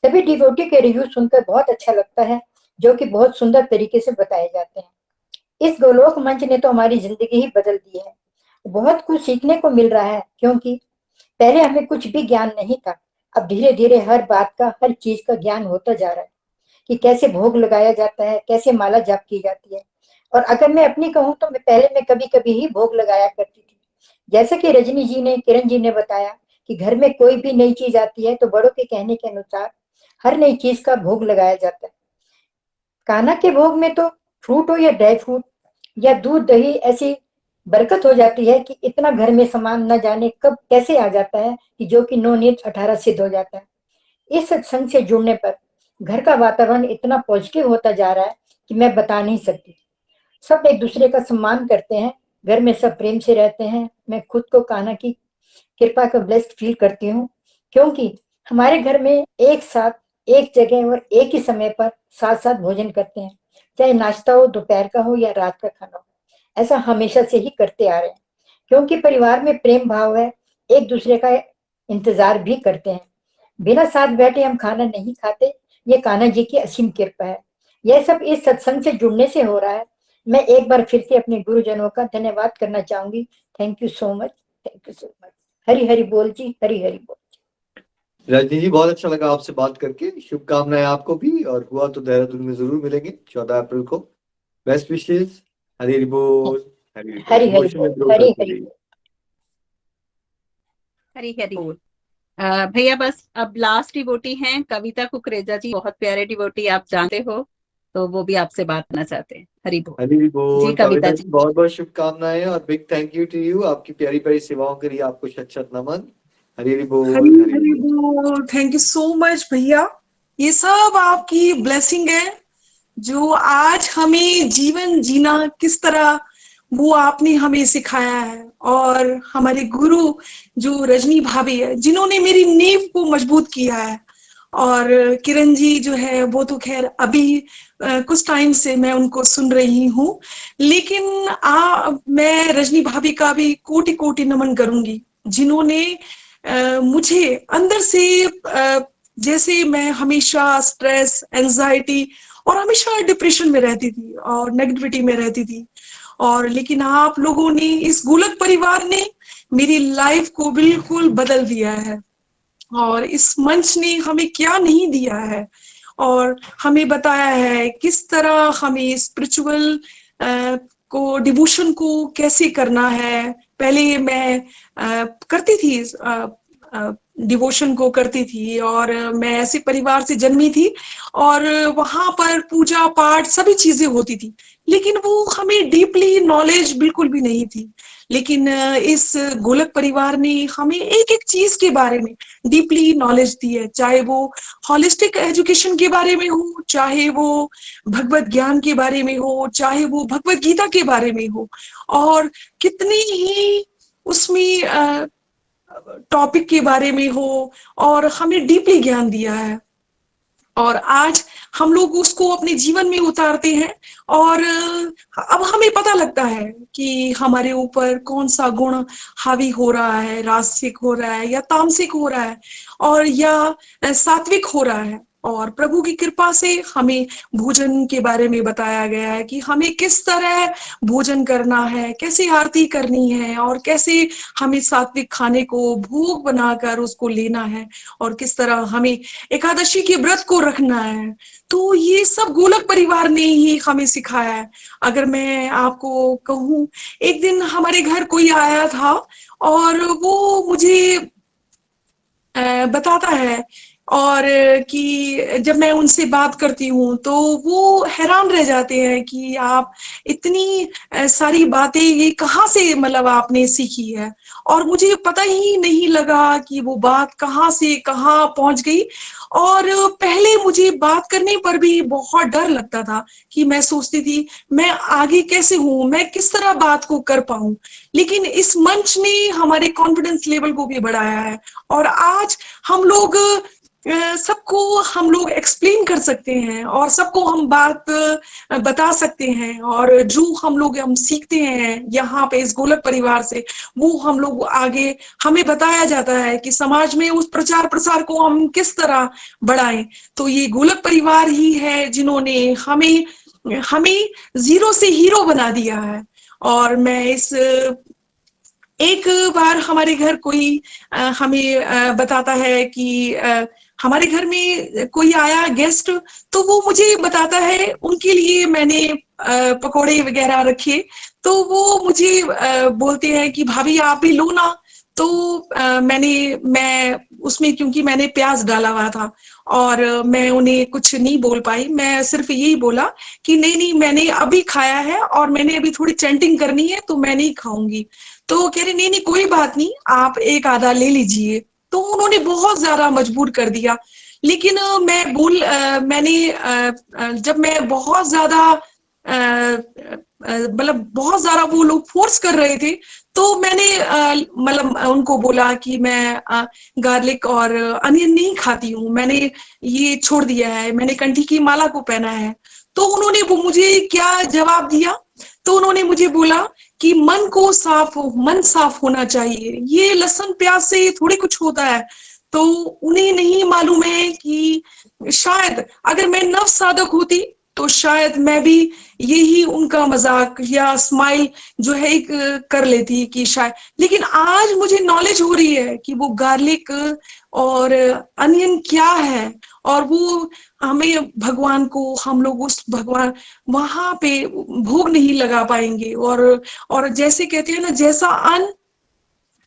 सभी डिवोटी के रिव्यू सुनकर बहुत अच्छा लगता है, जो कि बहुत सुंदर तरीके से बताए जाते हैं। इस गोलोक मंच ने तो हमारी जिंदगी ही बदल दी है। बहुत कुछ सीखने को मिल रहा है, क्योंकि पहले हमें कुछ भी ज्ञान नहीं था। अब धीरे धीरे हर बात का, हर चीज का ज्ञान होता जा रहा है कि कैसे भोग लगाया जाता है, कैसे माला जाप की जाती है। और अगर मैं अपनी कहूँ तो मैं कभी कभी ही भोग लगाया करती थी। जैसे कि रजनी जी ने, किरण जी ने बताया कि घर में कोई भी नई चीज आती है तो बड़ों के कहने के अनुसार हर नई चीज का भोग लगाया जाता है। कान्हा के भोग में तो फ्रूट हो या ड्राई फ्रूट या दूध दही, ऐसी बरकत हो जाती है कि इतना घर में सामान न जाने कब कैसे आ जाता है कि जो कि 9 नियत 18 सिद्ध हो जाता है। इस सत्संग से जुड़ने पर घर का वातावरण इतना पॉजिटिव होता जा रहा है कि मैं बता नहीं सकती। सब एक दूसरे का सम्मान करते हैं, घर में सब प्रेम से रहते हैं। मैं खुद को कान्हा की कृपा का ब्लेस्ड फील करती हूँ, क्योंकि हमारे घर में एक साथ, एक जगह और एक ही समय पर साथ साथ भोजन करते हैं, चाहे नाश्ता हो, दोपहर का हो या रात का खाना हो। ऐसा हमेशा से ही करते आ रहे हैं, क्योंकि परिवार में प्रेम भाव है, एक दूसरे का इंतजार भी करते हैं। बिना साथ बैठे हम खाना नहीं खाते, ये कान्हा जी की असीम कृपा है। यह सब इस सत्संग से जुड़ने से हो रहा है। मैं एक बार फिर से अपने गुरुजनों का धन्यवाद करना चाहूंगी। Thank you so much, thank you so much. Hari Hari बोल जी, हरि हरि बोल। रजनी जी, बहुत अच्छा लगा आपसे बात करके। शुभकामनाएं आपको भी, और हुआ तो देहरादून में जरूर मिलेंगे 14 अप्रैल को। बेस्ट विशेष। हरि हरि बोल। हरि हरि हरि बोल, हरि हरि बोल। हरि हरि बोल। भैया बस अब लास्ट डिवोटी हैं कविता कुकरेजा जी, बहुत प्यारे डिवोटी, आप जानते हो, तो वो भी आपसे बात करना चाहते हैं। हरि बोल। हरि बोल। जी कविता जी, बहुत बहुत शुभकामनाएं और big thank you to you. आपकी प्यारी प्यारी सेवाओं के लिए आपको शत नमन। हरि हरि बोल। हरि बोल। थैंक यू सो मच भैया, ये सब आपकी ब्लेसिंग है, जो आज हमें जीवन जीना किस तरह वो आपने हमें सिखाया है। और हमारे गुरु जो रजनी भाभी है, जिन्होंने मेरी नींव को मजबूत किया है। और किरण जी जो है वो तो खैर अभी कुछ टाइम से मैं उनको सुन रही हूँ, लेकिन मैं रजनी भाभी का भी कोटि कोटि नमन करूंगी, जिन्होंने मुझे अंदर से जैसे मैं हमेशा स्ट्रेस, एंजाइटी और हमेशा डिप्रेशन में रहती थी और नेगेटिविटी में रहती थी, और लेकिन आप लोगों ने, इस गोलक परिवार ने मेरी लाइफ को बिल्कुल बदल दिया है। और इस मंच ने हमें क्या नहीं दिया है, और हमें बताया है किस तरह हमें स्पिरिचुअल को, डिवोशन को कैसे करना है। पहले मैं करती थी, डिवोशन को करती थी, और मैं ऐसे परिवार से जन्मी थी और वहां पर पूजा पाठ सभी चीजें होती थी, लेकिन वो हमें डीपली नॉलेज बिल्कुल भी नहीं थी। लेकिन इस गोलक परिवार ने हमें एक एक चीज के बारे में डीपली नॉलेज दी है, चाहे वो हॉलिस्टिक एजुकेशन के बारे में हो, चाहे वो भगवत ज्ञान के बारे में हो, चाहे वो भगवत गीता के बारे में हो, और कितने ही उसमें टॉपिक के बारे में हो, और हमें डीपली ज्ञान दिया है। और आज हम लोग उसको अपने जीवन में उतारते हैं, और अब हमें पता लगता है कि हमारे ऊपर कौन सा गुण हावी हो रहा है, राजसिक हो रहा है या तामसिक हो रहा है, और या सात्विक हो रहा है। और प्रभु की कृपा से हमें भोजन के बारे में बताया गया है कि हमें किस तरह भोजन करना है, कैसे आरती करनी है और कैसे हमें सात्विक खाने को भोग बनाकर उसको लेना है और किस तरह हमें एकादशी के व्रत को रखना है। तो ये सब गोलक परिवार ने ही हमें सिखाया है। अगर मैं आपको कहूँ, एक दिन हमारे घर कोई आया था और वो मुझे बताता है और कि जब मैं उनसे बात करती हूँ तो वो हैरान रह जाते हैं कि आप इतनी सारी बातें ये कहाँ से मतलब आपने सीखी है। और मुझे पता ही नहीं लगा कि वो बात कहाँ से कहाँ पहुंच गई। और पहले मुझे बात करने पर भी बहुत डर लगता था कि मैं सोचती थी मैं आगे कैसे हूं, मैं किस तरह बात को कर पाऊं। लेकिन इस मंच ने हमारे कॉन्फिडेंस लेवल को भी बढ़ाया है और आज हम लोग सबको हम लोग एक्सप्लेन कर सकते हैं और सबको हम बात बता सकते हैं। और जो हम सीखते हैं यहाँ पे इस गोलक परिवार से, वो हम लोग आगे हमें बताया जाता है कि समाज में उस प्रचार प्रसार को हम किस तरह बढ़ाएं। तो ये गोलक परिवार ही है जिन्होंने हमें जीरो से हीरो बना दिया है। और मैं एक बार हमारे घर कोई हमें बताता है कि हमारे घर में कोई आया गेस्ट, तो वो मुझे बताता है उनके लिए मैंने पकोड़े वगैरह रखे। तो वो मुझे बोलते हैं कि भाभी आप भी लो ना। तो मैं उसमें क्योंकि मैंने प्याज डाला हुआ था और मैं उन्हें कुछ नहीं बोल पाई, मैं सिर्फ यही बोला कि नहीं नहीं मैंने अभी खाया है और मैंने अभी थोड़ी चैंटिंग करनी है तो मैं नहीं खाऊंगी। तो कह रहे नहीं नहीं कोई बात नहीं, आप एक आधा ले लीजिए। तो उन्होंने बहुत ज्यादा मजबूर कर दिया। लेकिन जब मैं बहुत ज्यादा मतलब बहुत ज्यादा वो लोग फोर्स कर रहे थे, तो मैंने मतलब उनको बोला कि मैं गार्लिक और अनियन नहीं खाती हूँ, मैंने ये छोड़ दिया है, मैंने कंठी की माला को पहना है। तो उन्होंने वो मुझे क्या जवाब दिया, तो उन्होंने मुझे बोला कि मन साफ होना चाहिए, ये लहसुन प्याज से थोड़ी कुछ होता है। तो उन्हें नहीं मालूम है कि शायद अगर मैं नव साधक होती तो शायद मैं भी यही उनका मजाक या स्माइल जो है एक कर लेती कि शायद। लेकिन आज मुझे नॉलेज हो रही है कि वो गार्लिक और अनियन क्या है और वो हमें भगवान को, हम लोग उस भगवान वहां पे भोग नहीं लगा पाएंगे। और जैसे कहते हैं ना, जैसा अन्न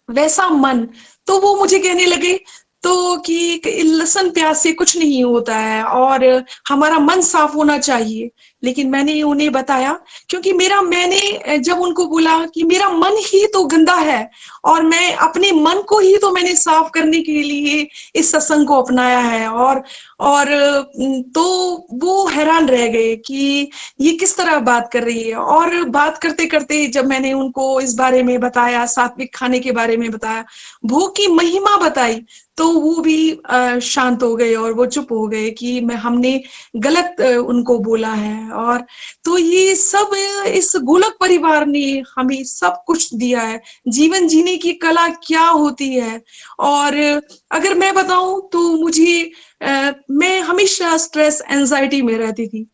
वैसा मन। तो वो मुझे कहने लगे तो कि लहसुन प्याज से कुछ नहीं होता है और हमारा मन साफ होना चाहिए। लेकिन मैंने उन्हें बताया, क्योंकि मैंने जब उनको बोला कि मेरा मन ही तो गंदा है और मैं अपने मन को ही तो मैंने साफ करने के लिए इस सत्संग को अपनाया है। और तो वो हैरान रह गए कि ये किस तरह बात कर रही है। और बात करते करते जब मैंने उनको इस बारे में बताया, सात्विक खाने के बारे में बताया, भोग की महिमा बताई, तो वो भी शांत हो गए और वो चुप हो गए कि हमने गलत उनको बोला है। और तो ये सब इस गोलक परिवार ने हमें सब कुछ दिया है, जीवन जीने की कला क्या होती है। और अगर मैं बताऊं तो मैं हमेशा स्ट्रेस एंजाइटी में रहती थी,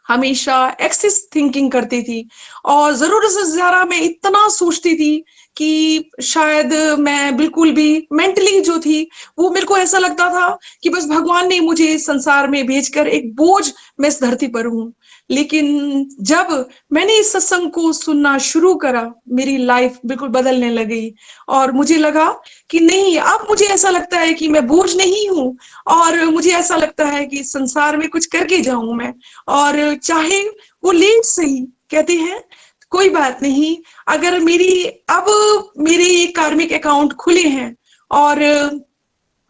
हमेशा एक्सेस थिंकिंग करती थी और जरूरत से ज्यादा मैं इतना सोचती थी कि शायद मैं बिल्कुल भी मेंटली जो थी, वो मेरे को ऐसा लगता था कि बस भगवान ने मुझे संसार में भेजकर एक बोझ मैं इस धरती पर हूँ। लेकिन जब मैंने इस सत्संग को सुनना शुरू करा, मेरी लाइफ बिल्कुल बदलने लगी और मुझे लगा कि नहीं, अब मुझे ऐसा लगता है कि मैं बोझ नहीं हूँ और मुझे ऐसा लगता है कि संसार में कुछ करके जाऊं मैं। और चाहे वो लेट सही, कहते हैं कोई बात नहीं, अगर मेरे कार्मिक अकाउंट खुले हैं और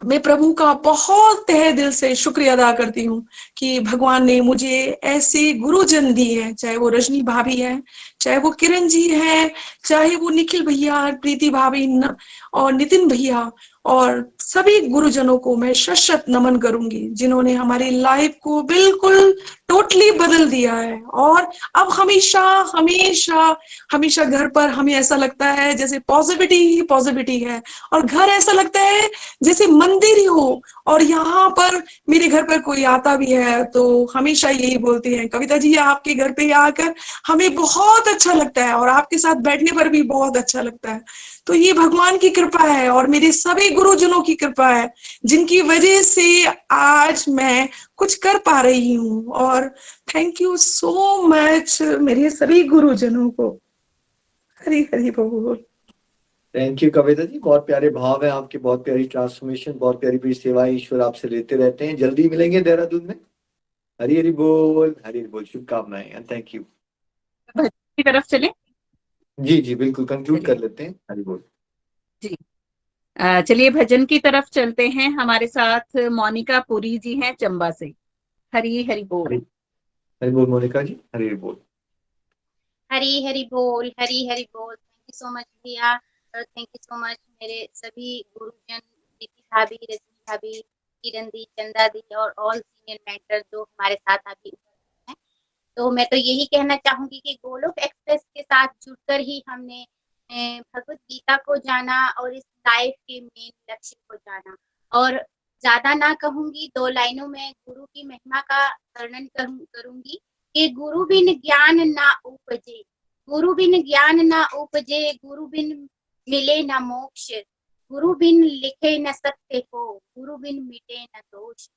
मैं प्रभु का बहुत तहे दिल से शुक्रिया अदा करती हूँ कि भगवान ने मुझे ऐसे गुरुजन दिए हैं, चाहे वो रजनी भाभी है, चाहे वो किरण जी है, चाहे वो निखिल भैया, प्रीति भाभी और नितिन भैया और सभी गुरुजनों को मैं शत नमन करूंगी, जिन्होंने हमारी लाइफ को बिल्कुल टोटली बदल दिया है। और अब हमेशा हमेशा हमेशा घर पर हमें ऐसा लगता है जैसे पॉजिटिविटी ही पॉजिटिविटी है, और घर ऐसा लगता है जैसे मंदिर ही हो। और यहाँ पर मेरे घर पर कोई आता भी है तो हमेशा यही बोलते हैं, कविता जी आपके घर पे आकर हमें बहुत अच्छा लगता है और आपके साथ बैठने पर भी बहुत अच्छा लगता है। तो ये भगवान की कृपा है और मेरे सभी गुरुजनों की कृपा है, जिनकी वजह से आज मैं कुछ कर पा रही हूँ। और थैंक यू सो मच मेरे सभी गुरुजनों को। हरी हरी बोल। थैंक यू कविता जी, बहुत प्यारे भाव है आपके, बहुत प्यारी ट्रांसफॉर्मेशन, बहुत प्यारी प्यारी सेवाएं ईश्वर आपसे लेते रहते हैं। जल्दी मिलेंगे देहरादून में। हरी हरी बोल, हरी हरी बोल, शुभकामनाएं एंड थैंक यू। भजन की तरफ चले। जी जी बिल्कुल, कंक्लूड कर लेते हैं। हरी बोल जी चलिए भजन की तरफ चलते हैं। हमारे साथ मोनिका पुरी जी हैं चंबा से। हरी हरी बोल। हरी बोल मोनिका जी, हरी हरी बोल। हरी हरी बोल, हरी हरी बोल। थैंक यू सो मच भैया, और थैंक यू सो मच मेरे सभी गुरुजन, प्रीति भाभी, रजनी भाभी, किरण दी, चंदा दी और ऑल सीनियर मेंटर जो हमारे साथ अभी हैं। तो मैं तो यही कहना चाहूंगी कि गोलोक एक्सप्रेस के साथ जुड़कर ही हमने भगवत गीता को जाना और इस लाइफ के मेन लक्ष्य को जाना। और ज्यादा ना कहूंगी, 2 लाइनों में गुरु की महिमा का वर्णन करूंगी कि गुरु बिन ज्ञान ना उपजे, गुरु बिन ज्ञान ना उपजे, गुरु बिन मिले न मोक्ष, गुरु बिन लिखे न सत्य को, गुरु बिन मिटे न दोष।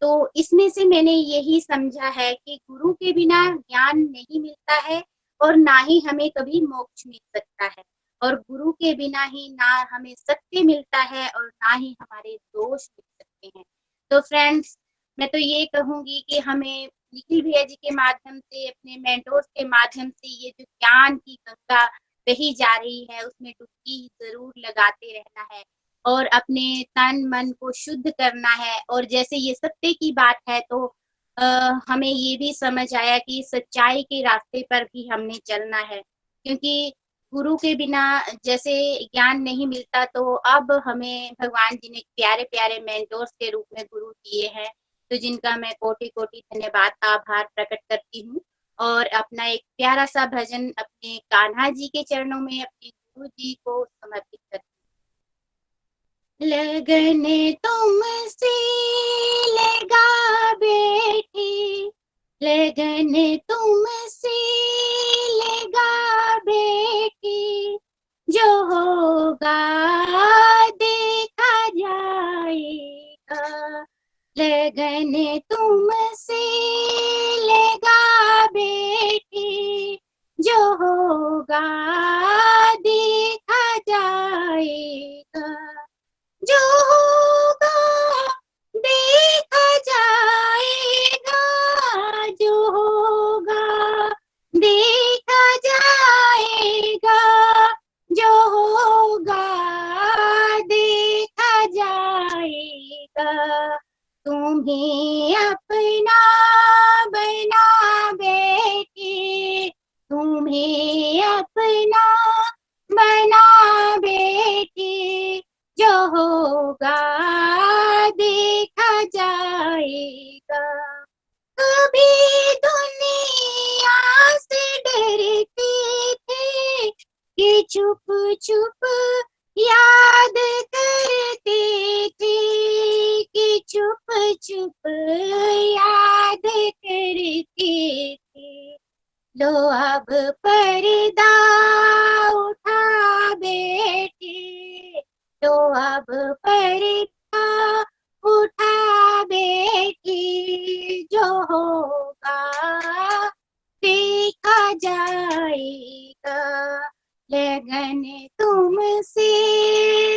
तो इसमें से मैंने यही समझा है कि गुरु के बिना ज्ञान नहीं मिलता है और ना ही हमें कभी मोक्ष मिल सकता है, और गुरु के बिना ही ना हमें सत्य मिलता है और ना ही हमारे दोष मिल सकते हैं। तो फ्रेंड्स, मैं तो ये कहूंगी कि हमें निखिल भैया जी के माध्यम से, अपने मेंटोर्स के माध्यम से ये जो ज्ञान की गंगा बही जा रही है उसमें डुबकी जरूर लगाते रहना है और अपने तन मन को शुद्ध करना है। और जैसे ये सत्य की बात है तो हमें ये भी समझ आया कि सच्चाई के रास्ते पर भी हमने चलना है, क्योंकि गुरु के बिना जैसे ज्ञान नहीं मिलता। तो अब हमें भगवान जी ने प्यारे प्यारे मेंटोर्स के रूप में गुरु दिए हैं, तो जिनका मैं कोटि कोटि धन्यवाद का आभार प्रकट करती हूँ। और अपना एक प्यारा सा भजन अपने कान्हा जी के चरणों में अपने गुरु जी को समर्पित करती हूँ। लगन तुमसे लगा बेटी, लगन तुमसे लगा बेटी, जो होगा देखा जाएगा। लगन तुमसे लगा बेटी, जो होगा देखा जाएगा, जो होगा देखा जाएगा, जो होगा देखा जाएगा, जो होगा देखा जाएगा। तुम्हें अपना बना बेटी, तुम्हें अपना बना बेटी, जो होगा देखा जाएगा। कभी दुनिया से डरते थे कि चुप चुप याद करते थे, कि चुप चुप याद करते थे। लो अब पर्दा उठा बेटी, तो अब पर्दा उठा बेटी, जो होगा देखा जाएगा। लगन तुमसे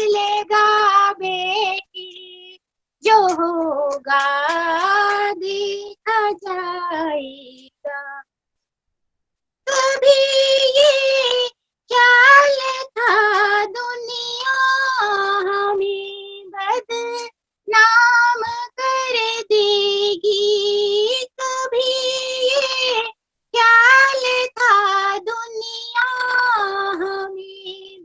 लगा बेटी, जो होगा देखा जाएगा। कभी ये ख्याल था दुनिया हमें बदनाम कर देगी, कभी ये ख्याल था दुनिया हमें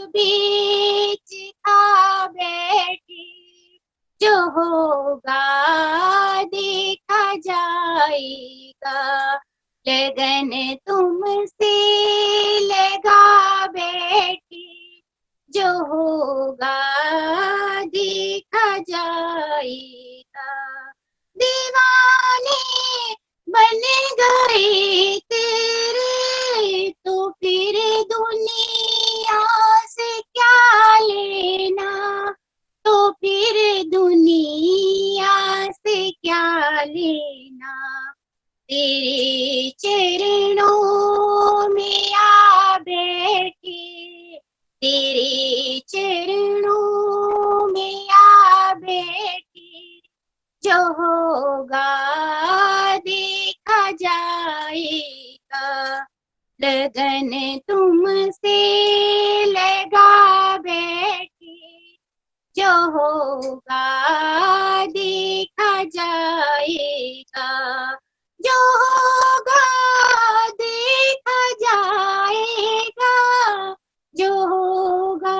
बीच था बैठी, जो होगा देखा जाएगा। लगन तुमसे लगा बैठी, जो होगा देखा जाएगा। दीवाने बन गए तेरे, तो फिर दुनिया से क्या लेना, तो फिर दुनिया से क्या लेना। तेरे चरणों में आ बैठे, तेरे चरणों में आ बैठे, जो होगा देखा जाएगा। लगन तुमसे लगा बैठे, जो होगा देखा जाएगा। जो होगा देखा जाएगा, जो होगा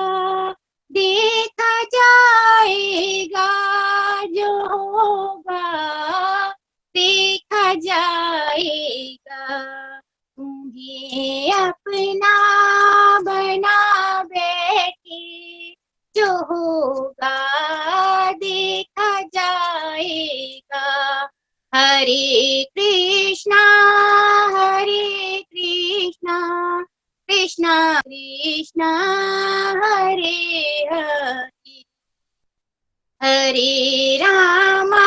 देखा जाएगा, जो होगा देखा जाएगा। तुम्हें अपना बना बैठे, जो होगा देखा जाएगा। हरे कृष्णा कृष्णा कृष्णा हरे हरे, हरे रामा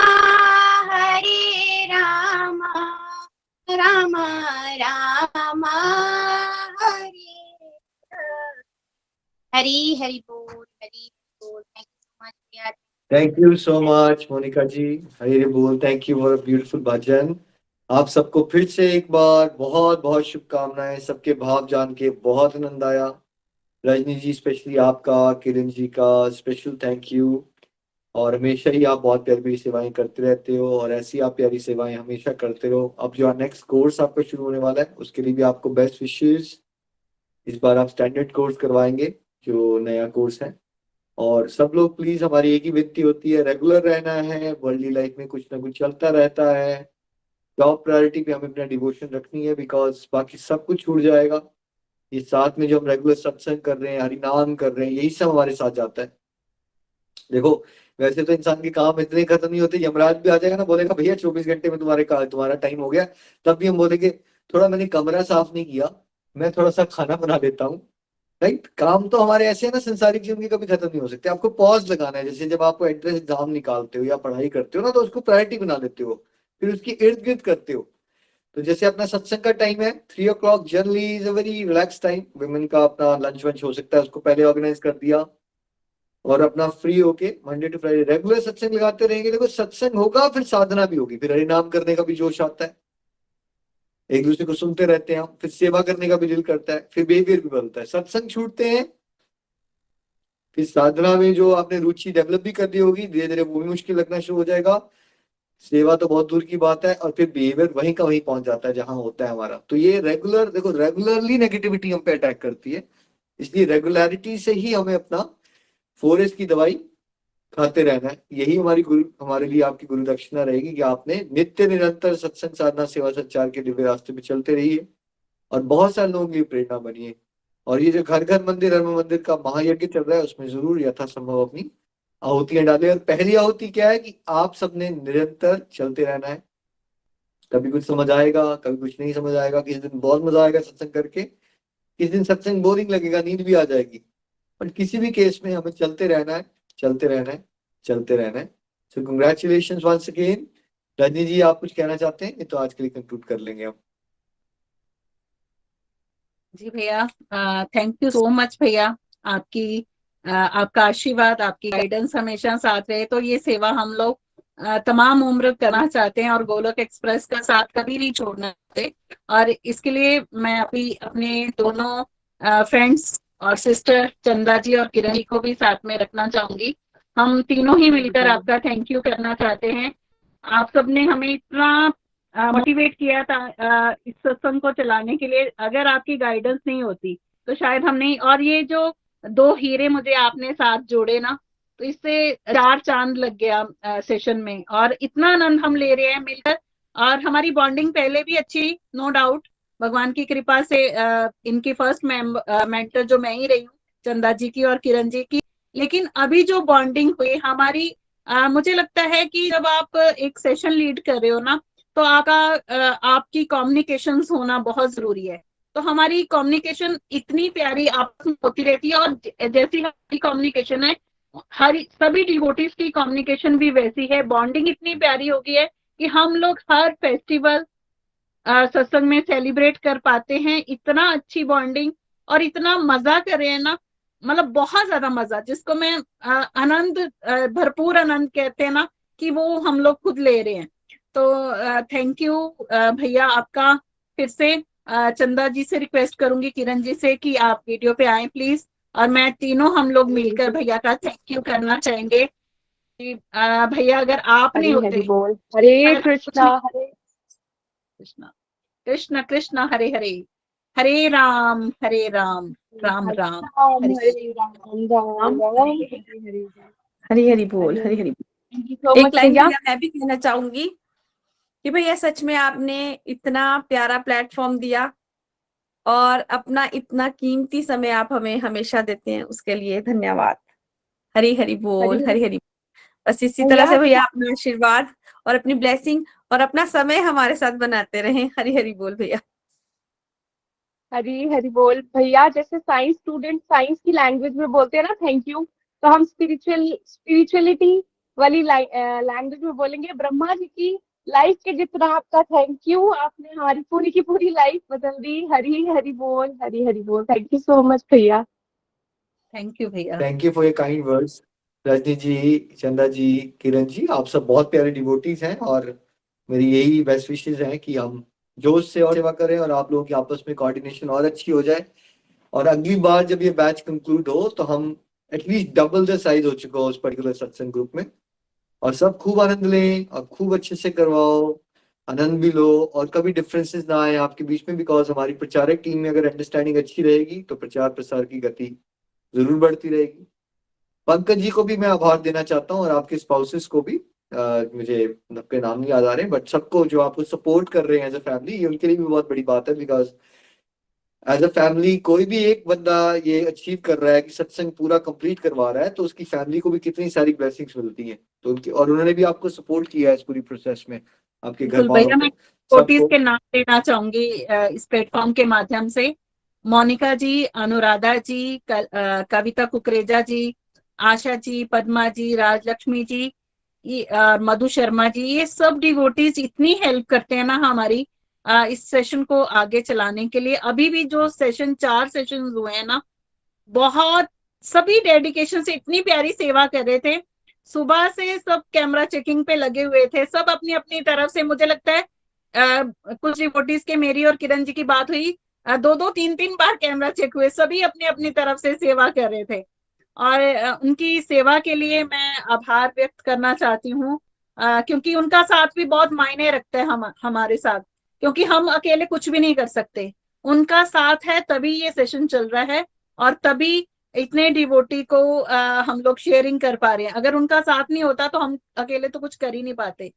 रामा रामा हरे हरे। हरी हरि बोल, हरी बोल। थैंक यू सो मच भैया। Thank you so much Monika ji. Hari बोल। Thank you for a beautiful bhajan. आप सबको फिर से एक बार बहुत बहुत शुभकामनाएं। सबके भाव जान के बहुत आनंद आया। रजनी जी स्पेशली आपका, किरण जी का स्पेशल थैंक यू। और हमेशा ही आप बहुत प्यारी प्यारी सेवाएं करते रहते हो, और ऐसी आप प्यारी सेवाएं हमेशा करते रहो। अब जो नेक्स्ट कोर्स आपका शुरू होने वाला है उसके लिए भी आपको बेस्ट विशेष। इस बार आप स्टैंडर्ड कोर्स करवाएंगे, जो नया कोर्स है। और सब लोग प्लीज, हमारी एक ही विनती होती है, रेगुलर रहना है। वर्ल्डली लाइफ में कुछ ना कुछ चलता रहता है। टॉप प्रायोरिटी पे हमें अपना डिवोशन रखनी है, बिकॉज बाकी सब कुछ छूट जाएगा। ये साथ में जो हम रेगुलर सत्संग कर रहे हैं, हरिनाम कर रहे हैं, यही सब हमारे साथ जाता है। देखो, वैसे तो इंसान के काम इतने खत्म नहीं होते। यमराज भी आ जाएगा ना, बोलेगा भैया 24 घंटे में तुम्हारा टाइम हो गया, तब भी हम बोलेंगे थोड़ा मैंने कमरा साफ नहीं किया, मैं थोड़ा सा खाना बना देता हूँ। राइट। काम तो हमारे ऐसे है ना, संसारिक जीवन के कभी खत्म नहीं हो सकते। आपको पॉज लगाना है। जैसे जब आप एंट्रेंस एग्जाम निकालते हो या पढ़ाई करते हो ना, तो उसको प्रायोरिटी बना लेते हो, फिर उसकी इर्द गिर्द करते हो। तो जैसे अपना सत्संग का टाइम है 3 o'clock, generally is a very relax time. Women का अपना लंच वंच हो सकता है, उसको पहले ऑर्गेनाइज कर दिया, और अपना फ्री होके मंडे टू फ्राइडे रेगुलर सत्संग लगाते रहेंगे। देखो, सत्संग होगा फिर साधना भी होगी, फिर हरिनाम करने का भी जोश आता है, एक दूसरे को सुनते रहते हैं हम, फिर सेवा करने का भी दिल करता है, फिर बिहेवियर भी बदलता है। सत्संग छूटते हैं, फिर साधना में जो आपने रुचि डेवलप भी कर दी होगी, धीरे धीरे वो भी मुश्किल लगना शुरू हो जाएगा। सेवा तो बहुत दूर की बात है, और फिर बिहेवियर वहीं का वहीं पहुंच जाता है जहां होता है हमारा। तो ये रेगुलर, देखो रेगुलरली नेगेटिविटी हम पे अटैक करती है, इसलिए रेगुलरिटी से ही हमें अपना 4S की दवाई खाते रहना है। यही हमारे लिए आपकी गुरु दक्षिणा रहेगी, कि आपने नित्य निरंतर सत्संग साधना सेवा संचार के दिव्य रास्ते पे चलते रहिए, और बहुत सारे लोगों के लिए प्रेरणा बनिए। और ये जो घर घर मंदिर हर मंदिर का महायज्ञ चल रहा है, उसमें जरूर यथासंभव अपनी आहुतियां डालें। और पहली आहुति क्या है कि आप सबने निरंतर चलते रहना है। कभी कुछ समझ आएगा, कभी कुछ नहीं समझ आएगा। किसी दिन बहुत मजा आएगा सत्संग करके, किसी दिन सत्संग बोरिंग लगेगा, नींद भी आ जाएगी। पर किसी भी केस में हमें चलते रहना है, चलते रहना है, चलते रहना है। So congratulation once again. Rajni ji, आप कुछ कहना चाहते हैं? ये तो आज के लिए कंक्लूड कर लेंगे हम। जी भैया, थैंक यू सो मच भैया। आपका आशीर्वाद, आपकी गाइडेंस हमेशा साथ रहे। तो ये सेवा हम लोग तमाम उम्र करना चाहते हैं, और गोलोक एक्सप्रेस का साथ कभी नहीं छोड़ना चाहते। और इसके लिए मैं अभी अपने दोनों फ्रेंड्स और सिस्टर चंदा जी और किरण जी को भी साथ में रखना चाहूंगी। हम तीनों ही मिलकर आपका थैंक यू करना चाहते हैं। आप सबने हमें इतना मोटिवेट किया था इस सत्संग को चलाने के लिए। अगर आपकी गाइडेंस नहीं होती तो शायद हम नहीं। और ये जो 2 हीरे मुझे आपने साथ जोड़े ना, तो इससे 4 चांद लग गया सेशन में, और इतना आनंद हम ले रहे हैं मिलकर। और हमारी बॉन्डिंग पहले भी अच्छी, नो डाउट, भगवान की कृपा से इनकी फर्स्ट मेंटर जो मैं ही रही हूँ, चंदा जी की और किरण जी की। लेकिन अभी जो बॉन्डिंग हुई हमारी, मुझे लगता है कि जब आप एक सेशन लीड कर रहे हो ना, तो आपकी कम्युनिकेशंस होना बहुत जरूरी है। तो हमारी कम्युनिकेशन इतनी प्यारी आपस में होती रहती है, और जैसी हमारी कम्युनिकेशन है, हर सभी डिवोटीज की कम्युनिकेशन भी वैसी है। बॉन्डिंग इतनी प्यारी हो गई है कि हम लोग हर फेस्टिवल सत्संग में सेलिब्रेट कर पाते हैं। इतना अच्छी बॉन्डिंग और इतना मजा कर रहे हैं ना, मतलब बहुत ज्यादा मजा, जिसको मैं आनंद, भरपूर आनंद कहते हैं ना, कि वो हम लोग खुद ले रहे हैं। तो थैंक यू भैया आपका। फिर से चंदा जी से रिक्वेस्ट करूंगी, किरण जी से, कि आप वीडियो पे आए प्लीज, और मैं तीनों हम लोग मिलकर भैया का थैंक यू करना चाहेंगे कि भैया अगर आप नहीं हरी होते, हरी बोल, हरे शायद कुछ कृष्णा, नहीं। हरे कृष्णा कृष्ण कृष्ण हरे हरे, हरे राम राम राम राम राम, हरे हरे राम, राम राम, हरे। हरे हरे। हरी हरी बोल, हरे हरी हरी। थैंक यू सो एक मच लाइन भैया। भैया मैं भी कहना चाहूंगी कि भैया सच में आपने इतना प्यारा प्लेटफॉर्म दिया और अपना इतना कीमती समय आप हमें हमेशा देते हैं, उसके लिए धन्यवाद। हरी हरी बोल, हरी हरी हरी। बस इसी तरह भैया, से भैया अपना आशीर्वाद और अपनी ब्लेसिंग और अपना समय हमारे साथ बनाते रहें। हरी हरी बोल भैया। हरी हरी बोल भैया। जैसे साइंस स्टूडेंट साइंस की लैंग्वेज में बोलते हैं ना थैंक यू, तो हम स्पिरिचुअलिटी वाली लैंग्वेज में बोलेंगे ब्रह्मा जी की लाइफ के जितना आपका थैंक यू, आपने हमारी पूरी की पूरी लाइफ बदल दी। हरी हरी बोल, हरी हरी बोल। थैंक यू सो मच भैया। थैंक यू भैया। Thank you for your kind words. Rajni ji, Chanda ji, Kiran ji, आप सब बहुत प्यारे डिवोटीज हैं, और मेरी यही बेस्ट विशेष हैं कि हम जोश से और सेवा करें और आप लोगों की आपस में कोऑर्डिनेशन और अच्छी हो जाए, और अगली बार जब ये बैच कंक्लूड हो तो हम एटलीस्ट डबल द साइज हो चुका हो उस पर्टिकुलर सत्संग ग्रुप में, और सब खूब आनंद लें और खूब अच्छे से करवाओ, आनंद भी लो, और कभी डिफरेंसेस ना आए आपके बीच में, बिकॉज हमारी प्रचारक टीम में अगर अंडरस्टैंडिंग अच्छी रहेगी तो प्रचार प्रसार की गति जरूर बढ़ती रहेगी। पंकज जी को भी मैं आभार देना चाहता हूँ, और आपके स्पाउसेस को भी। मुझे आपके नाम नहीं याद आ रहे, बट सबको जो आपको सपोर्ट कर रहे हैं एज अ फैमिली, ये उनके लिए भी बहुत बड़ी बात है, बिकॉज एज अ फैमिली कोई भी एक बंदा ये अचीव कर रहा है कि सत्संग पूरा कंप्लीट करवा रहा है, तो उसकी फैमिली को भी कितनी सारी ब्लेसिंग्स मिलती हैं। तो उनकी, और उन्होंने भी आपको सपोर्ट किया है इस पूरी प्रोसेस में, आपके घर बिल्कुल वालों भैया, मैं को, डिवोटीज सबको। के नाम लेना चाहूंगी इस प्लेटफॉर्म के माध्यम से। मोनिका जी, अनुराधा जी, कविता कुकरेजा जी, आशा जी, पद्मा जी, राजलक्ष्मी जी, मधु शर्मा जी, ये सब डिवोटीज इतनी हेल्प करते हैं ना हमारी इस सेशन को आगे चलाने के लिए। अभी भी जो 4 सेशन हुए हैं ना, बहुत सभी डेडिकेशन से इतनी प्यारी सेवा कर रहे थे। सुबह से सब कैमरा चेकिंग पे लगे हुए थे, सब अपनी अपनी तरफ से। मुझे लगता है कुछ डिवोटीज के, मेरी और किरण जी की बात हुई, 2-2, 3-3 बार कैमरा चेक हुए, सभी अपनी अपनी तरफ से सेवा कर रहे थे। और उनकी सेवा के लिए मैं आभार व्यक्त करना चाहती हूँ, क्योंकि उनका साथ भी बहुत मायने रखता है हमारे साथ, क्योंकि हम अकेले कुछ भी नहीं कर सकते। उनका साथ है तभी ये सेशन चल रहा है, और तभी इतने डिवोटी को हम लोग शेयरिंग कर पा रहे हैं। अगर उनका साथ नहीं होता तो हम अकेले तो कुछ कर ही नहीं पाते।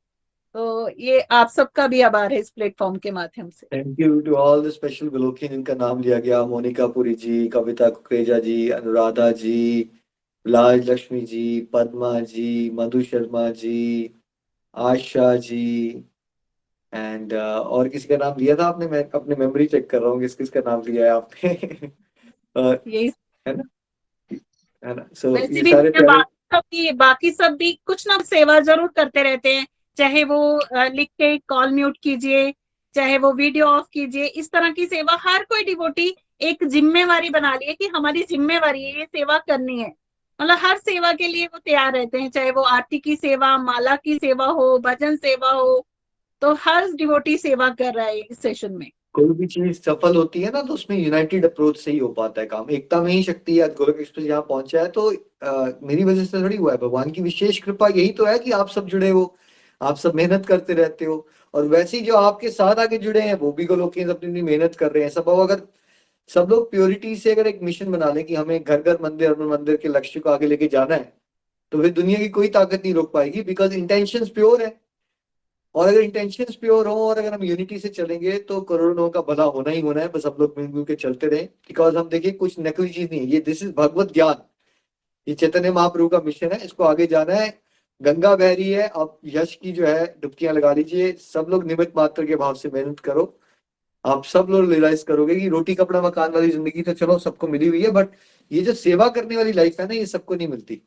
तो ये आप सबका भी आभार है इस प्लेटफॉर्म के माध्यम से। Thank you to all the special Golokian जिनका नाम लिया गया, मोनिका पुरी जी, कविता कुकरेजा जी, अनुराधा जी, राज लक्ष्मी जी, पद्मा जी, मधु शर्मा जी, आशा जी, एंड और किसी का नाम लिया था आपने? मैं अपने मेमोरी चेक कर रहा हूँ किस किस का नाम लिया है आपने। यही है ना? सो वैसे ये भी सारे प्यारे। बाकी सब भी कुछ ना सेवा जरूर करते रहते हैं, चाहे वो लिख के कॉल म्यूट कीजिए, चाहे वो वीडियो ऑफ कीजिए। इस तरह की सेवा हर कोई डिवोटी एक जिम्मेवारी बना लिए कि हमारी जिम्मेवारी है ये सेवा करनी है। मतलब हर सेवा के लिए वो तैयार रहते हैं, चाहे वो आरती की सेवा, माला की सेवा हो, भजन सेवा हो, तो हर डिवोटी सेवा कर रहा है इस सेशन में। कोई भी चीज सफल होती है ना, तो उसमें यूनाइटेड अप्रोच से ही हो पाता है काम। एकता में ही शक्ति है। आज गोलोक एक्सप्रेस यहाँ पहुंचा है तो मेरी वजह से थोड़ी हुआ है, भगवान की विशेष कृपा यही तो है कि आप सब जुड़े हो, आप सब मेहनत करते रहते हो, और वैसे ही जो आपके साथ आगे जुड़े हैं वो भी गोलोकियंस अपनी अपनी मेहनत कर रहे हैं। सब अगर सब लोग प्योरिटी से अगर एक मिशन बना लें कि हमें घर घर मंदिर अर्बन मंदिर के लक्ष्य को आगे लेके जाना है, तो फिर दुनिया की कोई ताकत नहीं रोक पाएगी, बिकॉज इंटेंशंस प्योर है। और अगर इंटेंशंस प्योर हो और अगर हम यूनिटी से चलेंगे तो करोड़ों लोगों का भला होना ही होना है। बस हम लोग मिलजुल के चलते रहें, बिकॉज हम देखिए कुछ नकली चीज नहीं है ये, दिस इज भगवत ज्ञान। ये चैतन्य महाप्रभु का मिशन है, इसको आगे जाना है। गंगा बह रही है, आप यश की जो है डुबकियां लगा लीजिए। सब लोग निमित्त मात्र के भाव से मेहनत करो। आप सब लोग रियलाइज करोगे कि रोटी कपड़ा मकान वाली जिंदगी तो चलो सबको मिली हुई है, बट ये जो सेवा करने वाली लाइफ है ना, ये सबको नहीं मिलती।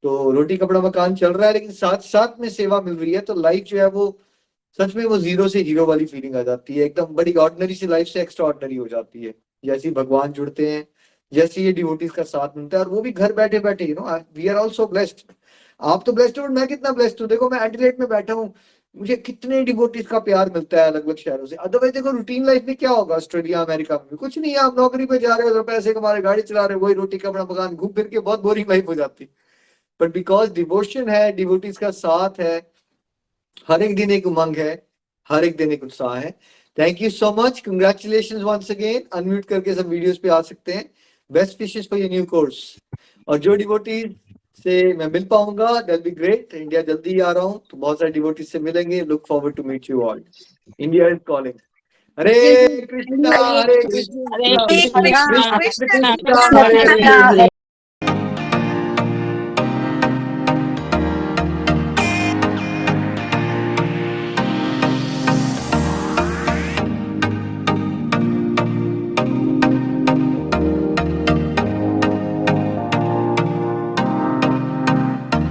तो रोटी कपड़ा मकान चल रहा है, लेकिन साथ साथ में सेवा मिल रही है, तो लाइफ जो है वो सच में वो जीरो से हीरो वाली फीलिंग आ जाती है। एकदम बड़ी ऑर्डिनरी सी लाइफ से एक्स्ट्रा ऑर्डिनरी हो जाती है। जैसे भगवान जुड़ते हैं, जैसे ये डिवोटीज का साथ मिलता है, और वो भी घर बैठे बैठे, you know we are also blessed. आप तो ब्लेस्ड हो, मैं कितना ब्लेस्ड हूँ। देखो मैं एडिलेड में बैठा हूँ, मुझे कितने डिवोटीज का प्यार मिलता है अलग अलग शहरों से। अदरवाइज देखो रूटीन लाइफ में क्या होगा, ऑस्ट्रेलिया अमेरिका में कुछ नहीं है। आप नौकरी पे जा रहे हो, पैसे कमा रहे, गाड़ी चला रहे हो, वही रोटी कपड़ा मकान, घूम फिर के बहुत बोरिंग लाइफ हो जाती। बट बिकॉज डिवोशन है, डिवोटीज का साथ है, हर एक दिन एक उमंग है, हर एक दिन एक उत्साह है। Thank you so much, congratulations once again. Unmute करके सब वीडियोस पे आ सकते हैं। Best wishes for your new course. और जो डिवोटीज से मैं मिल पाऊंगा दैट बी ग्रेट। इंडिया जल्दी ही आ रहा हूँ, तो बहुत सारे डिवोटीज से मिलेंगे। Look forward to meet you all. India is calling. Hare Krishna Hare Krishna Krishna Krishna Hare Hare.